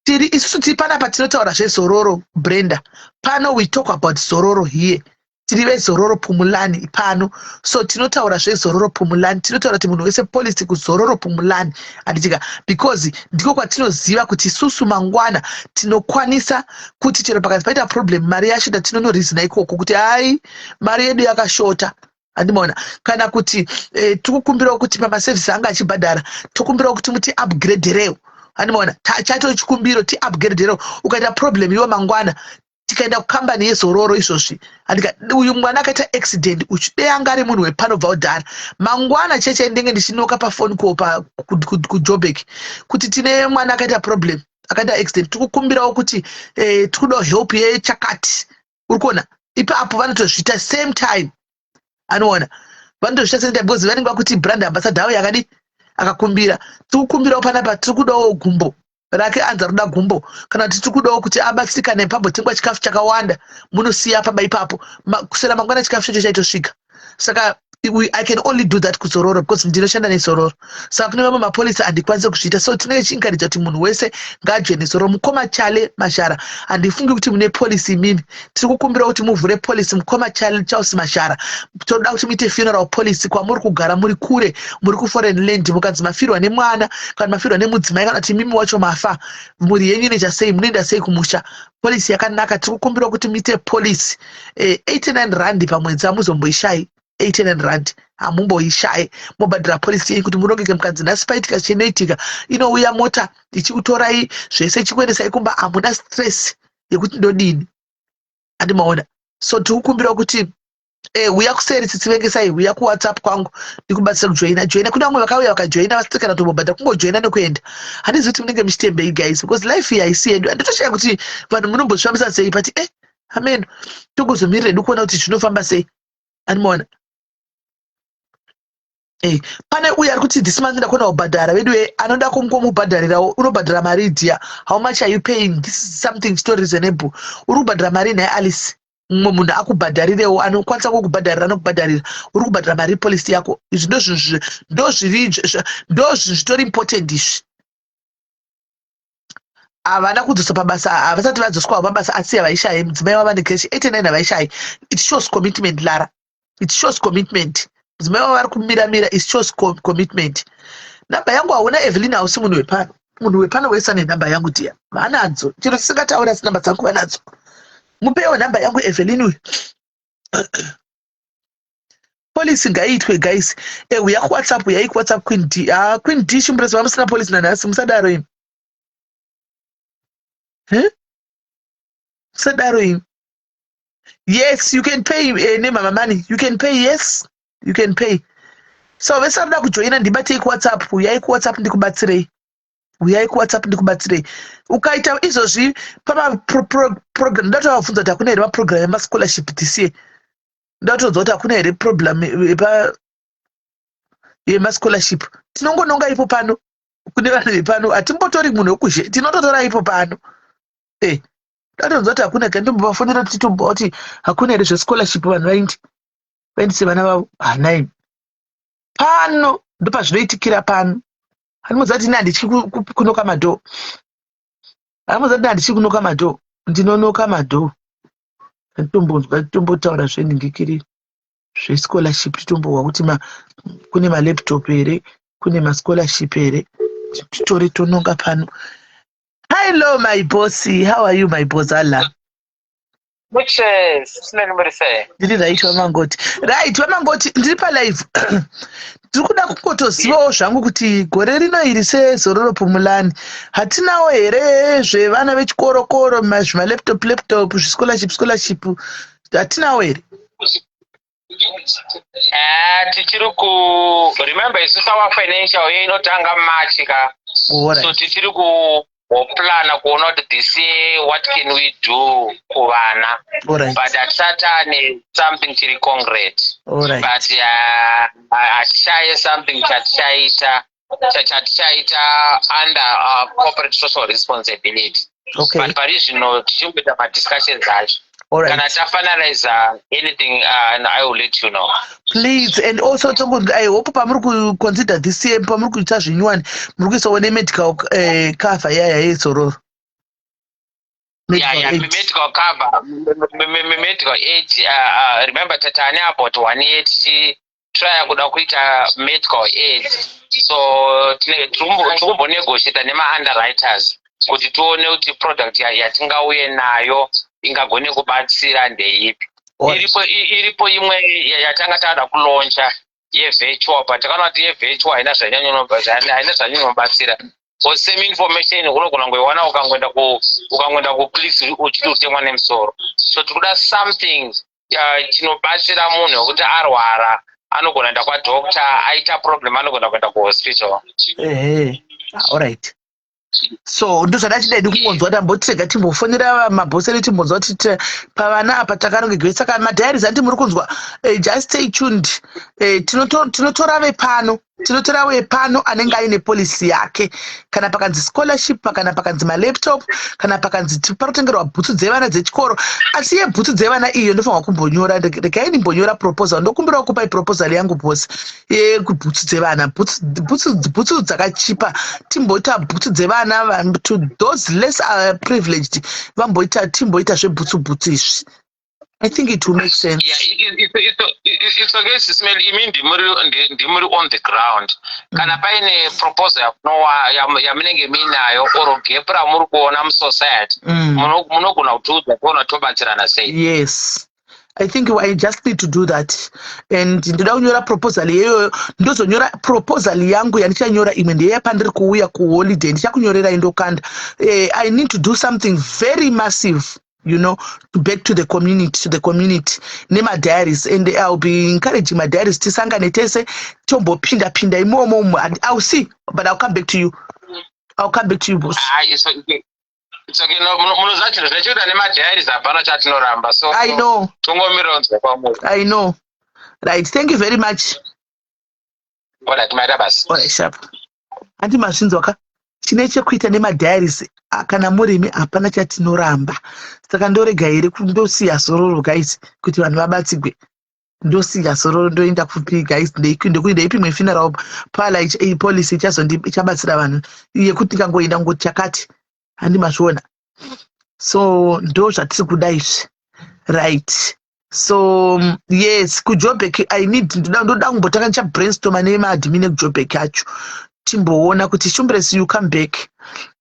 Tiri isusu tiri panapa tinotaura zvezororo Brenda. Pano we talk about zororo here. Tiri vezororo Pumulani pano. So tinotaura zvezororo Pumulani. Tinotaura kuti munhu wese policy kuzororo Pumulani. Anditika because ndiko kwatinoziva kuti isusu mangwana tinokwanisa kuti chero pakati paita problem mari yashota tinonorizina ikoko kuti hai mari yedu yakashota. Andimona kana kuti tikukumbira kuti pamaservice anga achibhadhara tokumbira kuti muti upgrade reo. Andimona chato chikumbiro ti upgrade reo, ukaita problem iwe mangwana tikaenda kucompany yezororo izvozvi, andika uyu mwana akaita accident uchide angari munhu wepanobva udhara mangwana cheche ndenge ndichinoka pafoni ko kuJobek kuti tine mwana akaita problem, akaita accident, tikukumbirawo kuti tikuda help yechakati, uri kuona ipapo vanotozvita same time. Anoona vanotozvita same time because vanenge vakuti brand ambassador avo yakadi akakumbira, tikukumbirawo panapa tirikudawo gumbo rake anza ruda gumbo, kana kuti tirikudawo kuti abatsirikane ipapo tengwa chikafu chakawanda munosiya paba ipapo kusera mangwana chikafu chacho chaitosvika. Saka I can only do that kuZororo because ndinoshanda neZororo. Saka kune vamwe mapolisi handikwanisi kuzviita. So tinenge tichiencourage kuti munhu wese ngaajoine Zororo. Mukoma Chale Mashara handifungi kuti mune polisi imimi. Tiri kukumbira kuti muvhure polisi Mukoma Chale Charles Mashara. Toda kuti muite funeral policy kwamuri kugara muri kure, muri kuforeign land, mukanzi mafirwa nemwana kana mafirwa nemudzimai kana kuti mimi wacho mafa, muri yenyu inoita sei, munoenda sei kumusha. Polisi yakanaka. Tiri kukumbira kuti muite polisi 89 rand pamwedzi hamuzomboishayi. 89 rand hamumboishayi. Mobhadhira polisi yenyu kuti murongeke mukanzi nhasi paitika chinoitika, inouya mota ichikutorai zvese ichikuendesai kumba, hamuna stress yekuti ndodini. Handimaona. So tiri kukumbira kuti uya kuseri tsitsivengesai, uya kuWhatsApp kwangu ndikubatsira kujoina. Kuna vamwe vakauya vakajoina vasati kana tombobhadha, kungojoina nekuenda. Handizivi kuti munenge muchitembei guys, because life here haisi yedu. Handitoshaya kuti vanhu munombozvifambisa sei, but amen, togozomirira hedu kuona kuti zvinofamba sei. Handimaona. Pane uya ari kuti this month ndakona kubhadhara, vedu anoda kumubhadharirawo, unobhadhara mari dear. How much are you paying? This is something still reasonable. Uri kubhadhara mari naye Alice. Mumwe munhu akubhadharirewo, anokwanisa kukubhadharira anokubhadharira. Uri kubhadhara mari polisi yako. Izvi ndo zvitori important izvi. Havana kudzosa pabasa, havasati vadzoswawo pabasa asi havaishayi. Mudzimai wava nekeshi 89 havaishayi. It shows commitment, Lara. It shows commitment. Mudzimai wava vari kumiramira, it shows commitment. Namba yangu hauna Evelyn hausi munhu wepano. Munhu wepano wese ane namba yangu dia. Vanadzo. Chiro chisingataura asi namba dzangu vanadzo. Mupewo namba yangu Evelyn uyu. Polisi ngaiitwe guys. Uya kuWhatsApp, uya kuWhatsApp Queen D. Queen D chimurezi vamusina polisi nanhasi, musadaro imi. Musadaro imi. Yes, you can pay Mama Money. You can pay, yes. You can pay. So vese anoda kujoina ndibatei kuWhatsApp, uyai kuWhatsApp ndikubatsirei. Uyai kuWhatsApp ndikubatsirei. Ukaita izvozvi program, ndatovafunza kuti hakuna here maprogram yemascholarship this year. Ndatoudza kuti hakuna here problem yemascholarship. Tinongononga ipo pano. Kune vanhu vepano hatimbotori munhu wekuzhe, tinototora ipo pano. Ndatoudza kuti hakuna, kanditombovafonera kuti titomboa kuti hakuna here zvescholarship vanhu vaindise vana vavo. Hanai. Pano ndopazvinoitikira pano. Hanimuziva kuti handityi kunoka madhoo. Hanimuziva kuti handityi kunoka madhoo. Ndinonoka madhoo. Titombonzwa, titombotaura zvenhingikiri zvescholarship, titombohwa kuti kune malaptop here, kune mascholarship here. Titori tononga pano. Hello my bossy, how are you my boss? Allah. Which ndiri right Vamangoti. Right Vamangoti, ndiri palive. Tiri kuda kungotozivawo zvangu kuti gore rino iri seZororo Pumulani hatinawo here zvevana vechikorokoro, zvimalaptop zvischolarship hatinawo here. Tichiri remember isusu our financial year inotanga March ka. So tichiri plana kuona kuti this year what can we do kuvana. But hatisatane something chiri concrete. But hatishaye something chatichaita under corporate social responsibility. Okay. But pari zvino tichimboita madiscussions acho. Can I finalize anything and I will let you know. Please, and also I hope pamuri consider this year pamuri kuita zvinyuwani muri kuisawo medical cover yeZororo. Medical cover, medical aid. Remember tatane about 1 year try kuda kuita medical aid. So tumbo negotiate nema underwriters kuti tuone kuti product yatingauye nayo ingagone kubatsira ndeipi. Iripo imwe yatanga tada kuloncha yevirtual, but takaona kuti yevirtual haina zvanyanobatsira. For same information unogona ngoiwana ukangoenda kupolice uchiti utemwa nemusoro. So tikuda something chinobatsira munhu wekuti arwara anogona kuenda kwadoctor, aita problem anogona kuenda kuhospital. All right. So ndozvandachidai kungonzwa kuti ambotega timbofonera mabhosi edu timbonzwa kuti pavana apa takarongegwe. Saka madhairis ati muri kunzwa, just stay tuned. Tinotora vepano tinotora wepano anenge aine policy yake, kana pakanzi scholarship, kana pakanzi malaptop, kana pakanzi parotengerwa bhutsu dzevana dzechikoro. Asi yebhutsu dzevana iyo ndofanirwa kumbonyora, regai ndimbonyora proposal, ndokumbirawo kupai proposal yangu bosi yekubhutsu dzevana, bhutsu dzakachipa, timboita bhutsu dzevana to those less privileged, timboita zvebhutsu izvi. I think it will make sense. Yeah, it's okay, Sismel. I mean, ndimuri on the ground. Kana paine proposal yamunenge minayo or gap ramuri kuona mu society. Munogona kutuudza kuona tobatsirana sei. Yes. I think I just need to do that. And ndida kunyora proposal yeyo, ndozonyora proposal yangu yandichanyora imwe ndeyapandiri kuuya kuholiday ndichakunyorera indokanda. I need to do something very massive, you know, to back to the community, nema diaries, and I'll be encouraging my diaries tisangane tese tombo pinda imomo, and I'll see, but I'll come back to you. I'll come back to you, boss. It's okay. It's okay. No, munozachira zvechida nema diaries hapana chatinoramba. So I know. Tungomironza kwamuri. I know. Right. Thank you very much. All right, my rabas. All right, sharp. Anti mazvinzwaka chine chekuita nemadiaries kana murimi hapana chatinoramba. Saka ndorega here kundosiya sororo guys kuti vanhu vabatsirwe. Ndosiya sororo ndoenda kupi guys ndekuenda ipimwe funeral pala policy ichabatsira vanhu yekuti kangoenda ngoti chakati handi mazviona. So ndo zvatiri kuda izvi. Right. So yes, kuJoburg I need ndoda kumbotanga ndicha brainstorm nemadmin ekuJoburg acho. Timboona kuti Shumbress you come back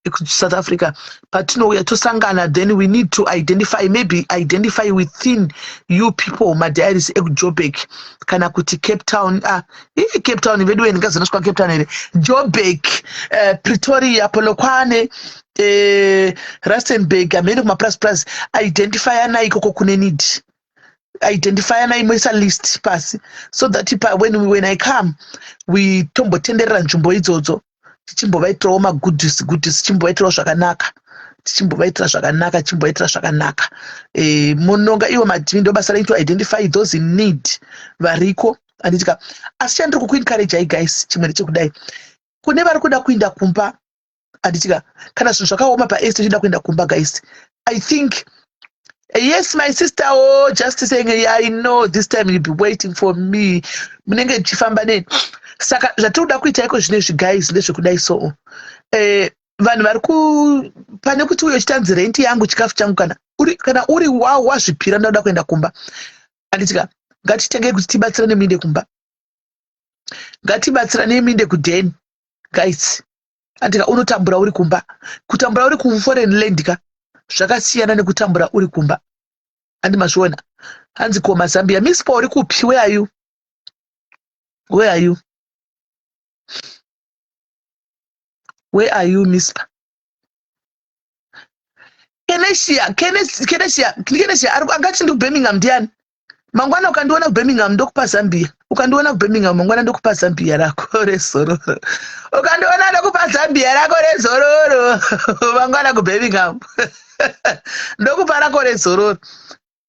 to South Africa, but tinouya tosangana, then we need to identify within you people madiaries ekuJoburg kana kuti Cape Town. Cape Town vedu ndingazonosvika Cape Town here, Joburg, Pretoria, Polokwane, Rustenburg, amene kuma plus identify ana ikoko kune need. Identify ana imoisa list pasi, so that when I come we tombotenderera nzvimbo idzodzo tichimbovaitirawo magoodies tichimbovaitirawo zvakanaka. Munonga iwo madhimi ndo basa raito identify those in need variko. Anditika asi chandiri kukuencourage ai guys, chimwe chekudai kune vari kuda kuenda kumba, anditika kana zvinhu zvakaoma paest chida kuenda kumba guys, I think yes, my sister, just saying, yeah, I know this time you'll be waiting for me. Munenge chifamba neni. Saka zvatoda kuita iko zvinezvi guys ndezvekudai so. Vanhu vari pane kuti uyo chitanzi rent yangu chikafu changu kana uri wazvipira ndoda kuenda kumba. Anditika ngatitenge kuti tibatsirane minde kumba. Ngatibatsirane minde kudeni guys. Anditika unotambura uri kumba. Kutambura uri kuforeign land ka zvakasiyana nekutambura uri kumba. Andi mazviona. Hanzi koma Zambia. Miss Paul uri kupi? Where are you? Where are you? Where are you, Miss Pa? Kenesia angati ndi Birmingham ndiani? Mangwana ukandiona Birmingham ndokupa Zambia. Ukandiona Birmingham mangwana ndokupa Zambia rako rezororo. Ukandiona ndokupa Zambia rako rezororo. Mangwana ku Birmingham. Ndokupa rako rezororo.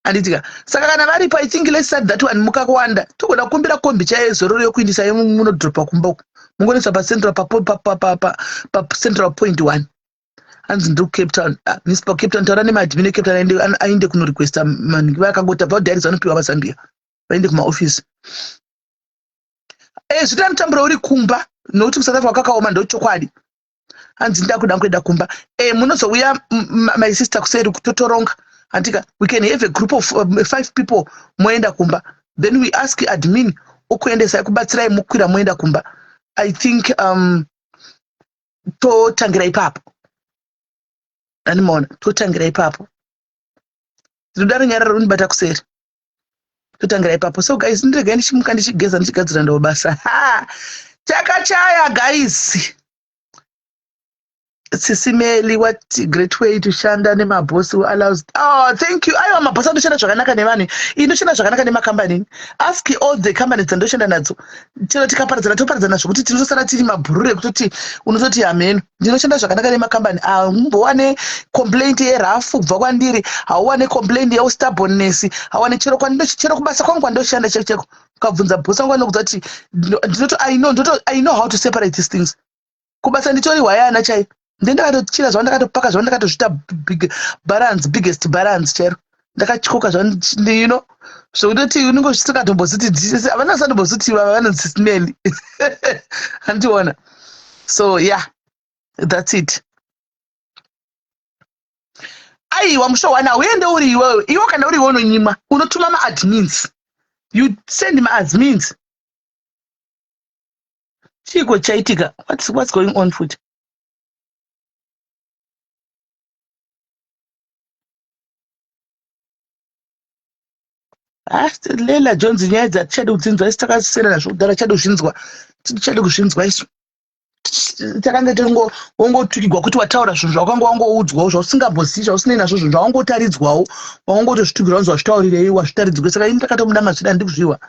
Anditika saka kana varipo I think let's start that one mukakwanda togoda kukumbira kombi chaezororo yokuindisa yemunodropa kumba uko mungonesa pa central pa central point 1 hanzi ndiri Cape Town. Miss Pa Cape Town taura nemadhimine Cape Town ainde kuno requesta manhu vakangota vaudiaries vanopiwa vaZambia vaende kuma office. Zvitanotambura uri kumba nokuti kuSouth Africa kwakaoma ndochokwadi. Hanzi ndakuda kuenda kumba. Munozouya my sister kuseri kutotoronga. Antika, we can have a group of 5 people moenda kumba. Then we ask admin ukuendesa kubatsirai mukwira moenda kumba. I think totangira ipapo. Animona, totangira ipapo. Ndodaro nyara runibata kuseri. Totangira ipapo. So guys, ndirega ndichimuka ndichigeza ndichigadzira ndo basa. Chakachaya guys. Sisimeli, what great way to shanda nemaboss who allows. Oh, thank you. Aiwa maboss anoshanda zvakanaka nevanhu. Inoshanda zvakanaka nemakambani. Ask all the companies dzandoshanda nadzo. Chero tikaparadzana toparadzana zvokuti tinosara tiri mabhurure ekutoti unototi amen. Ndinoshanda zvakanaka nemakambani. Mumbowane complaint yerafu kubva kwandiri. Hauwane complaint yeustubbornness. Hauwane chero kubasa kwangu kwandoshanda cheko. ukabvunza bosi wangu anokuudza kuti I know how to separate these things. Kubasa nditori wayana chai ndendakatochira zvandakatopaka zvandakatozvita biggest balance chero ndakatyoka zvokutoti unenge usingatombozviti havana sandombozviti vanonzi smelly handiona. So yeah, that's it. Aiwa mushowana uende uri iwewe kana uri iwe unonyima unotuma ma-admins, you send ma-admins. Chiko chaitika, what's going on futhi? Lela Jones nyaya dzatichade kudzinzwa isi takasiyana nazvo kudhara tichade kuzvinzwa isu takanga wongotukigwa kuti wataura zvinhu zvawakanga wangoudzwawo zvausingambozivi zvausinei nazvo zvinhu zvawangotaridzwawo wawangotozvitukira wanzi wazvitaurirei wazvitaridzwa saka ini takatomudama zvida ndikuzviwa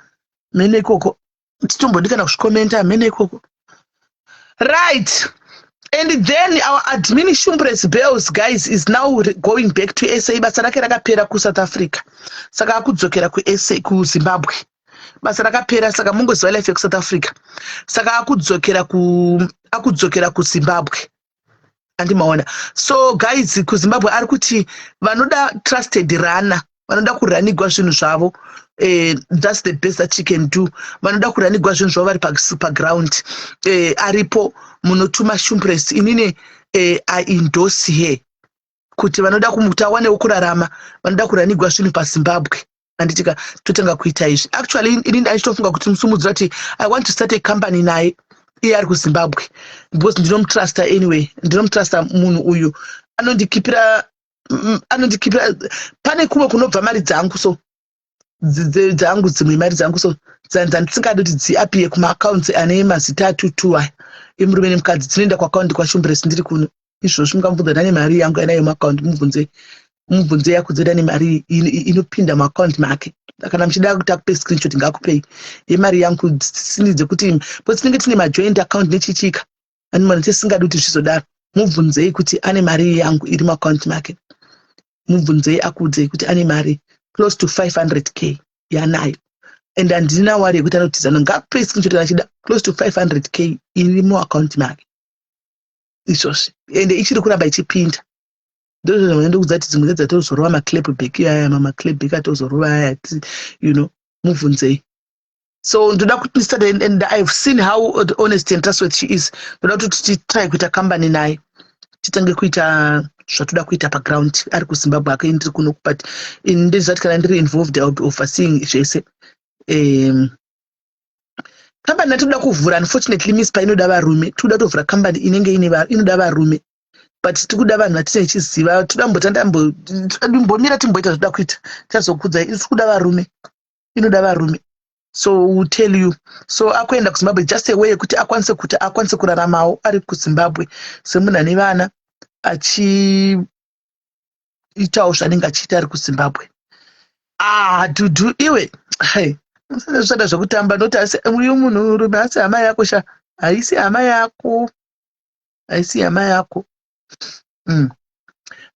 mene ikoko titombodi kana kuzvikomenta mene ikoko. Right. And then our admin Shumbres Bells, guys, is now going back to SA. Basa rake rakapera ku South Africa. Saka akudzokera ku SA ku Zimbabwe. Basa rakapera saka mungoziva life ku South Africa. Saka akudzokera ku Zimbabwe. Andimaona. So guys, ku Zimbabwe ari kuti vanoda trusted runner. Vanoda kuranigwa zvinhu zvavo. That's the best that she can do. Vanoda kuranigwa zvinhu zvavo vari paground. Aripo munotuma Shumbres inini endorse here kuti vanoda kumuta wanewo kurarama vanoda kuranigwa zvinhu paZimbabwe anditika totanga kuita izvi. Actually inini ndaichitofunga kuti musumudzira kuti I want to start a company naye iye ari kuZimbabwe because ndinomutrusta anyway, ndinomutrusta munhu uyu anondikipira pane kumwe kunobva mari dzangu so dzangu dzimwe mari dzangu so dzandisingadi kuti dziapiye kuma-accounts ane mazita atutu aya emurume nemukadzi dzinoenda kuaccount kwaShumbres ndiri kuno. Izvozvo mungamubvunza ndane mari yangu anayo muaccount mubvunze yakudzeda nemari inopinda muaccount make kana muchida kuti akupe screenshot ngakupei yemari yangu sinidze kuti tinenge tine majoint account nechichika animana tisingadi kuti zvizodaro mubvunzei kuti ane mari yangu iri muaccount make mubvunzei akuudzei kuti ane mari close to 500k yanayo and handina wari yekuti anotizana ngakupe screenshot achida close to 500k iri muaccount make izvozvi ende ichiri kuramba ichipinda. Ndozvo ndokudza kuti dzimwe dzatozorova maclapback aya mamaclapback atozorova aya mubvunzei. So ndoda kuti start and I've seen how honest and trustworthy she is. Ndoda kuti titry kuita company naye titange kuita zvatoda kuita paground ari kuZimbabwe akaindiri kuno but ndezvati kana ndiri involved I'll be overseeing zvese. Company natoda kuvhura unfortunately miss pa inoda varume toda tovhura company inenge inoda varume but tikuda vanhu vatinochiziva toda timboita zvoda kuita tazokudza iri kuda varume inoda varume. So we'll tell you. So akuenda kuZimbabwe just a way yekuti akwanise kuraramawo ari kuZimbabwe semunhu ane vana achiitawo zvanenge achiita ari kuZimbabwe. Dudu iwe zvada zvokutamba noti asi uyu munhu rume asi hama yako haisi hama yako.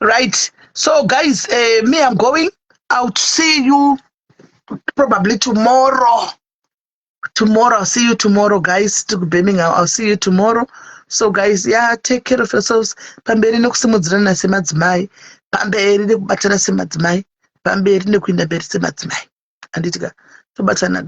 Right. So guys, me I'm going out. See you probably tomorrow. I'll see you tomorrow, guys. To Birmingham, I'll see you tomorrow. So guys, yeah, take care of yourselves. Pamberi nekusimudzirana semadzimai, pamberi nekubatana semadzimai, pamberi nekuinda mberi semadzimai. Anditika tobatana.